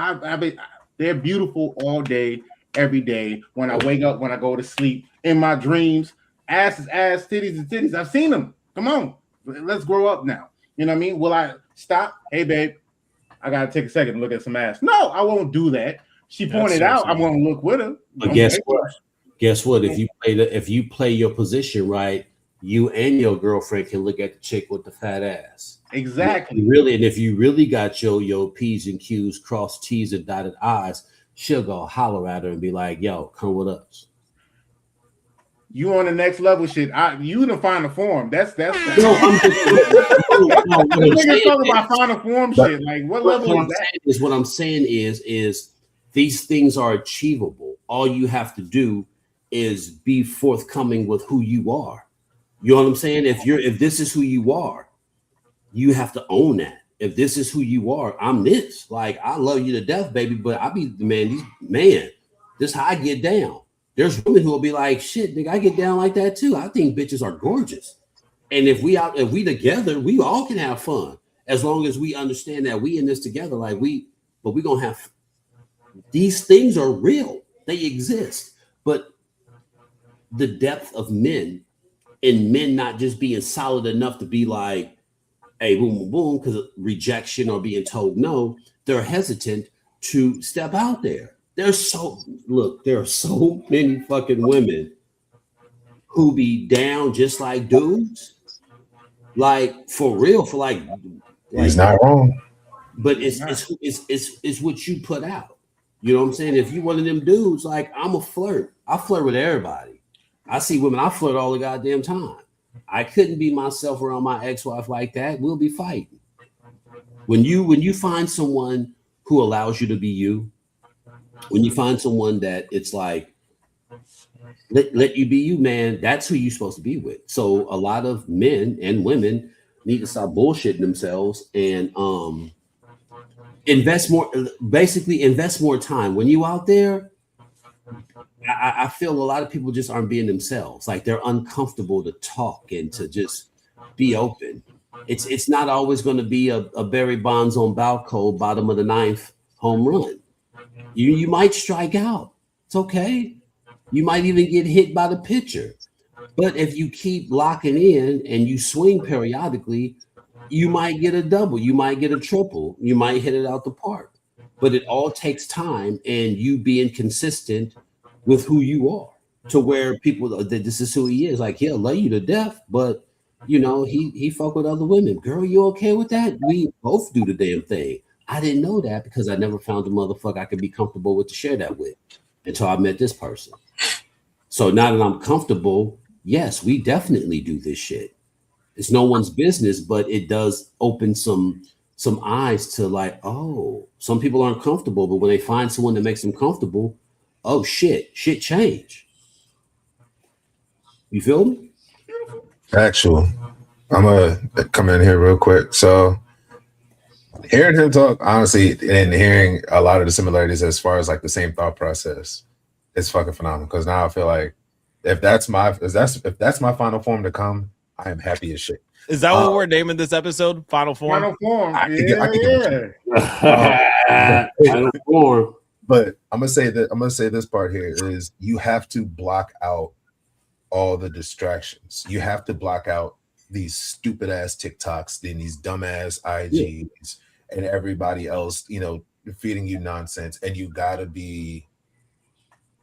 They're beautiful all day, every day. When I wake up, when I go to sleep, in my dreams, ass is ass, titties is titties. I've seen them. Come on, let's grow up now. You know what I mean? Will I stop? Hey, babe, I gotta take a second and look at some ass. No, I won't do that. She pointed out, I'm gonna look with her. But guess what? Guess what? If you play your position right, you and your girlfriend can look at the chick with the fat ass. Exactly. Really, and if you really got your P's and Q's, crossed T's and dotted I's, she'll go holler at her and be like, "Yo, come with us." You on the next level shit. You didn't find a form. That's No, I'm niggas talking about find a form shit. Like, what level is that? What I'm saying is these things are achievable. All you have to do is be forthcoming with who you are. You know what I'm saying? If this is who you are, you have to own that. If this is who you are, I'm this. Like, I love you to death, baby, but I be the man. This is how I get down. There's women who will be like, shit, nigga, I get down like that too. I think bitches are gorgeous. And if we together, we all can have fun as long as we understand that we in this together. But we gonna have, these things are real. They exist. But the depth of men and men not just being solid enough to be like, hey, boom, boom, boom, because of rejection or being told no, they're hesitant to step out there. There are so many fucking women who be down just like dudes. Like, for real, He's not wrong. But it's what you put out. You know what I'm saying? If you one of them dudes, like, I'm a flirt. I flirt with everybody. I see women, I flirt all the goddamn time. I couldn't be myself around my ex-wife like that. We'll be fighting. When you find someone who allows you to be you, when you find someone that it's like, let you be you, man, that's who you're supposed to be with. So a lot of men and women need to stop bullshitting themselves and invest more time. When you out there, I feel a lot of people just aren't being themselves. Like, they're uncomfortable to talk and to just be open. It's not always going to be a Barry Bonds on Balco, bottom of the ninth, home run. You might strike out. It's okay. You might even get hit by the pitcher. But if you keep locking in and you swing periodically, you might get a double, you might get a triple, you might hit it out the park. But it all takes time and you being consistent with who you are to where people that this is who he is. Like, he'll love you to death, but you know, he fuck with other women. Girl, you okay with that? We both do the damn thing. I didn't know that because I never found a motherfucker I could be comfortable with to share that with until I met this person. So now that I'm comfortable, yes, we definitely do this shit. It's no one's business, but it does open some eyes to like, oh, some people aren't comfortable, but when they find someone that makes them comfortable, oh shit change. You feel me? Actual. I'm gonna come in here real quick. So hearing him talk, honestly, and hearing a lot of the similarities as far as like the same thought process, it's fucking phenomenal. Because now I feel like if that's my final form to come, I am happy as shit. Is that what we're naming this episode? Final form. Final form. Final form. But I'm gonna say this part here is you have to block out all the distractions. You have to block out these stupid ass TikToks, then these dumbass IGs, and everybody else, you know, feeding you nonsense. And you gotta be,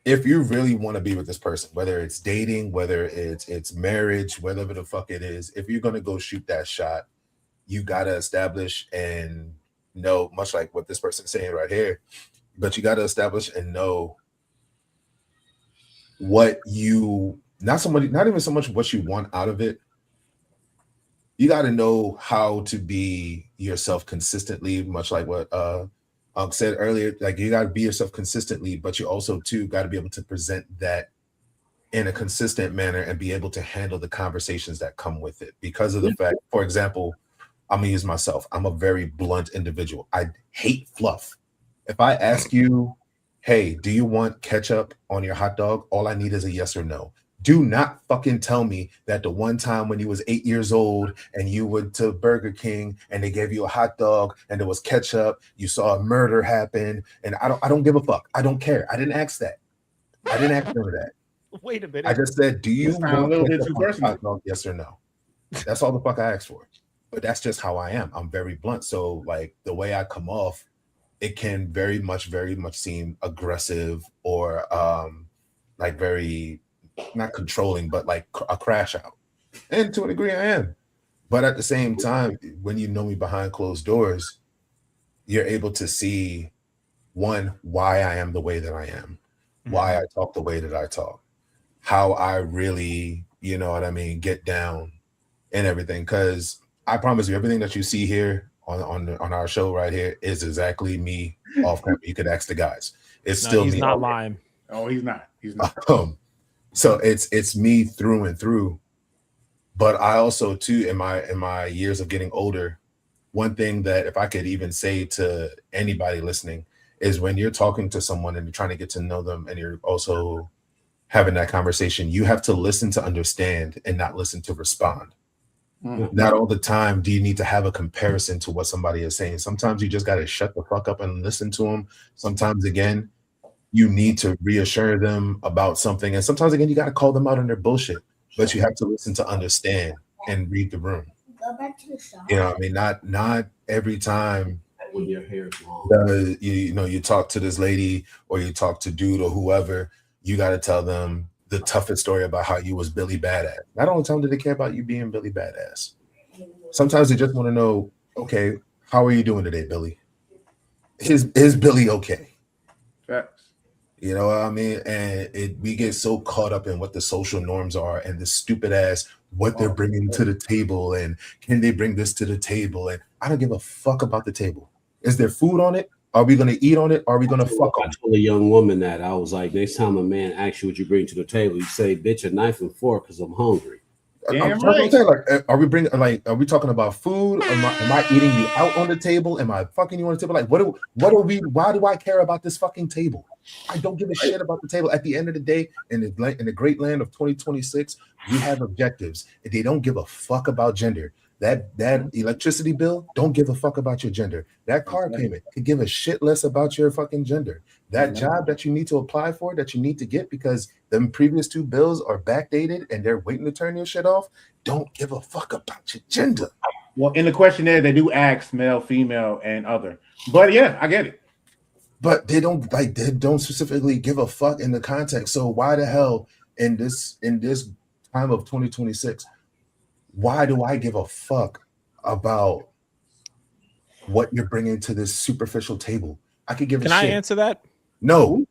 if you really want to be with this person, whether it's dating, whether it's marriage, whatever the fuck it is, if you're gonna go shoot that shot, you gotta establish and know, much like what this person's saying right here, but you gotta establish and know what you not even so much what you want out of it. You got to know how to be yourself consistently, much like what said earlier. Like, you got to be yourself consistently, but you also too got to be able to present that in a consistent manner and be able to handle the conversations that come with it. Because of the fact, for example, I'm gonna use myself. I'm a very blunt individual. I hate fluff. If I ask you, hey, do you want ketchup on your hot dog? All I need is a yes or no. Do not fucking tell me that the one time when you was 8 years old and you went to Burger King and they gave you a hot dog and there was ketchup, you saw a murder happen, and I don't give a fuck. I don't care. I didn't ask that. I didn't ask for that. Wait a minute. I just said, do you want a little bit too ketchup on your personal. hot dog? Yes or no? That's all the fuck I asked for. But that's just how I am. I'm very blunt. So like the way I come off, it can very much seem aggressive or like very not controlling, but like a crash out. And to a degree I am. But at the same time, when you know me behind closed doors, you're able to see, one, why I am the way that I am, why I talk the way that I talk, how I really, you know what I mean, get down and everything. Because I promise you, everything that you see here on our show right here is exactly me off camera. You could ask the guys. It's still he's me. not lying. Oh, he's not. He's not. So it's me through and through. But I also too, in my years of getting older, one thing that if I could even say to anybody listening is when you're talking to someone and you're trying to get to know them and you're also having that conversation, you have to listen to understand and not listen to respond. Not all the time do you need to have a comparison to what somebody is saying. Sometimes you just got to shut the fuck up and listen to them. Sometimes again, you need to reassure them about something. And sometimes again, you got to call them out on their bullshit, but you have to listen to understand and read the room. Go back to the shop. You know what I mean? Not every time When your hair is long. you talk to this lady or you talk to dude or whoever, you got to tell them the toughest story about how you was Billy Badass. Not all the time do they care about you being Billy Badass. Sometimes they just want to know, okay, how are you doing today, Billy? Is Billy okay? Facts. You know what I mean? And we get so caught up in what the social norms are and the stupid ass what they're bringing to the table and can they bring this to the table? And I don't give a fuck about the table. Is there food on it? Are we going to eat on it? Are we going to fuck on I it? told a young woman that I was like, next time a man asks you what you bring to the table, you say, bitch, a knife and fork because I'm hungry. Damn I'm right. saying, like, are we talking about food? Am I eating you out on the table? Am I fucking you on the table? Like, why do I care about this fucking table? I don't give a shit about the table. At the end of the day, in the great land of 2026, we have objectives. They don't give a fuck about gender. That electricity bill, don't give a fuck about your gender. That car payment could give a shit less about your fucking gender. That job that you need to apply for, that you need to get because them previous 2 bills are backdated and they're waiting to turn your shit off, don't give a fuck about your gender. Well, in the questionnaire, they do ask male, female, and other. But yeah, I get it. But they don't specifically give a fuck in the context. So why the hell in this time of 2026, why do I give a fuck about what you're bringing to this superficial table? I could give a shit. Can I answer that? No.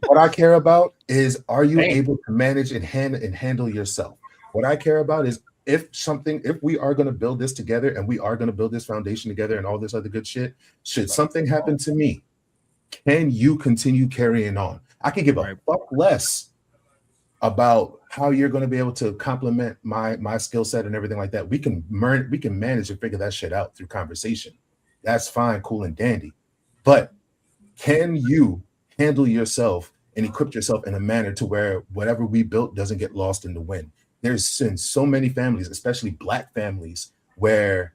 What I care about is, are you able to manage and handle yourself? What I care about is, if we are going to build this together and we are going to build this foundation together and all this other good shit, should something happen to me, can you continue carrying on? I can give a fuck less about how you're going to be able to complement my skill set and everything like that. We can manage and figure that shit out through conversation. That's fine, cool and dandy. But can you handle yourself and equip yourself in a manner to where whatever we built doesn't get lost in the wind? There's been so many families, especially Black families, where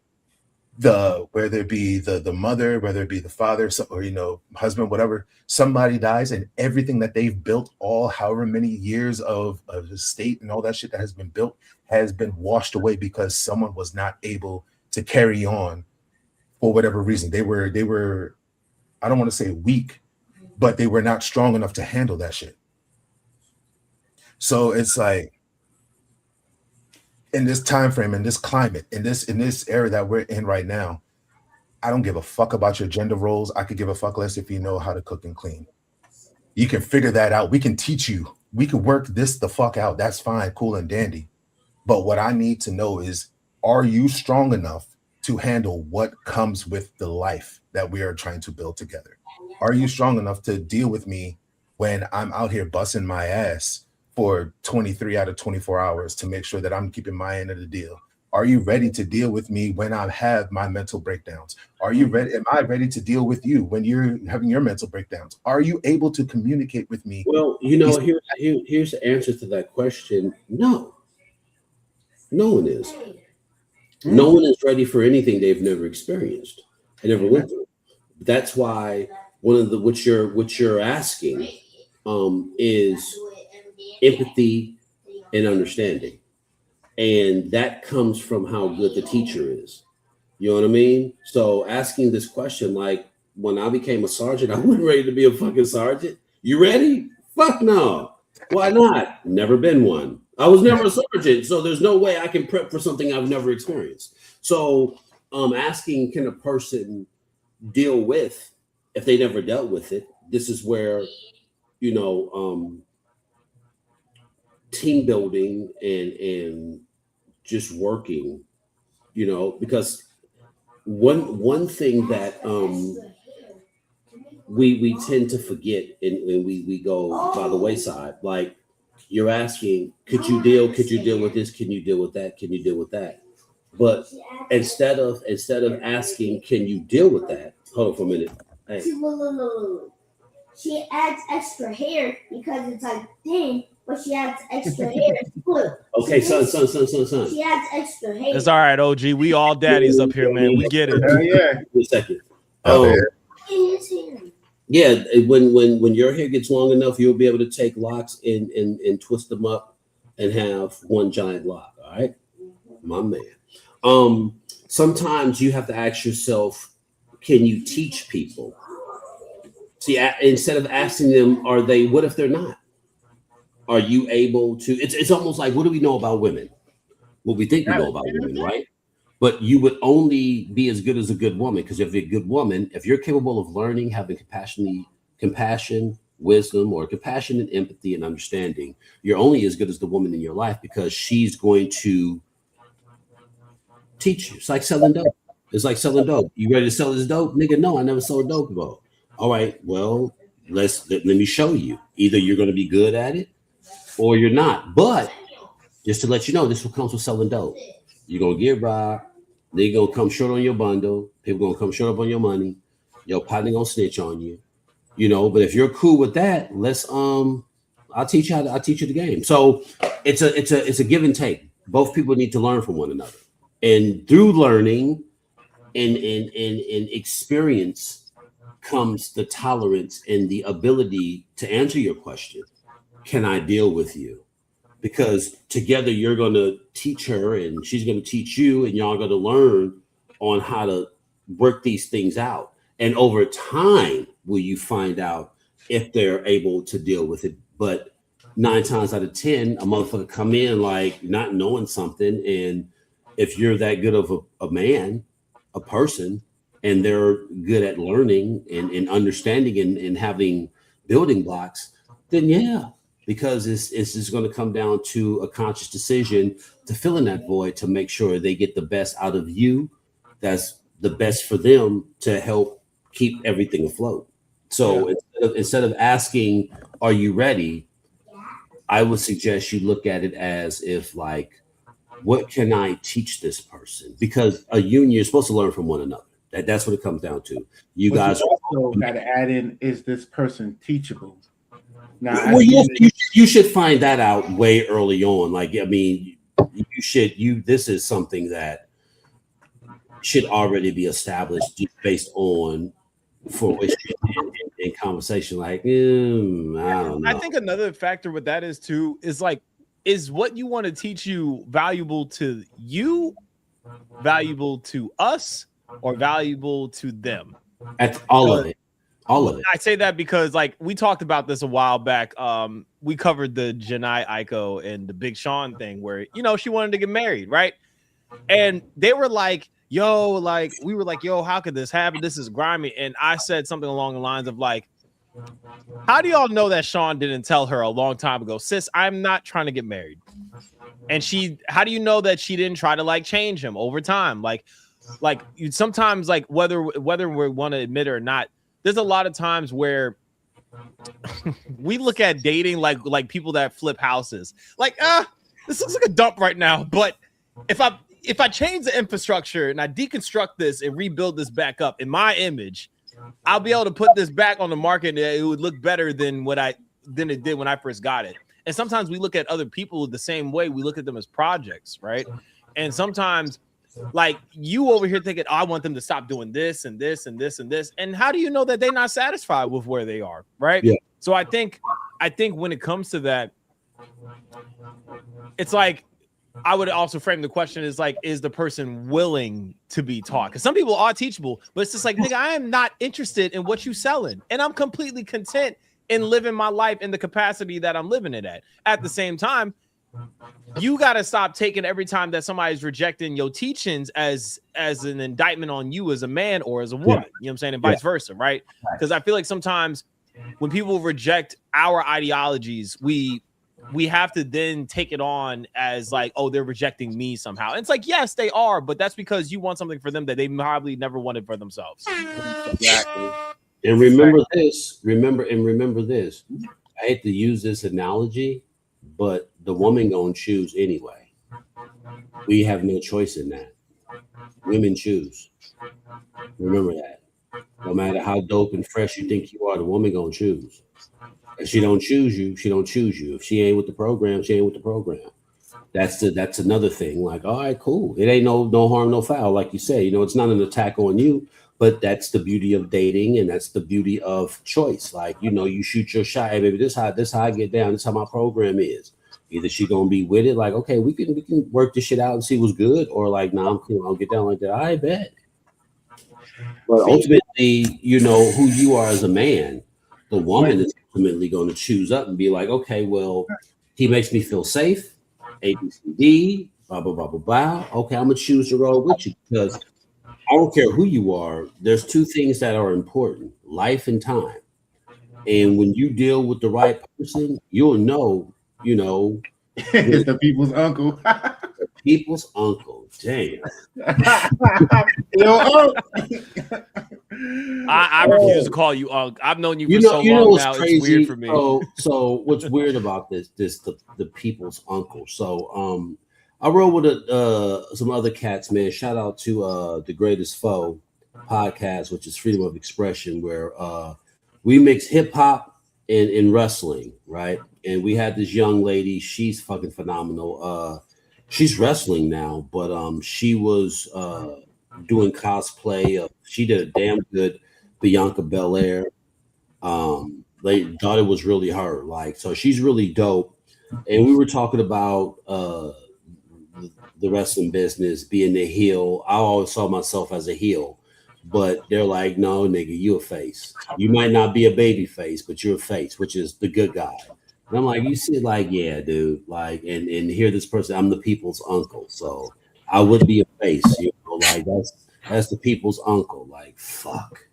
whether it be the mother, whether it be the father, or husband, whatever, somebody dies and everything that they've built, all however many years of estate and all that shit that has been built has been washed away because someone was not able to carry on for whatever reason. They were I don't want to say weak, but they were not strong enough to handle that shit. So it's like, in this time frame, in this climate, in this era that we're in right now, I don't give a fuck about your gender roles. I could give a fuck less if you know how to cook and clean. You can figure that out. We can teach you. We can work this the fuck out. That's fine, cool and dandy. But what I need to know is, are you strong enough to handle what comes with the life that we are trying to build together? Are you strong enough to deal with me when I'm out here busting my ass for 23 out of 24 hours to make sure that I'm keeping my end of the deal? Are you ready to deal with me when I have my mental breakdowns? Are you ready? Am I ready to deal with you when you're having your mental breakdowns? Are you able to communicate with me? Well, here's the answer to that question. No. No one is. No one is ready for anything they've never experienced and never went through. That's why one of the what you're asking is empathy and understanding, and that comes from how good the teacher is. You know what I mean? So asking this question, like when I became a sergeant, I wasn't ready to be a fucking sergeant. You ready? Fuck no. Why not? Never been one. I was never a sergeant, so there's no way I can prep for something I've never experienced. So asking, can a person deal with if they never dealt with it? This is where team building and just working, because one thing that we tend to forget and we go by the wayside, like you're asking, could you deal with this? Can you deal with that? Can you deal with that? But instead of asking, can you deal with that? Hold on for a minute. Hey. She adds extra hair because it's like thin, but she adds extra hair. Okay, son. She adds extra hair. It's all right, OG. We all daddies up here, man. We get it. Yeah. Wait a second. Yeah. When your hair gets long enough, you'll be able to take locks and twist them up and have one giant lock. All right, my man. Sometimes you have to ask yourself, can you teach people? See, instead of asking them, what if they're not? Are you able to? It's almost like, what do we know about women? What we think we know about women, right? But you would only be as good as a good woman, because if you're a good woman, if you're capable of learning, having compassion, wisdom, or compassion and empathy and understanding, you're only as good as the woman in your life, because she's going to teach you. It's like selling dope. You ready to sell this dope? Nigga, no, I never sold dope before. All right, well, let me show you. Either you're going to be good at it or you're not. But just to let you know, this is what comes with selling dope. You're going to get robbed. They're going to come short on your bundle. People going to come short up on your money. Your partner going to snitch on you. But if you're cool with that, let's I'll teach you the game. So it's a give and take. both people need to learn from one another. And through learning and experience comes the tolerance and the ability to answer your question. Can I deal with you? Because together you're going to teach her and she's going to teach you, and y'all going to learn on how to work these things out. And over time, will you find out if they're able to deal with it? But 9 times out of 10, a motherfucker come in like not knowing something. And if you're that good of a man, a person, and they're good at learning and understanding and having building blocks, then yeah, because it's just going to come down to a conscious decision to fill in that void to make sure they get the best out of you. That's the best for them to help keep everything afloat. So instead of asking, are you ready? I would suggest you look at it as if like, what can I teach this person? Because a union, you're supposed to learn from one another. That's what it comes down to. You guys also got to add in, is this person teachable? Now, well, you should find that out way early on. Like, I mean, this is something that should already be established just based on fruition and conversation. Like, I don't know. I think another factor with that is too, is what you want to teach you valuable to you, valuable to us, or valuable to them? That's all of it. All of it. I say that because like we talked about this a while back. We covered the Janai Aiko and the Big Sean thing where, you know, she wanted to get married, right? And they were like, yo, like we were like, yo, how could this happen? This is grimy. And I said something along the lines of like, how do y'all know that Sean didn't tell her a long time ago, sis, I'm not trying to get married? And how do you know that she didn't try to like change him over time? Like you sometimes, like whether we want to admit it or not, there's a lot of times where we look at dating like people that flip houses. Like, this looks like a dump right now, but if I change the infrastructure and I deconstruct this and rebuild this back up in my image, I'll be able to put this back on the market and it would look better than it did when I first got it. And sometimes we look at other people the same way. We look at them as projects, right? And sometimes like you over here thinking, oh, I want them to stop doing this and this and this and this. And how do you know that they're not satisfied with where they are? Right. Yeah. So I think when it comes to that, it's like, I would also frame the question as like, is the person willing to be taught? Because some people are teachable, but it's just like, nigga, I am not interested in what you selling. And I'm completely content in living my life in the capacity that I'm living it at. At the same time, you got to stop taking every time that somebody's rejecting your teachings as an indictment on you as a man or as a woman. You know what I'm saying? And vice versa, right? Because I feel like sometimes when people reject our ideologies, we have to then take it on as like, oh, they're rejecting me somehow. And it's like, yes, they are, but that's because you want something for them that they probably never wanted for themselves. Exactly. And remember this. I hate to use this analogy, but the woman gonna choose anyway. We have no choice in that. Women choose. Remember that. No matter how dope and fresh you think you are, the woman gonna choose. If she don't choose you, she don't choose you. If she ain't with the program, she ain't with the program. That's another thing. Like, all right, cool. It ain't no harm, no foul, like you say. You know, it's not an attack on you, but that's the beauty of dating, and that's the beauty of choice. Like, you know, you shoot your shot. Hey, baby, this how I get down. This how my program is. Either she gonna be with it, like, okay, we can work this shit out and see what's good, or like, nah, I'm cool. I'll get down like that. I bet. But ultimately, you know who you are as a man. The woman is ultimately going to choose up and be like, okay, well, he makes me feel safe. A, B, C, D, blah, blah, blah, blah, blah. Okay, I'm going to choose to roll with you because I don't care who you are. There's two things that are important, life and time. And when you deal with the right person, you'll know, you know. It's the people's uncle. The people's uncle. Damn. I refuse to call you Unc. I've known you for so long now. Crazy? It's weird for me. So what's weird about this the people's uncle. So I rode with some other cats, man. Shout out to The Greatest Foe podcast, which is freedom of expression, where we mix hip hop and wrestling, right? And we had this young lady, she's fucking phenomenal. She's wrestling now, but she was doing cosplay. She did a damn good Bianca Belair. They thought it was really her, like, so she's really dope. And we were talking about the wrestling business being the heel. I always saw myself as a heel, but they're like, no, nigga, you a face. You might not be a baby face, but you're a face, which is the good guy. And I'm like, you see, like, yeah, dude, like, and hear this person, I'm the people's uncle, so I would be a face, you know, like that's the people's uncle. Like, fuck,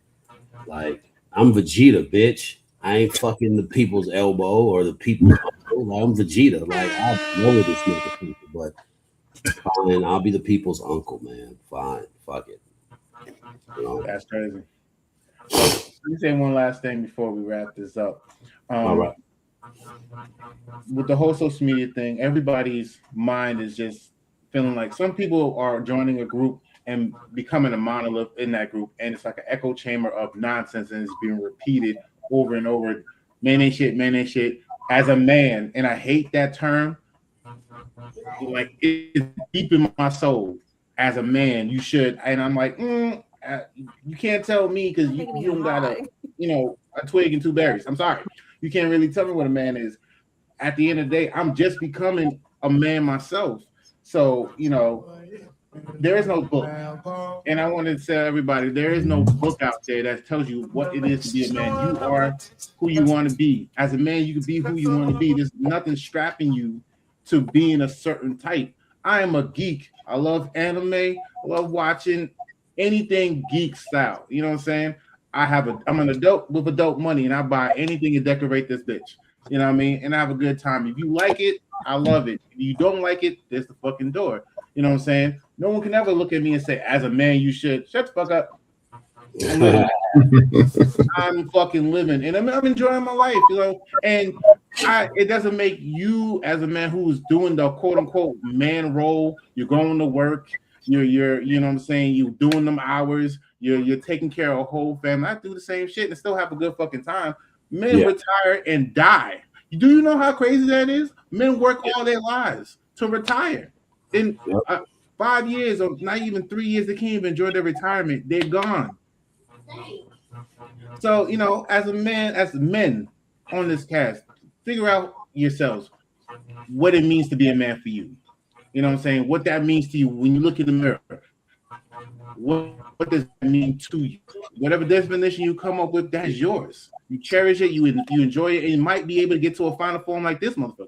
like, I'm Vegeta, bitch. I ain't fucking the people's elbow or the people's uncle. Like, I'm Vegeta. Like, I know this nigga, but fine, I'll be the people's uncle, man. Fine, fuck it. You know? That's crazy. Let me say one last thing before we wrap this up. All right. With the whole social media thing, everybody's mind is just feeling like some people are joining a group and becoming a monolith in that group, and it's like an echo chamber of nonsense, and it's being repeated over and over. Man ain't shit, man ain't shit. As a man, and I hate that term, like, it's deep in my soul. As a man, you should, and I'm like, you can't tell me because you don't got a twig and two berries. I'm sorry. You can't really tell me what a man is. At the end of the day, I'm just becoming a man myself. So, there is no book. And I want to tell everybody, there is no book out there that tells you what it is to be a man. You are who you want to be. As a man, you can be who you want to be. There's nothing strapping you to being a certain type. I am a geek. I love anime. I love watching anything geek style. You know what I'm saying? I'm an adult with adult money, and I buy anything to decorate this bitch. You know what I mean? And I have a good time. If you like it, I love it. If you don't like it, there's the fucking door. You know what I'm saying? No one can ever look at me and say, as a man, you should. Shut the fuck up. I'm fucking living, and I'm enjoying my life, and it doesn't make you, as a man who's doing the quote-unquote man role, you're going to work, you're you know what I'm saying, you're doing them hours, you're taking care of a whole family. I do the same shit and still have a good fucking time. Men retire and die. Do you know how crazy that is? Men work all their lives to retire. In 5 years or not even 3 years, they can't even enjoy their retirement. They're gone. So, as a man, as men on this cast, figure out yourselves what it means to be a man for you. You know what I'm saying? What that means to you when you look in the mirror. What does that mean to you? Whatever definition you come up with, that's yours. You cherish it, you enjoy it, and you might be able to get to a final form like this motherfucker.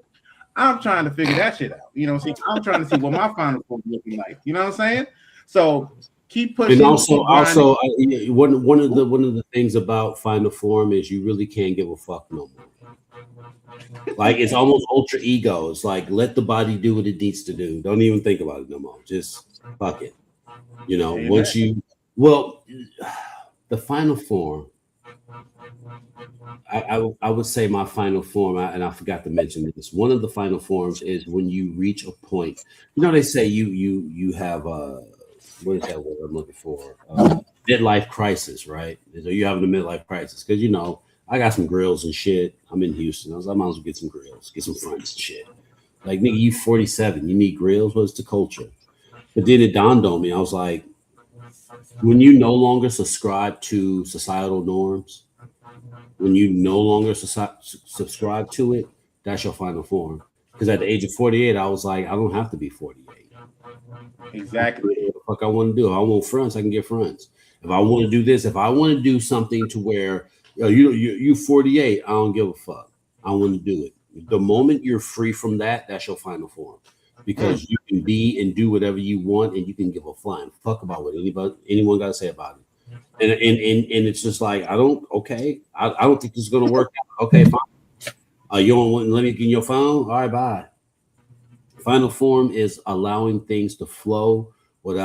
I'm trying to figure that shit out. You know what I'm saying? I'm trying to see what my final form is looking like. You know what I'm saying? So keep pushing. And also, one of the things about final form is you really can't give a fuck no more. Like, it's almost ultra ego. It's like, let the body do what it needs to do. Don't even think about it no more. Just fuck it. Once the final form, I would say my final form, and I forgot to mention this. One of the final forms is when you reach a point. They say you have what is that word I'm looking for? Midlife crisis, right? So you're having a midlife crisis because I got some grills and shit. I'm in Houston. I might as well get some grills, get some friends and shit. Like, nigga, you 47, you need grills. What's the culture? But then it dawned on me. I was like, when you no longer subscribe to societal norms, when you no longer subscribe to it, that's your final form. Because at the age of 48, I was like, I don't have to be 48. Exactly. What the fuck I want to do? If I want friends, I can get friends. If I want to do this, if I want to do something to where you 48, I don't give a fuck. I want to do it. The moment you're free from that, that's your final form. Because you can be and do whatever you want, and you can give a flying fuck about what anyone got to say about it. And it's just like, I don't think this is gonna work out. Okay, fine. You don't want to let me get your phone? All right, bye. Final form is allowing things to flow with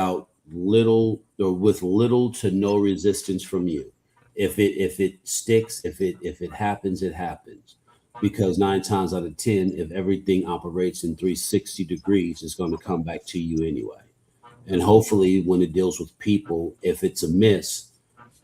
little to no resistance from you. If it sticks, if it happens, it happens. Because 9 times out of 10, if everything operates in 360 degrees, it's going to come back to you anyway. And hopefully when it deals with people, if it's a miss,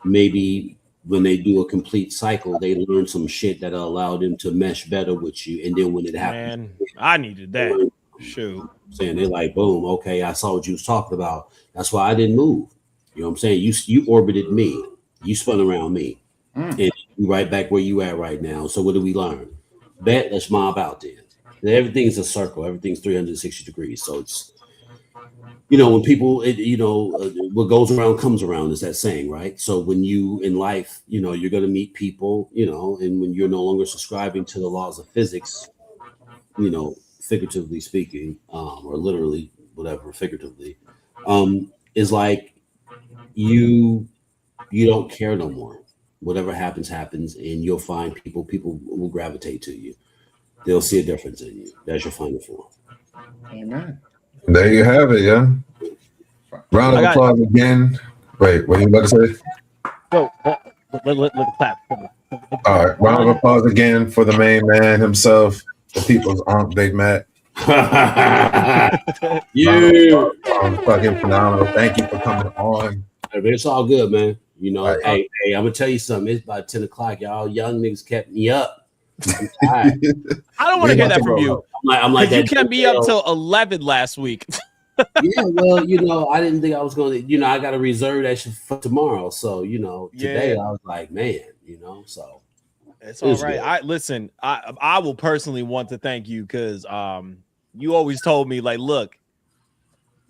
maybe when they do a complete cycle, they learn some shit that'll allow them to mesh better with you. And then when it happens, man, I needed that. Shoot. Saying they're like, boom, okay, I saw what you was talking about. That's why I didn't move. You know what I'm saying? You orbited me. You spun around me. And you right back where you at right now. So what do we learn? Bet, let's mob out then. And everything's a circle. Everything's 360 degrees. So it's, when people, what goes around comes around is that saying, right? So when you in life, you're going to meet people, and when you're no longer subscribing to the laws of physics, figuratively speaking, or literally, whatever, figuratively, is like you don't care no more. Whatever happens, happens, and you'll find people will gravitate to you. They'll see a difference in you. That's your final form. Amen. There you have it, yeah. Round of applause again. Wait, what are you about to say? Go. Let clap. All right, round of applause again for the main man himself, the people's Aunt Big Mac. You fucking phenomenal. Thank you for coming on. It's all good, man. Right. Hey, I'm gonna tell you something. It's about 10 o'clock. Y'all young niggas kept me up. I'm tired. I don't want to hear that from you. I'm like you that. can't be up till 11 last week. Yeah, well, I didn't think I was going to. I got to reserve that shit for tomorrow. So, today I was like, man, so it's all right. Listen. I will personally want to thank you because you always told me like, look,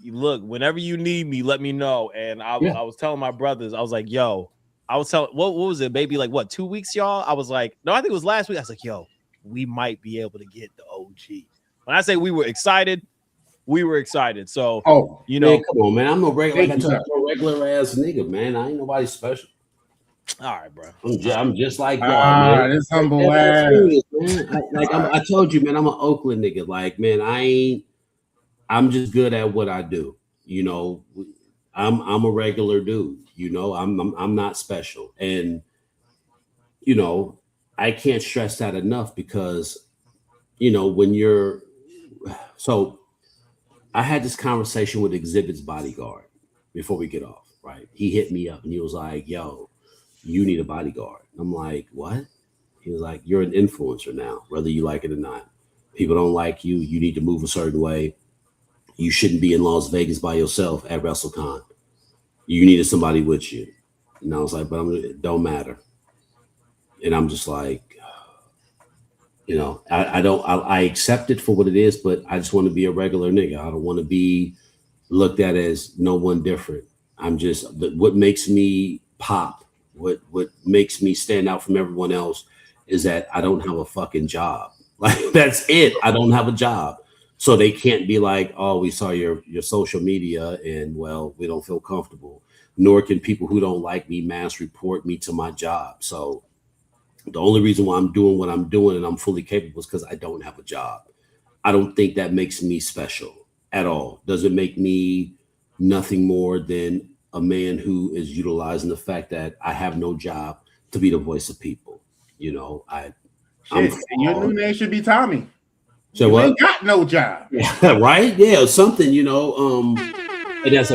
whenever you need me, let me know. And I was telling my brothers, I was like, yo, I was telling, what was it, maybe like what, 2 weeks, y'all? I was like, no, I think it was last week. I was like, yo, we might be able to get the OG. When I say we were excited, we were excited. So, man, come on, man. I'm a regular ass nigga, man. I ain't nobody special. All right, bro. I'm just like y'all, man. This humble ass. I told you, man, I'm an Oakland nigga. Like, man, I'm just good at what I do. I'm a regular dude. I'm not special. And I can't stress that enough because when you're so I had this conversation with Exhibit's bodyguard before we get off, right? He hit me up and he was like, yo, you need a bodyguard. I'm like, what? He was like, you're an influencer now, whether you like it or not. People don't like you. You need to move a certain way. You shouldn't be in Las Vegas by yourself at WrestleCon. You needed somebody with you. And I was like, but it don't matter. And I'm just like, I accept it for what it is, but I just want to be a regular nigga. I don't want to be looked at as no one different. I'm just, what makes me pop, what makes me stand out from everyone else is that I don't have a fucking job. Like, that's it. I don't have a job. So they can't be like, oh, we saw your social media and, well, we don't feel comfortable. Nor can people who don't like me mass report me to my job. So the only reason why I'm doing what I'm doing and I'm fully capable is because I don't have a job. I don't think that makes me special at all. Does it make me nothing more than a man who is utilizing the fact that I have no job to be the voice of people? And your new name should be Tommy. So you ain't got no job. Right? Yeah, something, and as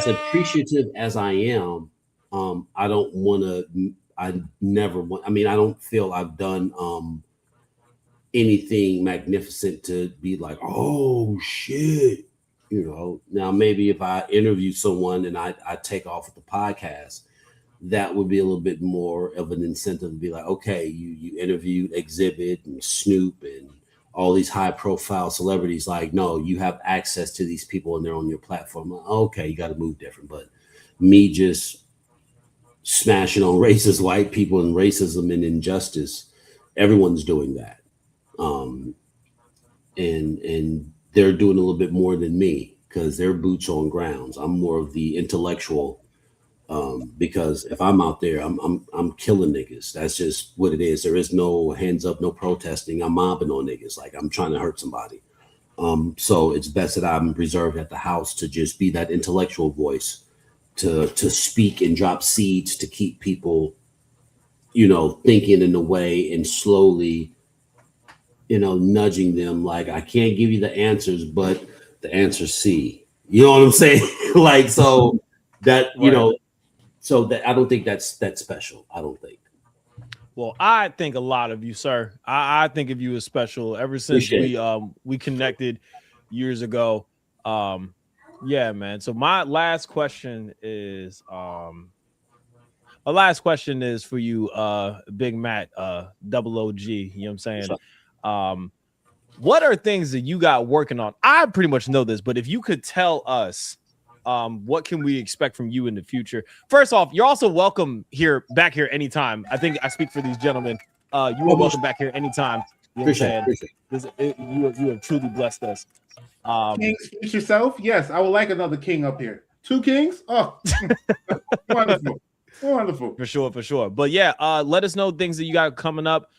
appreciative as I am, I don't want to, I never want, I don't feel I've done anything magnificent to be like, oh shit. Now maybe if I interview someone and I take off with the podcast, that would be a little bit more of an incentive to be like, okay, you interviewed Exhibit and Snoop and all these high profile celebrities. Like, no, you have access to these people and they're on your platform. Like, okay, you got to move different. But me just smashing on racist white people and racism and injustice, everyone's doing that. And they're doing a little bit more than me because they're boots on grounds. I'm more of the intellectual. Because if I'm out there, I'm killing niggas. That's just what it is. There is no hands up, no protesting. I'm mobbing on niggas. Like I'm trying to hurt somebody. So it's best that I'm reserved at the house to just be that intellectual voice, to speak and drop seeds to keep people, thinking in a way and slowly, nudging them. Like I can't give you the answers, but the answer's C. You know what I'm saying? Like so that So that I don't think that's special. I don't think. Well, I think a lot of you, sir. I think of you as special. Ever since we connected, years ago. Yeah, man. So my last question is for you, Big Matt, double OG. You know what I'm saying? What are things that you got working on? I pretty much know this, but if you could tell us, what can we expect from you in the future? First off, you're also welcome back here anytime. I think I speak for these gentlemen. You are welcome back here anytime. You know Appreciate it. You have truly blessed us. King, speak yourself. Yes, I would like another king up here. 2 kings. Oh, wonderful, wonderful. For sure. But yeah, let us know things that you got coming up,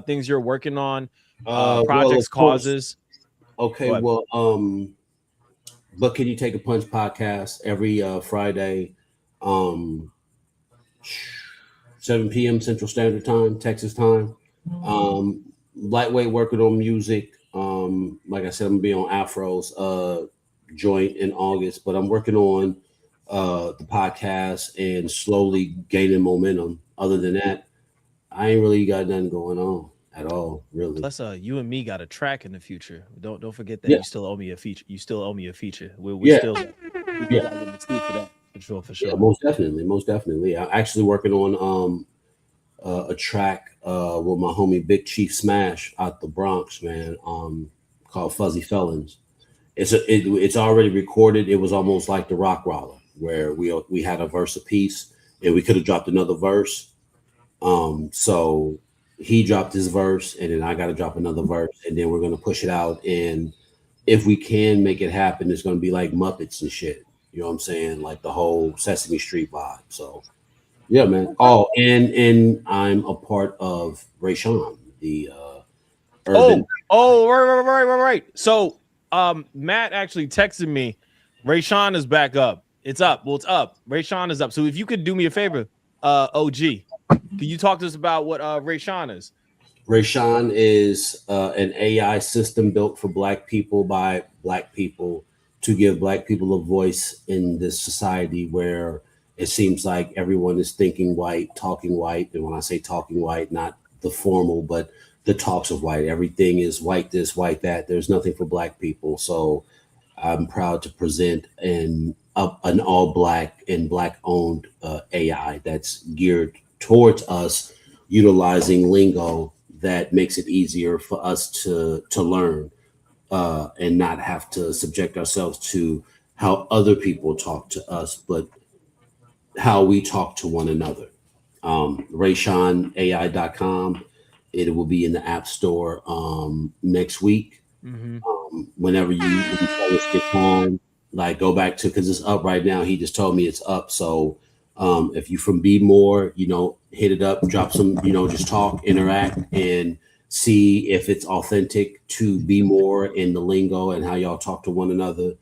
things you're working on, projects, causes. Okay, well, but Can You Take a Punch podcast every Friday, 7 p.m. Central Standard Time, Texas time. Lightweight working on music. Like I said, I'm gonna be on Afro's joint in August, but I'm working on the podcast and slowly gaining momentum. Other than that, I ain't really got nothing going on at all, really. Plus, you and me got a track in the future. Don't forget that. You still owe me a feature. You still owe me a feature. We still gotta get the steep for that. For sure. Yeah, most definitely. I'm actually working on a track with my homie Big Chief Smash out the Bronx, man, called Fuzzy Felons. It's already recorded. It was almost like the Rock Roller, where we had a verse apiece and we could have dropped another verse. So he dropped his verse and then I got to drop another verse, and then we're going to push it out. And if we can make it happen, it's going to be like Muppets and shit. You know what I'm saying? Like the whole Sesame Street vibe. So yeah, man. Oh, and I'm a part of Rayshawn, the urban. Right. So Matt actually texted me. Rayshawn is back up. It's up. Well, it's up. Rayshawn is up. So if you could do me a favor, OG, can you talk to us about what Rayshawn is? Rayshawn is an AI system built for Black people by Black people to give Black people a voice in this society where it seems like everyone is thinking white, talking white. And when I say talking white, not the formal, but the talks of white. Everything is white this, white that. There's nothing for Black people. So I'm proud to present an all Black and Black owned AI that's geared towards us, utilizing lingo that makes it easier for us to learn and not have to subject ourselves to how other people talk to us, but how we talk to one another. RayshawnAI.com. It will be in the App Store next week. Whenever you get home, like go back to, because it's up right now. He just told me it's up. So if you from Be More, hit it up, drop some, just talk, interact, and see if it's authentic to Be More in the lingo and how y'all talk to one another.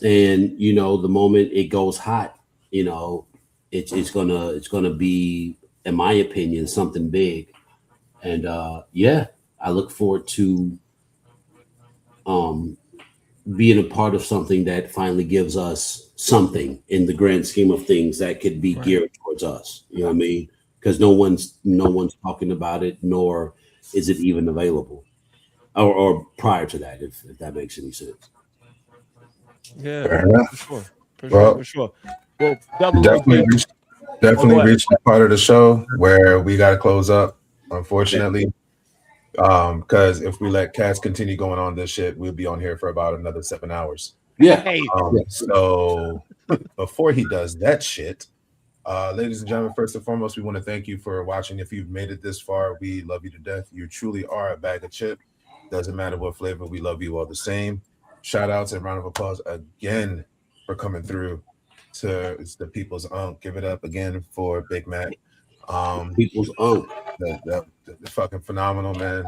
And the moment it goes hot, it's gonna be, in my opinion, something big. And I look forward to being a part of something that finally gives us something in the grand scheme of things that could be geared towards us. You know what I mean? Because no one's talking about it, nor is it even available, or prior to that, if that makes any sense. Yeah, for sure. Well, definitely reached the part of the show where we got to close up, unfortunately. Because if we let Cass continue going on this shit, we'll be on here for about another 7 hours. So before he does that shit, ladies and gentlemen, first and foremost, we want to thank you for watching. If you've made it this far, we love you to death. You truly are a bag of chip. Doesn't matter what flavor, we love you all the same. Shout outs and round of applause again for coming through to the People's Unk. Give it up again for Big Matt. People's Unk. The fucking phenomenal, man.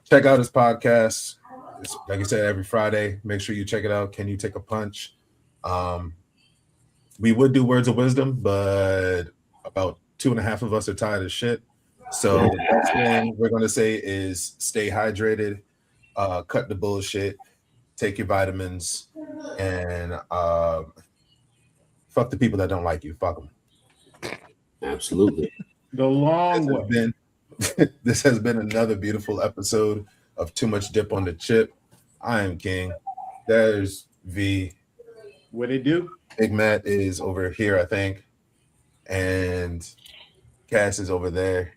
Check out his podcast. It's, like I said, every Friday. Make sure you check it out. Can You Take a Punch? We would do Words of Wisdom, but about 2.5 of us are tired of shit. So the best thing we're going to say is stay hydrated, cut the bullshit, take your vitamins, and fuck the people that don't like you. Fuck them. Absolutely. The long way. This has been another beautiful episode of Too Much Dip on the Chip. I am King. There's V. What it do? Big Matt is over here, I think. And Cass is over there.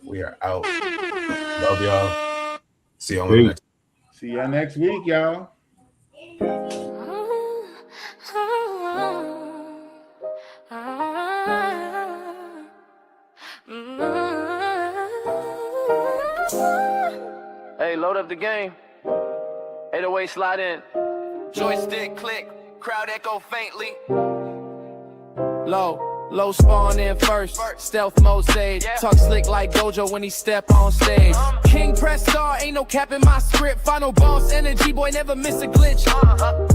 We are out. Love y'all. See y'all next. See y'all next week, y'all. Hey, load up the game. 808 slide in. Joystick click, crowd echo faintly. Low spawn in first, stealth mode sage. Talk slick like Gojo when he step on stage. King press star, ain't no cap in my script. Final boss energy, boy never miss a glitch.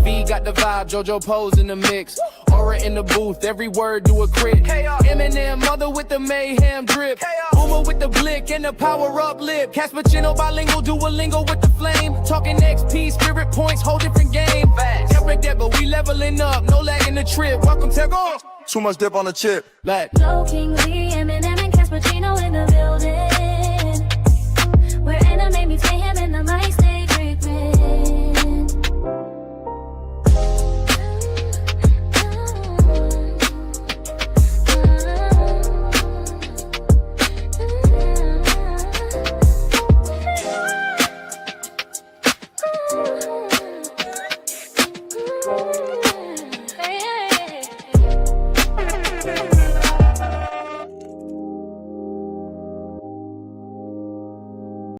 V got the vibe, Jojo pose in the mix. Aura in the booth, every word do a crit. Eminem, mother with the mayhem drip. Boomer with the blick and the power up lip. Caspachino bilingual, Duolingo with the flame. Talking XP, spirit points, whole different game. Eric that, but we leveling up, no lag in the trip. Welcome to go. Too much dip on the chip. Like Low King Lee, Eminem and Caspachino in the building. Where anime meets mayhem in the mic.